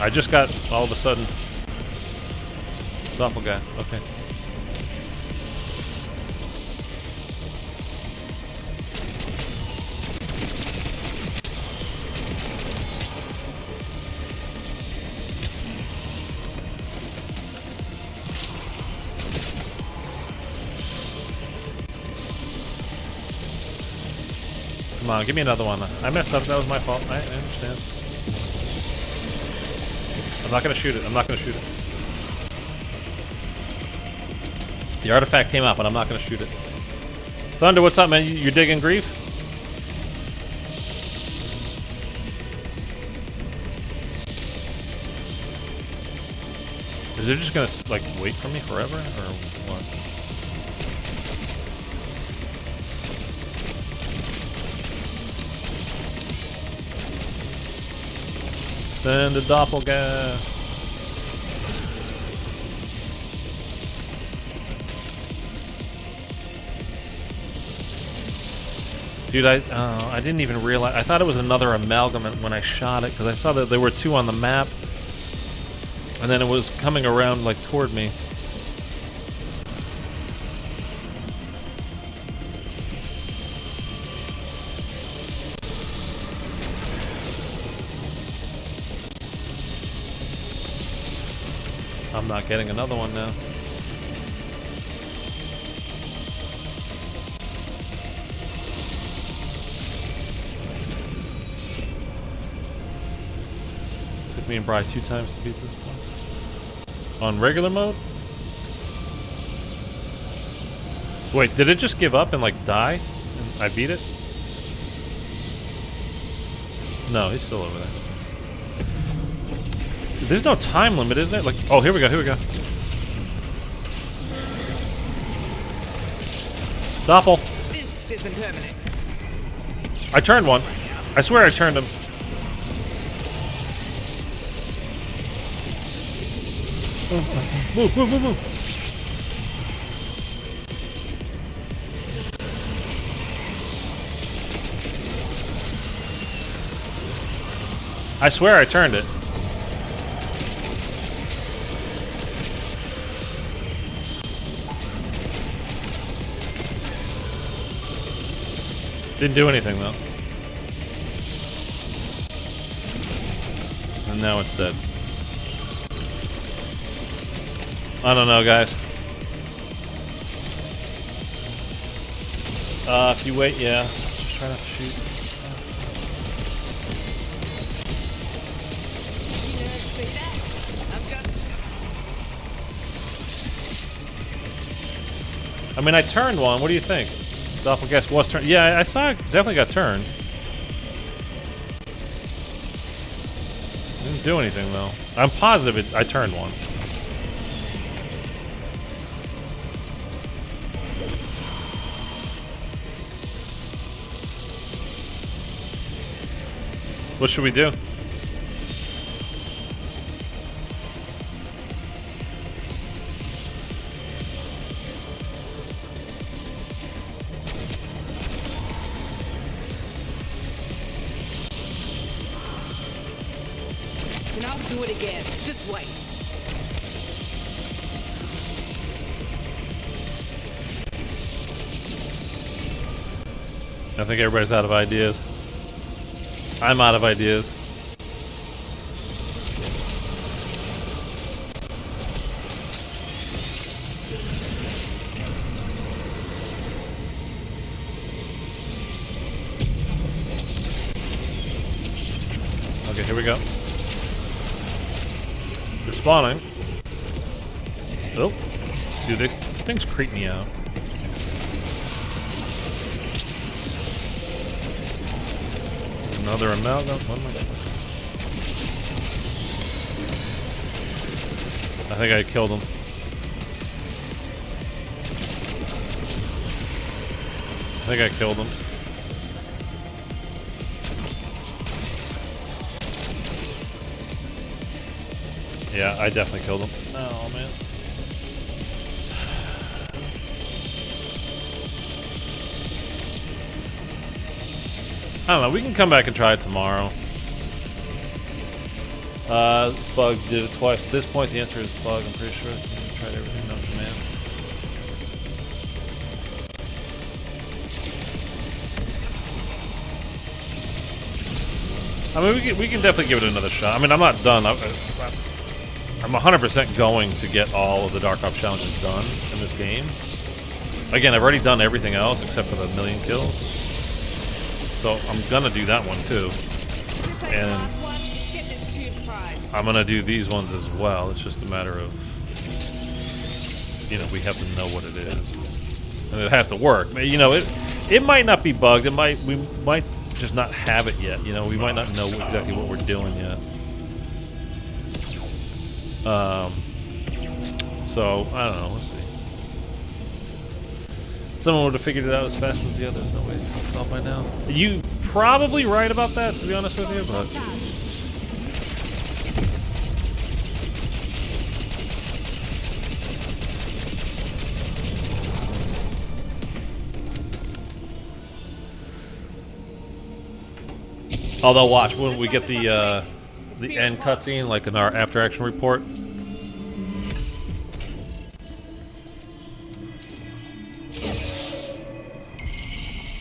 I just got, all of a sudden, doppelganger. Okay. Come on, give me another one. I messed up. That was my fault. I understand. I'm not gonna shoot it. I'm not gonna shoot it. The artifact came out, but I'm not gonna shoot it. Thunder, what's up, man? You're digging grief? Is it just gonna like wait for me forever, or what? Send a doppelganger. Dude, I didn't even realize. I thought it was another amalgamate when I shot it, because I saw that there were two on the map. And then it was coming around, like, toward me. I'm not getting another one now. Took me and Bri 2 times to beat this one. On regular mode? Wait, did it just give up and like die? And I beat it? No, he's still over there. There's no time limit, isn't there? Like, oh, here we go, here we go. Doppel. This isn't permanent. I turned one. I swear I turned him. Move, move, move, move. I swear I turned it. Didn't do anything though. And now it's dead. I don't know, guys. If you wait, yeah. Just try not to shoot. I mean, I turned one. What do you think? Doppelganger was turned. Yeah, I saw it definitely got turned. Didn't do anything, though. I'm positive I turned one. What should we do? And I'll do it again. Just wait. I think everybody's out of ideas. I'm out of ideas. Okay, here we go. They're spawning. Oh, dude, these things creep me out. Another amalgam. What am I doing? I think I killed him. I think I killed him. Yeah, I definitely killed him. Oh, man. I don't know, we can come back and try it tomorrow. This bug did it twice. At this point, the answer is bug. I'm pretty sure I tried everything known to man. I mean, we can definitely give it another shot. I mean, I'm not done. I'm 100% going to get all of the Dark Ops challenges done in this game. Again, I've already done everything else except for the 1,000,000 kills. So I'm gonna do that one too. This ain't the last one. Get this tube tried. I'm gonna do these ones as well. It's just a matter of, you know, we have to know what it is, and it has to work. You know, it might not be bugged. We might just not have it yet. You know, we might not know exactly what we're doing yet. So I don't know. Let's see. Someone would have figured it out as fast as the others. No way, it's not solved by now. You probably right about that, to be honest with you, but. Although, watch when we get the end cutscene, like in our after action report.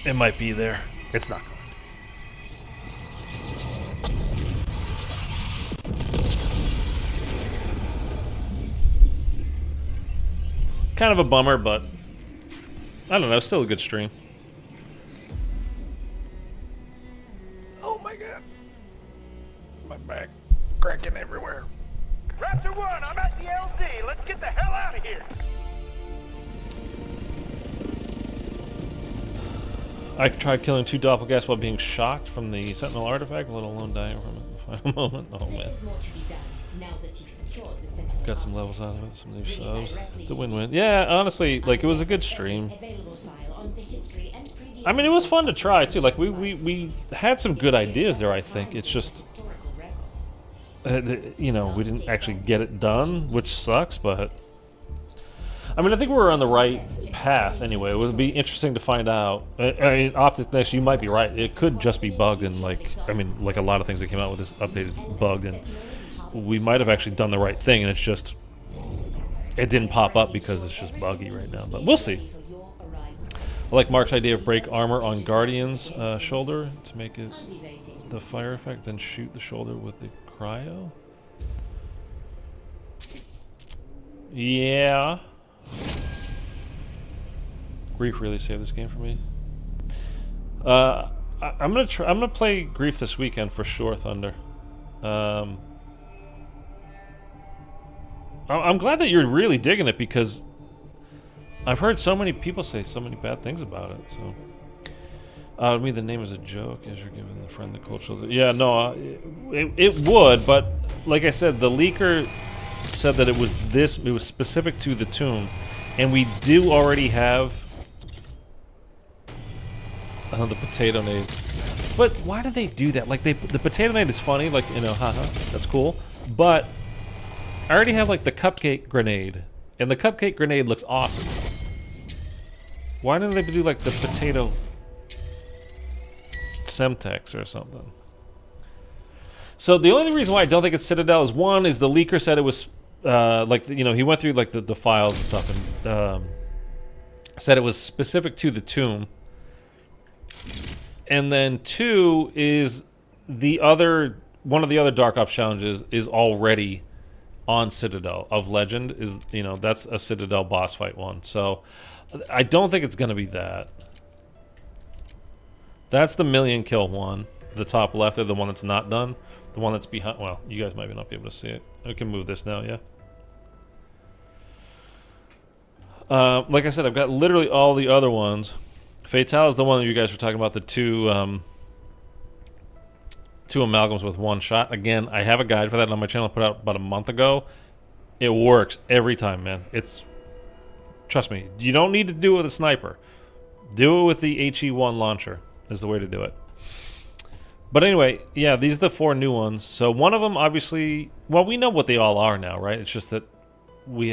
It might be there. It's not. Kind of a bummer, but I don't know. Still a good stream. Oh my god. My back cracking everywhere. Raptor 1, I'm at the LZ. Let's get the hell out of here. I tried killing 2 doppelgangers while being shocked from the Sentinel artifact, let alone dying from it in the final moment. Oh man. Got some levels out of it, some new subs. It's a win-win. Yeah, honestly, like, it was a good stream. I mean, it was fun to try, too. Like, we had some good ideas there, I think. It's just, you know, we didn't actually get it done, which sucks, but... I mean, I think we're on the right path anyway. It would be interesting to find out. I mean, Optic, you might be right. It could just be bugged, and like, I mean, like a lot of things that came out with this update is bugged, and we might have actually done the right thing, and it's just, it didn't pop up because it's just buggy right now. But we'll see. I like Mark's idea of break armor on Guardian's shoulder to make it the fire effect, then shoot the shoulder with the cryo. Yeah. Grief really saved this game for me. I'm gonna play Grief this weekend for sure, Thunder. I'm glad that you're really digging it because I've heard so many people say so many bad things about it. So, I mean, the name is a joke as you're giving the friend the cultural. Yeah, no, it would, but like I said, the leaker said that it was specific to the tomb, and we do already have the potato nade. But why do they do that? Like, the potato nade is funny, like, you know, haha, that's cool. But I already have like the cupcake grenade, and the cupcake grenade looks awesome. Why didn't they do like the potato Semtex or something? So the only reason why I don't think it's Citadel is, one, is the leaker said it was like, you know, he went through like the files and stuff and said it was specific to the tomb. And then 2 is one of the other Dark Ops challenges is already on Citadel of Legend, is, you know, that's a Citadel boss fight one. So I don't think it's going to be that. That's the million kill one, the top left, or the one that's not done. The one that's behind, well, you guys might not be able to see it. I can move this now, yeah. Like I said, I've got literally all the other ones. Fatale is the one that you guys were talking about, the two amalgams with one shot. Again, I have a guide for that on my channel, put out about a month ago. It works every time, man. Trust me, you don't need to do it with a sniper. Do it with the HE1 launcher is the way to do it. But anyway, yeah, these are the 4 new ones. So one of them, obviously, well, we know what they all are now, right? It's just that we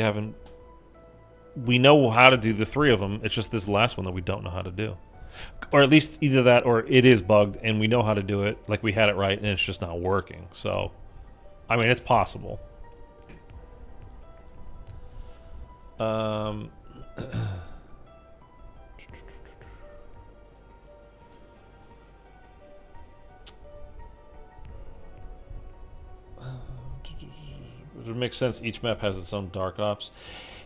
know how to do the 3 of them. It's just this last one that we don't know how to do. Or at least either that or it is bugged and we know how to do it, like we had it right, and it's just not working. So, I mean, it's possible. It makes sense. Each map has its own Dark Ops.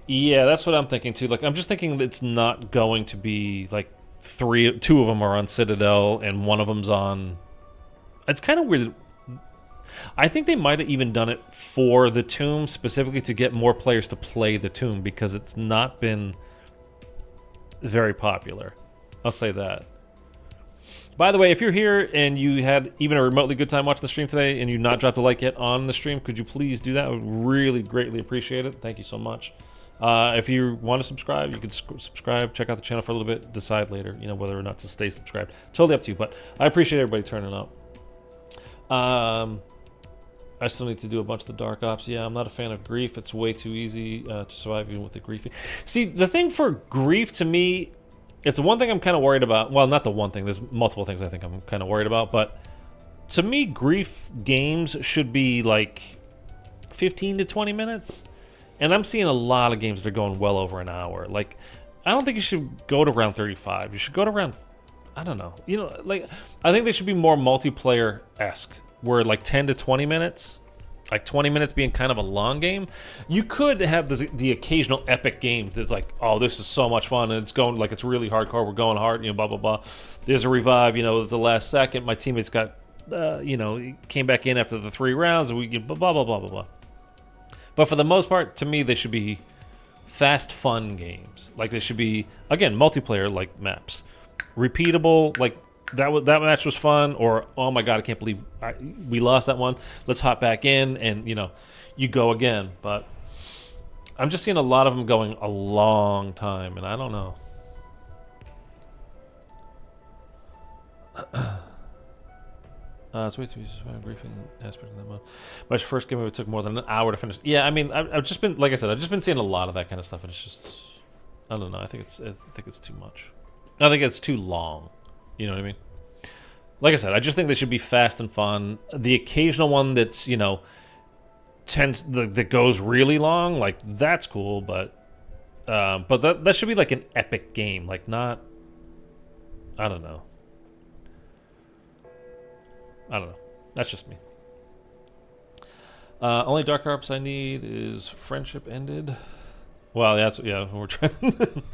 Yeah, that's what I'm thinking too. Like, I'm just thinking that it's not going to be like 2 of them are on Citadel and one of them's on. It's kind of weird. I think they might have even done it for the tomb, specifically to get more players to play the tomb, because it's not been very popular. I'll say that. By the way, if you're here and you had even a remotely good time watching the stream today and you've not dropped a like yet on the stream, could you please do that? I would really greatly appreciate it. Thank you so much. If you want to subscribe, you can subscribe, check out the channel for a little bit, decide later, you know, whether or not to stay subscribed. Totally up to you, but I appreciate everybody turning up. I still need to do a bunch of the Dark Ops. Yeah, I'm not a fan of Grief. It's way too easy to survive even with the Grief. See, the thing for Grief, to me, it's the one thing I'm kind of worried about. Well, not the one thing. There's multiple things I think I'm kind of worried about. But to me, Grief games should be like 15 to 20 minutes. And I'm seeing a lot of games that are going well over an hour. Like, I don't think you should go to round 35. You should go to round, I don't know. You know, like, I think they should be more multiplayer-esque, where like 10 to 20 minutes, like 20 minutes being kind of a long game. You could have the occasional epic games that's like, oh, this is so much fun, and it's going, like, it's really hardcore, we're going hard, you know, blah, blah, blah. There's a revive, you know, at the last second, my teammates got, you know, came back in after the 3 rounds, and we blah, blah, blah, blah, blah, blah. But for the most part, to me, they should be fast, fun games. Like, they should be, again, multiplayer, like, maps. Repeatable, like, that match was fun, or, oh my god, I can't believe we lost that one. Let's hop back in, and, you know, you go again. But I'm just seeing a lot of them going a long time, and I don't know. It's way too easy to survive griefing aspect of that mode. My first game, it took more than an hour to finish. Yeah, I mean, I've just been, like I said, I've just been seeing a lot of that kind of stuff, and it's just, I don't know. I think it's too much. I think it's too long. You know what I mean? Like I said, I just think they should be fast and fun. The occasional one that's, you know, that goes really long, like, that's cool, but that should be like an epic game, like, not, I don't know. That's just me. Only Dark Ops I need is Friendship Ended. Well, we're trying.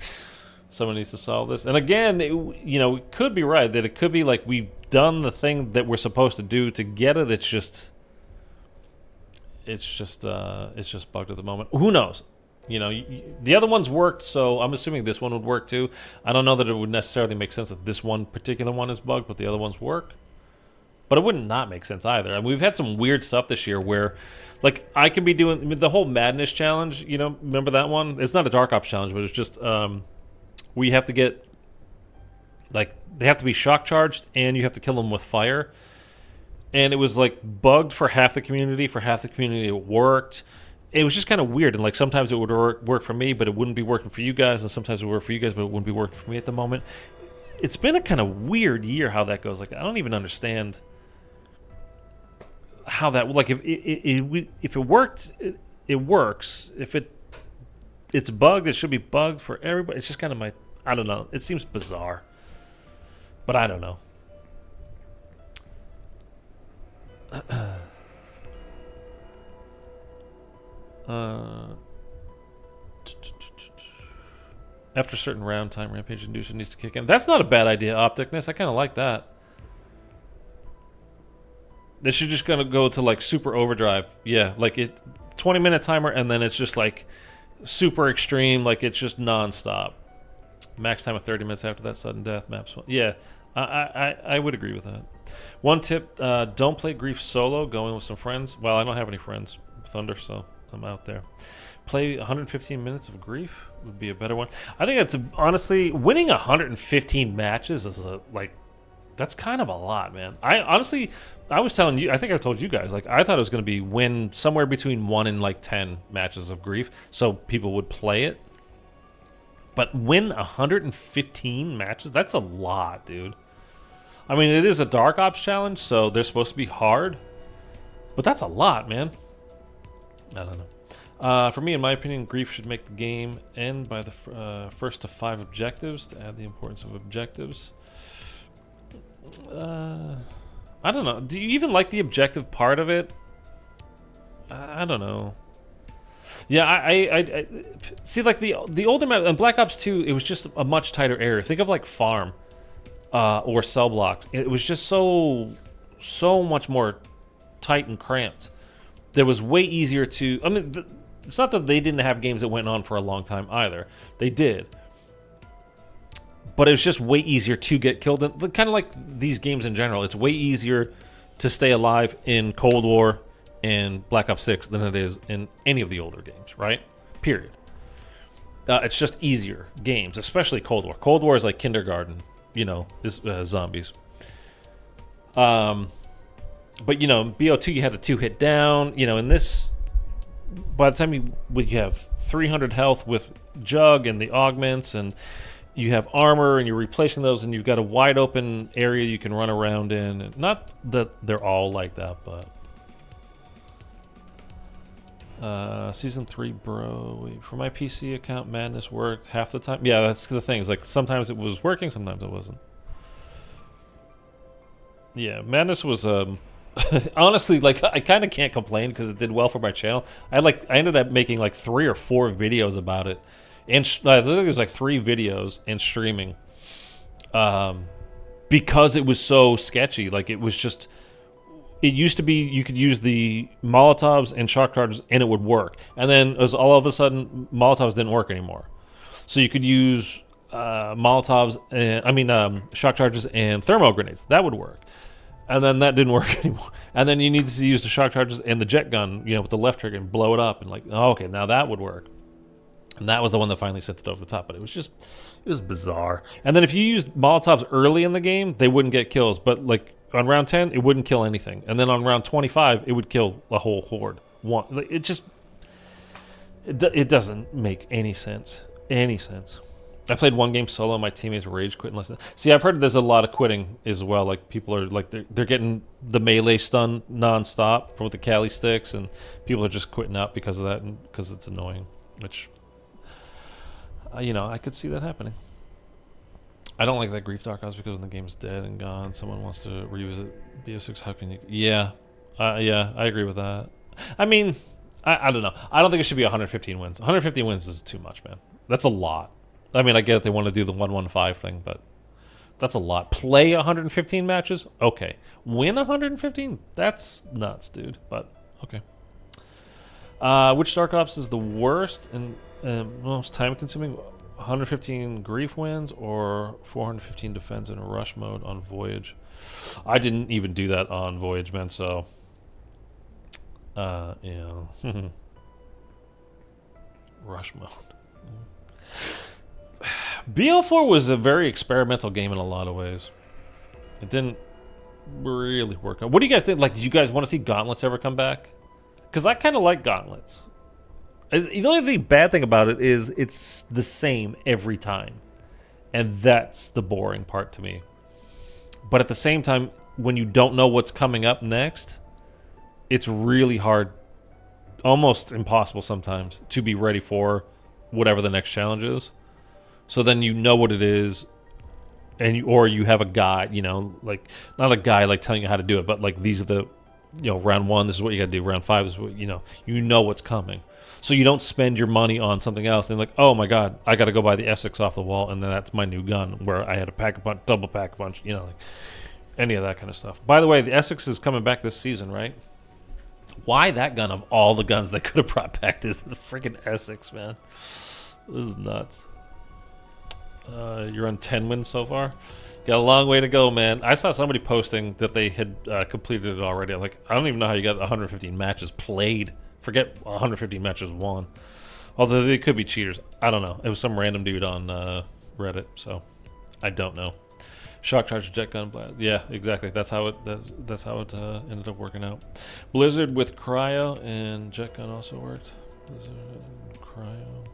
Someone needs to solve this. And again, you know, we could be right that it could be like we've done the thing that we're supposed to do to get it. It's just bugged at the moment. Who knows? You know, the other ones worked, so I'm assuming this one would work too. I don't know that it would necessarily make sense that this one particular one is bugged, but the other ones work. But it wouldn't not make sense either. I mean, we've had some weird stuff this year where, like, I can be doing the whole Madness challenge. You know, remember that one? It's not a Dark Ops challenge, but it's just we have to get, like, they have to be shock charged, and you have to kill them with fire. And it was like bugged for half the community. For half the community, it worked. It was just kind of weird. And like sometimes it would work for me, but it wouldn't be working for you guys. And sometimes it would work for you guys, but it wouldn't be working for me at the moment. It's been a kind of weird year how that goes. Like, I don't even understand how that, like, if it worked, it works. If it's bugged, it should be bugged for everybody. It's just kind of I don't know. It seems bizarre, but I don't know. After a certain round time, Rampage Inducer needs to kick in. That's not a bad idea, Opticness. I kind of like that. They should just gonna go to like super overdrive. Yeah, like 20-minute timer, and then it's just like super extreme, like it's just non-stop. Max time of 30 minutes after that sudden death. Maps. Yeah, I would agree with that. One tip: don't play Grief solo. Go in with some friends. Well, I don't have any friends, Thunder, so I'm out there. Play 115 minutes of Grief would be a better one. I think that's honestly winning 115 matches is that's kind of a lot, man. I was telling you, I think I told you guys, like, I thought it was going to be win somewhere between 1 and like 10 matches of Grief, so people would play it. But win 115 matches? That's a lot, dude. I mean, it is a Dark Ops challenge, so they're supposed to be hard. But that's a lot, man. I don't know. For me, in my opinion, Grief should make the game end by the first to 5 objectives to add the importance of objectives. I don't know. Do you even like the objective part of it? I don't know. Yeah, I see, like the older map in Black Ops 2, it was just a much tighter area. Think of like Farm or Cell Blocks. It was just so much more tight and cramped. There was way easier to. I mean, it's not that they didn't have games that went on for a long time either. They did. But it was just way easier to get killed. Kind of like these games in general. It's way easier to stay alive in Cold War and Black Ops 6 than it is in any of the older games, right? Period. It's just easier games, especially Cold War. Cold War is like kindergarten, is zombies. But, BO2, you had a 2-hit down. In this, by the time you have 300 health with Jug and the augments, and you have armor, and you're replacing those, and you've got a wide open area you can run around in. Not that they're all like that, but... Season 3, bro. Wait, for my PC account, Madness worked half the time. Yeah, that's the thing. It's like sometimes it was working, sometimes it wasn't. Yeah, Madness was honestly, like, I kind of can't complain because it did well for my channel. I ended up making like 3 or 4 videos about it, and I think it was like 3 videos and streaming, because it was so sketchy. Like, it was just. It used to be you could use the Molotovs and shock charges and it would work. And then it was all of a sudden Molotovs didn't work anymore. So you could use Molotovs, shock charges and thermal grenades. That would work. And then that didn't work anymore. And then you needed to use the shock charges and the jet gun, with the left trigger and blow it up. And like, oh, okay, now that would work. And that was the one that finally sent it over the top. But it was bizarre. And then if you used Molotovs early in the game, they wouldn't get kills. But like, on round 10, it wouldn't kill anything. And then on round 25, it would kill a whole horde. It doesn't make any sense. I played one game solo, my teammates rage quit in less than... See, I've heard there's a lot of quitting as well. Like, people are, like, they're getting the melee stun non-stop with the Cali sticks, and people are just quitting out because of that, and because it's annoying. Which, I could see that happening. I don't like that Grief Dark Ops because when the game's dead and gone, someone wants to revisit BO6. How can you? Yeah, I agree with that. I mean, I don't know. I don't think it should be 115 wins. 115 wins is too much, man. That's a lot. I mean, I get it. They want to do the 115 thing, but that's a lot. Play 115 matches? Okay. Win 115? That's nuts, dude. But, okay. Which Dark Ops is the worst and most time-consuming? 115 grief wins or 415 defense in rush mode on Voyage. I didn't even do that on Voyage, man, so rush mode. BO4 was a very experimental game in a lot of ways. It didn't really work out. What do you guys think? Like, do you guys want to see Gauntlets ever come back? Because I kind of like Gauntlets. The only bad thing about it is it's the same every time. And that's the boring part to me. But at the same time, when you don't know what's coming up next, it's really hard, almost impossible sometimes, to be ready for whatever the next challenge is. So then you know what it is, and you have a guide, like, not a guy like telling you how to do it, but like, these are the, round 1, this is what you got to do. Round 5 is what, you know what's coming. So you don't spend your money on something else. And like, oh my God, I got to go buy the Essex off the wall, and then that's my new gun where I had a pack-a-punch, double pack-a-punch, like any of that kind of stuff. By the way, the Essex is coming back this season, right? Why that gun of all the guns they could have brought back? This is the freaking Essex, man. This is nuts. You're on 10 wins so far. Got a long way to go, man. I saw somebody posting that they had completed it already. I'm like, I don't even know how you got 115 matches played. Forget 115 matches won. Although they could be cheaters. I don't know. It was some random dude on Reddit, so I don't know. Shock charge, jet gun, blast. Yeah, exactly. That's how it ended up working out. Blizzard with cryo and jet gun also worked. Blizzard and cryo.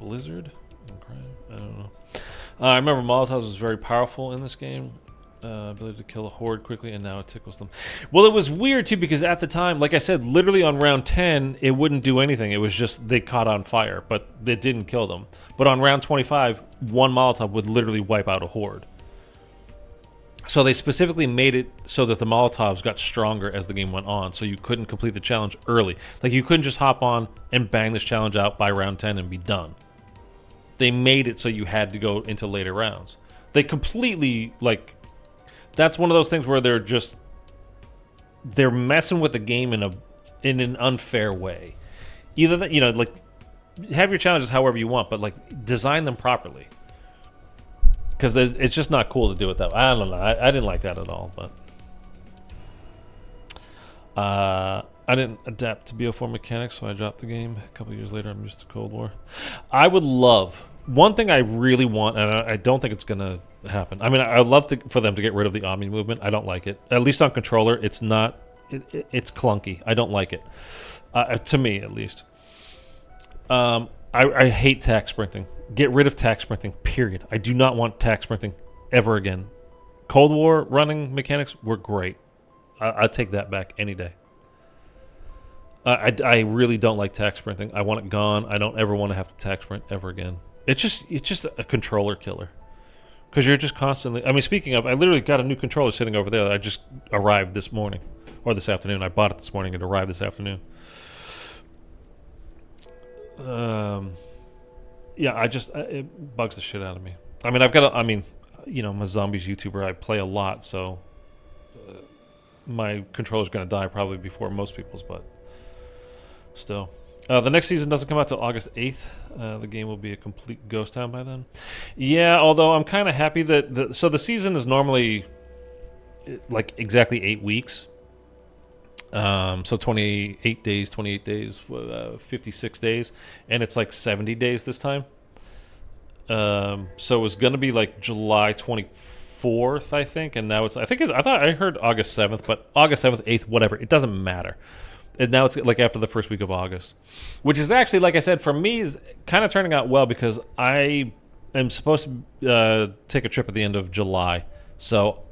Blizzard and cryo. I don't know. I remember Molotovs was very powerful in this game. Ability to kill a horde quickly, and now it tickles them. Well, it was weird too, because at the time, like I said, literally on round 10, it wouldn't do anything. It was just they caught on fire, but it didn't kill them. But on round 25, one Molotov would literally wipe out a horde. So they specifically made it so that the Molotovs got stronger as the game went on, so you couldn't complete the challenge early. Like, you couldn't just hop on and bang this challenge out by round 10 and be done. They made it so you had to go into later rounds. They completely, like... That's one of those things where they're just they're messing with the game in an unfair way. Either that, you know, like have your challenges however you want, but like design them properly. Because it's just not cool to do it that way. I don't know. I didn't like that at all, but I didn't adapt to BO4 mechanics, so I dropped the game. A couple years later, I'm used to Cold War. I would love one thing I really want, and I don't think it's gonna happen. I mean, I'd love for them to get rid of the Omni movement. I don't like it. At least on controller, it's not. It's clunky. I don't like it. To me, at least. I hate tack sprinting. Get rid of tack sprinting, period. I do not want tack sprinting ever again. Cold War running mechanics were great. I'd take that back any day. I really don't like tack sprinting. I want it gone. I don't ever want to have to tack sprint ever again. It's just a controller killer. Because you're just constantly... I mean, speaking of, I literally got a new controller sitting over there that I just arrived this morning. Or this afternoon. I bought it this morning and it arrived this afternoon. Yeah, it bugs the shit out of me. I mean, you know, I'm a zombies YouTuber. I play a lot, so my controller's going to die probably before most people's, but still. The next season doesn't come out till August 8th. The game will be a complete ghost town by then. Yeah, although I'm kind of happy that... the season is normally like exactly 8 weeks. So 28 days, 56 days, and it's like 70 days this time. So it was going to be like July 24th, I think, and now I thought I heard August 7th, but August 7th, 8th, whatever, it doesn't matter. And now it's like after the first week of August, which is actually, like I said, for me is kind of turning out well because I am supposed to take a trip at the end of July, so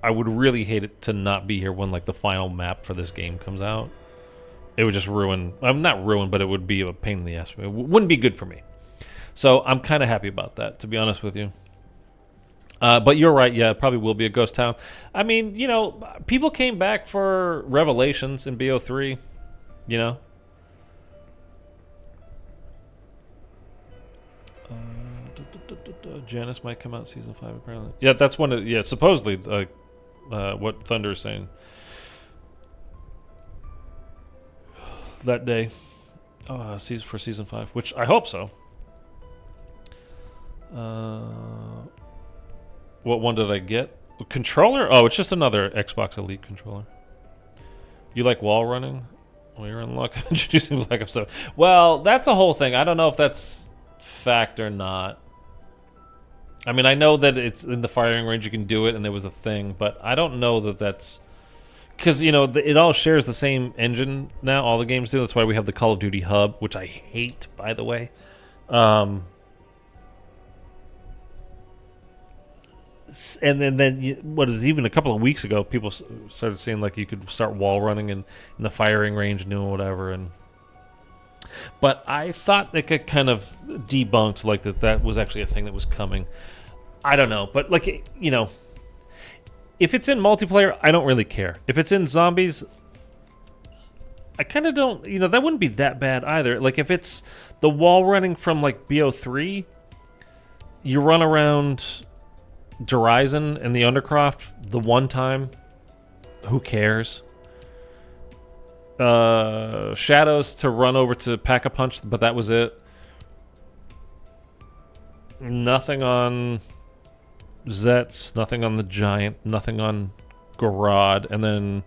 I would really hate it to not be here when like the final map for this game comes out. It would just ruin... not ruin, but it would be a pain in the ass. It wouldn't be good for me. So I'm kind of happy about that, to be honest with you. But you're right, yeah, it probably will be a ghost town. I mean, you know, people came back for Revelations in BO3, you know? Janice might come out season 5, apparently. Yeah, that's when it... Yeah, supposedly, what Thunder is saying. That day. For season 5, which I hope so. What one did I get? A controller? Oh, it's just another Xbox Elite controller. You like wall running? Well, you're in luck introducing Black Ops 7. Well, that's a whole thing. I don't know if that's fact or not. I mean, I know that it's in the firing range you can do it, and there was a thing, but I don't know that that's... Because, you know, it all shares the same engine now. All the games do. That's why we have the Call of Duty hub, which I hate, by the way. And then what is even a couple of weeks ago, people started saying like you could start wall running in the firing range and doing whatever. But I thought they could kind of debunked like that was actually a thing that was coming. I don't know, but like, you know, if it's in multiplayer, I don't really care. If it's in zombies, I kind of don't, you know, that wouldn't be that bad either. Like if it's the wall running from like BO3, you run around Horizon and the Undercroft the one time, who cares? Shadows to run over to Pack-a-Punch, but that was it. Nothing on Zets, nothing on the Giant, nothing on Garad, and then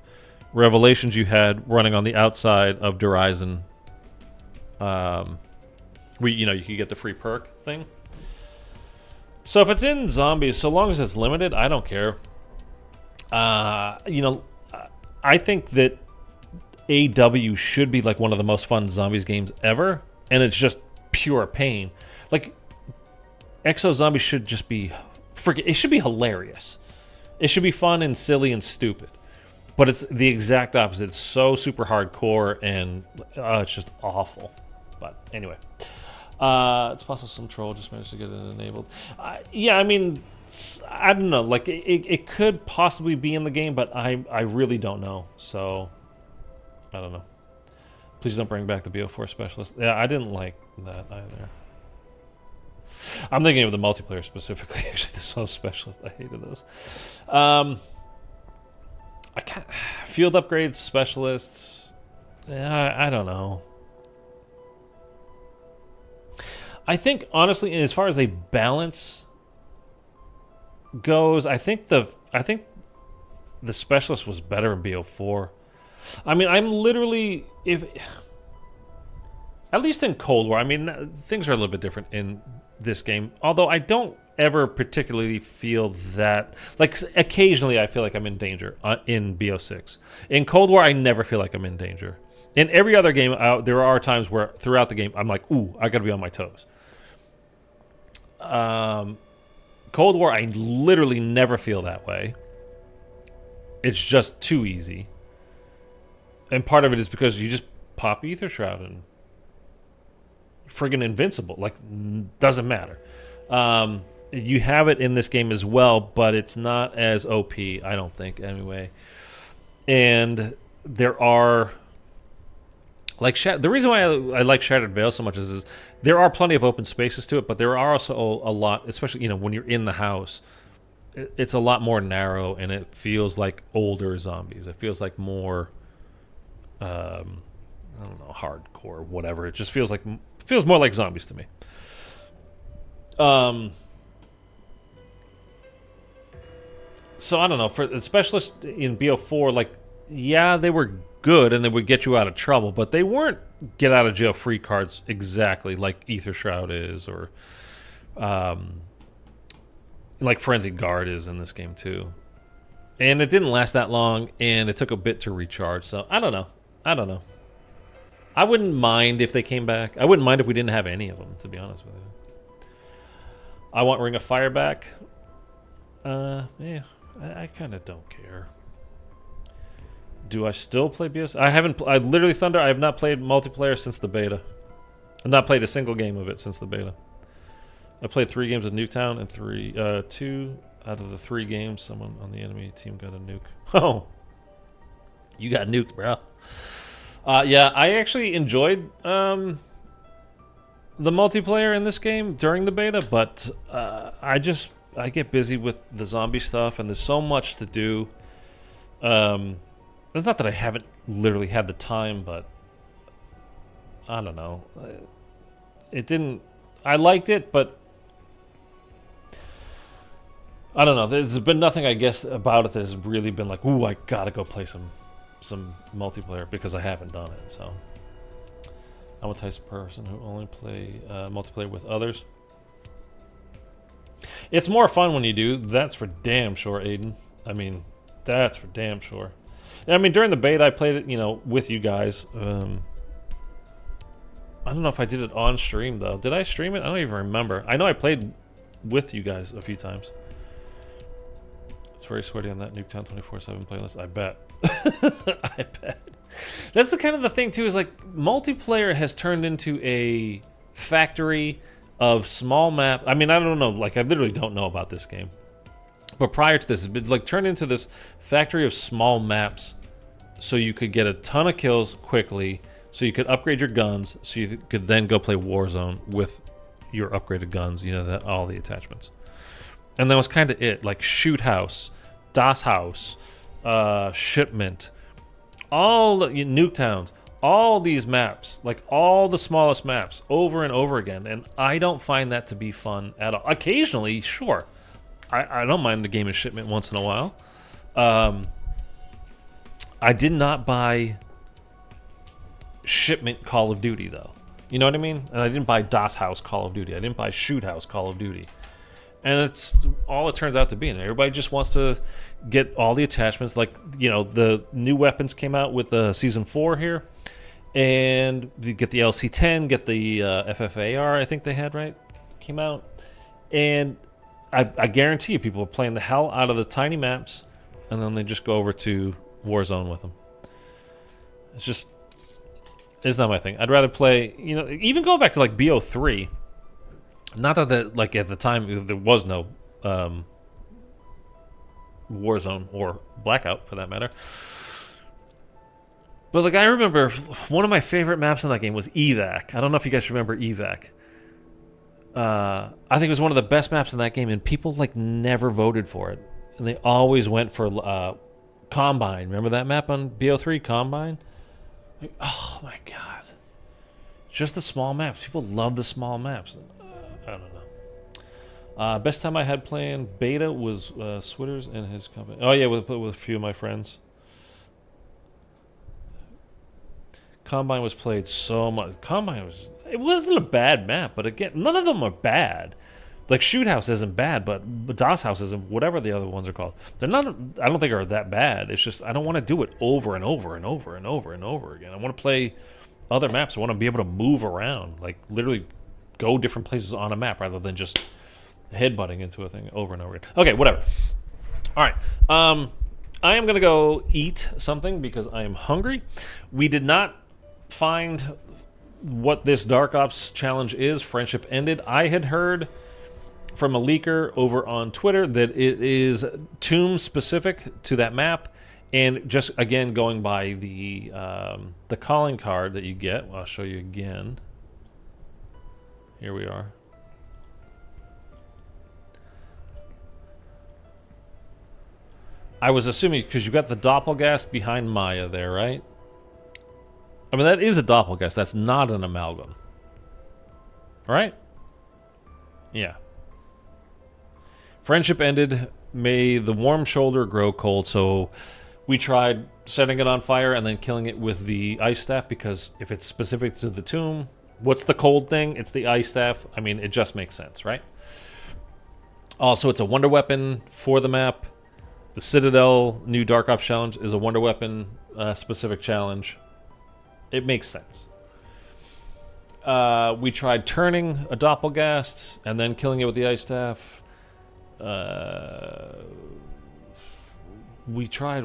Revelations you had running on the outside of Horizon. You know, you could get the free perk thing. So if it's in zombies, so long as it's limited, I don't care. You know, I think that AW should be like one of the most fun zombies games ever, and it's just pure pain. Like, Exo Zombies should just be... it should be hilarious. It should be fun and silly and stupid. But it's the exact opposite. It's so super hardcore, and it's just awful. But anyway... it's possible some troll just managed to get it enabled. Yeah, I mean, I don't know. Like, it could possibly be in the game, but I really don't know. So, I don't know. Please don't bring back the BO4 specialist. Yeah, I didn't like that either. I'm thinking of the multiplayer specifically. Actually, the solo specialist. I hated those. I can't, field upgrades, specialists. I don't know. I think honestly, as far as a balance goes, I think the specialist was better in BO4. I mean, I'm literally at least in Cold War. I mean, things are a little bit different in this game. Although I don't ever particularly feel that. Like occasionally, I feel like I'm in danger in BO6. In Cold War, I never feel like I'm in danger. In every other game, there are times where throughout the game, I'm like, ooh, I got to be on my toes. Cold War, I literally never feel that way. It's just too easy. And part of it is because you just pop Ether Shroud and friggin' invincible. Like, doesn't matter. You have it in this game as well, but it's not as OP, I don't think, anyway. And there are... Like the reason why I like Shattered Veil so much is there are plenty of open spaces to it, but there are also a lot, especially when you're in the house, it's a lot more narrow and it feels like older zombies. It feels like more, I don't know, hardcore, whatever. It just feels more like zombies to me. So I don't know, for the specialist in BO4, like, yeah, they were good and they would get you out of trouble, but they weren't get out of jail free cards exactly like Ether Shroud is, or like Frenzied Guard is in this game too. And it didn't last that long, and it took a bit to recharge. So I don't know. I wouldn't mind if they came back. I wouldn't mind if we didn't have any of them, to be honest with you. I want Ring of Fire back. Yeah, I kind of don't care. Do I still play BS? I haven't. I literally, Thunder, I have not played multiplayer since the beta. I've not played a single game of it since the beta. I played 3 games of Nuketown, and 2 out of the 3 games, someone on the enemy team got a nuke. Oh, you got nuked, bro. Yeah, I actually enjoyed the multiplayer in this game during the beta, but I get busy with the zombie stuff, and there's so much to do. It's not that I haven't literally had the time, but I don't know. It didn't... I liked it, but I don't know. There's been nothing, I guess, about it that has really been like, ooh, I gotta go play some multiplayer, because I haven't done it, so. I'm a type of person who only play multiplayer with others. It's more fun when you do. That's for damn sure, Aiden. I mean, that's for damn sure. I mean, during the beta, I played it, with you guys. I don't know if I did it on stream, though. Did I stream it? I don't even remember. I know I played with you guys a few times. It's very sweaty on that Nuketown 24/7 playlist. I bet. I bet. That's the kind of the thing, too, is like, multiplayer has turned into a factory of small map. I mean, I don't know. Like, I literally don't know about this game. But prior to this, it's been like turned into this factory of small maps, so you could get a ton of kills quickly, so you could upgrade your guns, so you could then go play Warzone with your upgraded guns, all the attachments. And that was kind of it. Like Shoot House, Das House, Shipment, all the Nuketowns, all these maps, like all the smallest maps, over and over again. And I don't find that to be fun at all. Occasionally, sure. I don't mind the game of Shipment once in a while. I did not buy Shipment Call of Duty, though. You know what I mean? And I didn't buy Das House Call of Duty. I didn't buy Shoot House Call of Duty. And it's all it turns out to be. And everybody just wants to get all the attachments. Like, the new weapons came out with Season 4 here. And you get the LC-10, get the FFAR, I think they had, right? Came out. And I guarantee you people are playing the hell out of the tiny maps, and then they just go over to Warzone with them. It's not my thing. I'd rather play, even go back to like BO3. Not that like at the time there was no Warzone or Blackout for that matter. But like I remember one of my favorite maps in that game was Evac. I don't know if you guys remember Evac. I think it was one of the best maps in that game, and people like never voted for it, and they always went for Combine. Remember that map on BO3, Combine? Like, oh my god. Just the small maps. People love the small maps. I don't know. Best time I had playing beta was Switters and his company. Oh yeah, with a few of my friends. Combine was played so much. It wasn't a bad map, but again, none of them are bad. Like Shoot House isn't bad, but DOS House isn't, whatever the other ones are called. They're not, I don't think are that bad. It's just, I don't want to do it over and over and over and over and over again. I want to play other maps. I want to be able to move around, like literally go different places on a map rather than just headbutting into a thing over and over again. Okay, whatever. All right. I am going to go eat something because I am hungry. We did not find what this Dark Ops challenge is. Friendship ended. I had heard from a leaker over on Twitter that it is tomb specific to that map, and just again going by the calling card that you get. Well, I'll show you again. Here we are. I was assuming because you got the Doppelgast behind Maya there, right? I mean, that is a Doppelgast. That's not an amalgam, right? Yeah. Friendship ended. May the warm shoulder grow cold. So we tried setting it on fire and then killing it with the ice staff, because if it's specific to the tomb, what's the cold thing? It's the ice staff. I mean, it just makes sense, right? Also, it's a wonder weapon for the map. The Citadel new Dark Ops challenge is a wonder weapon specific challenge. It makes sense. We tried turning a Doppelgast and then killing it with the ice staff. We tried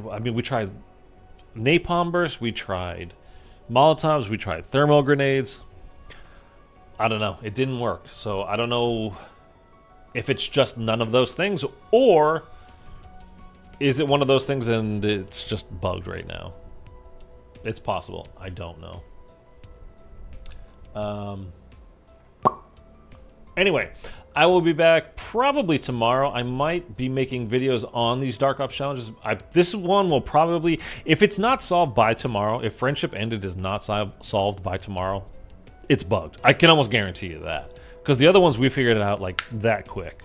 napalm burst, we tried Molotovs, we tried thermal grenades. I don't know. It didn't work. So I don't know if it's just none of those things, or is it one of those things and it's just bugged right now. It's possible. I don't know. Anyway, I will be back probably tomorrow. I might be making videos on these Dark Ops challenges. This one will probably, if it's not solved by tomorrow, if Friendship Ended is not solved by tomorrow, it's bugged. I can almost guarantee you that. Because the other ones, we figured it out like that quick.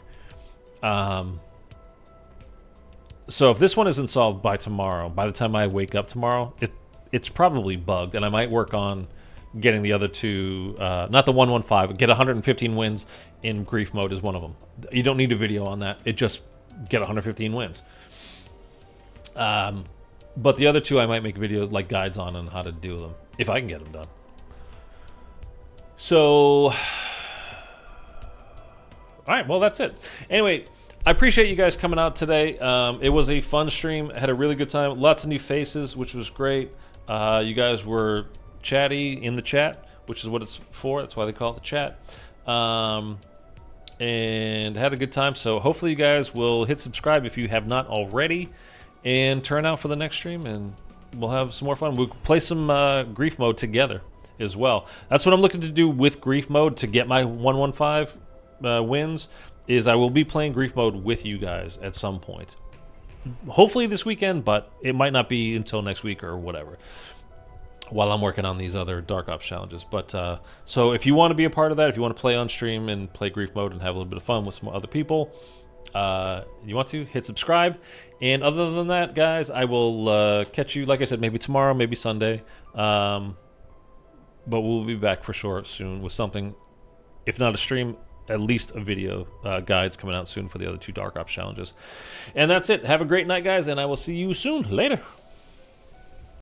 So if this one isn't solved by tomorrow, by the time I wake up tomorrow, it's probably bugged, and I might work on getting the other two, not the 115, get 115 wins in grief mode is one of them. You don't need a video on that. It just get 115 wins. But the other two I might make videos like guides on how to do them, if I can get them done. So, all right, well, that's it. Anyway, I appreciate you guys coming out today. It was a fun stream. I had a really good time. Lots of new faces, which was great. You guys were chatty in the chat, which is what it's for. That's why they call it the chat. And had a good time. So hopefully you guys will hit subscribe if you have not already, and turn out for the next stream, and we'll have some more fun. We'll play some grief mode together as well. That's what I'm looking to do with grief mode to get my 115 wins, is I will be playing grief mode with you guys at some point. Hopefully this weekend, but it might not be until next week or whatever, while I'm working on these other Dark Ops challenges. But so if you want to be a part of that, if you want to play on stream and play grief mode and have a little bit of fun with some other people, you want to hit subscribe. And other than that, guys, I will catch you, like I said, maybe tomorrow, maybe Sunday. But we'll be back for sure soon with something, if not a stream, at least a video guides coming out soon for the other two Dark Ops challenges. And that's it. Have a great night, guys, and I will see you soon. Later.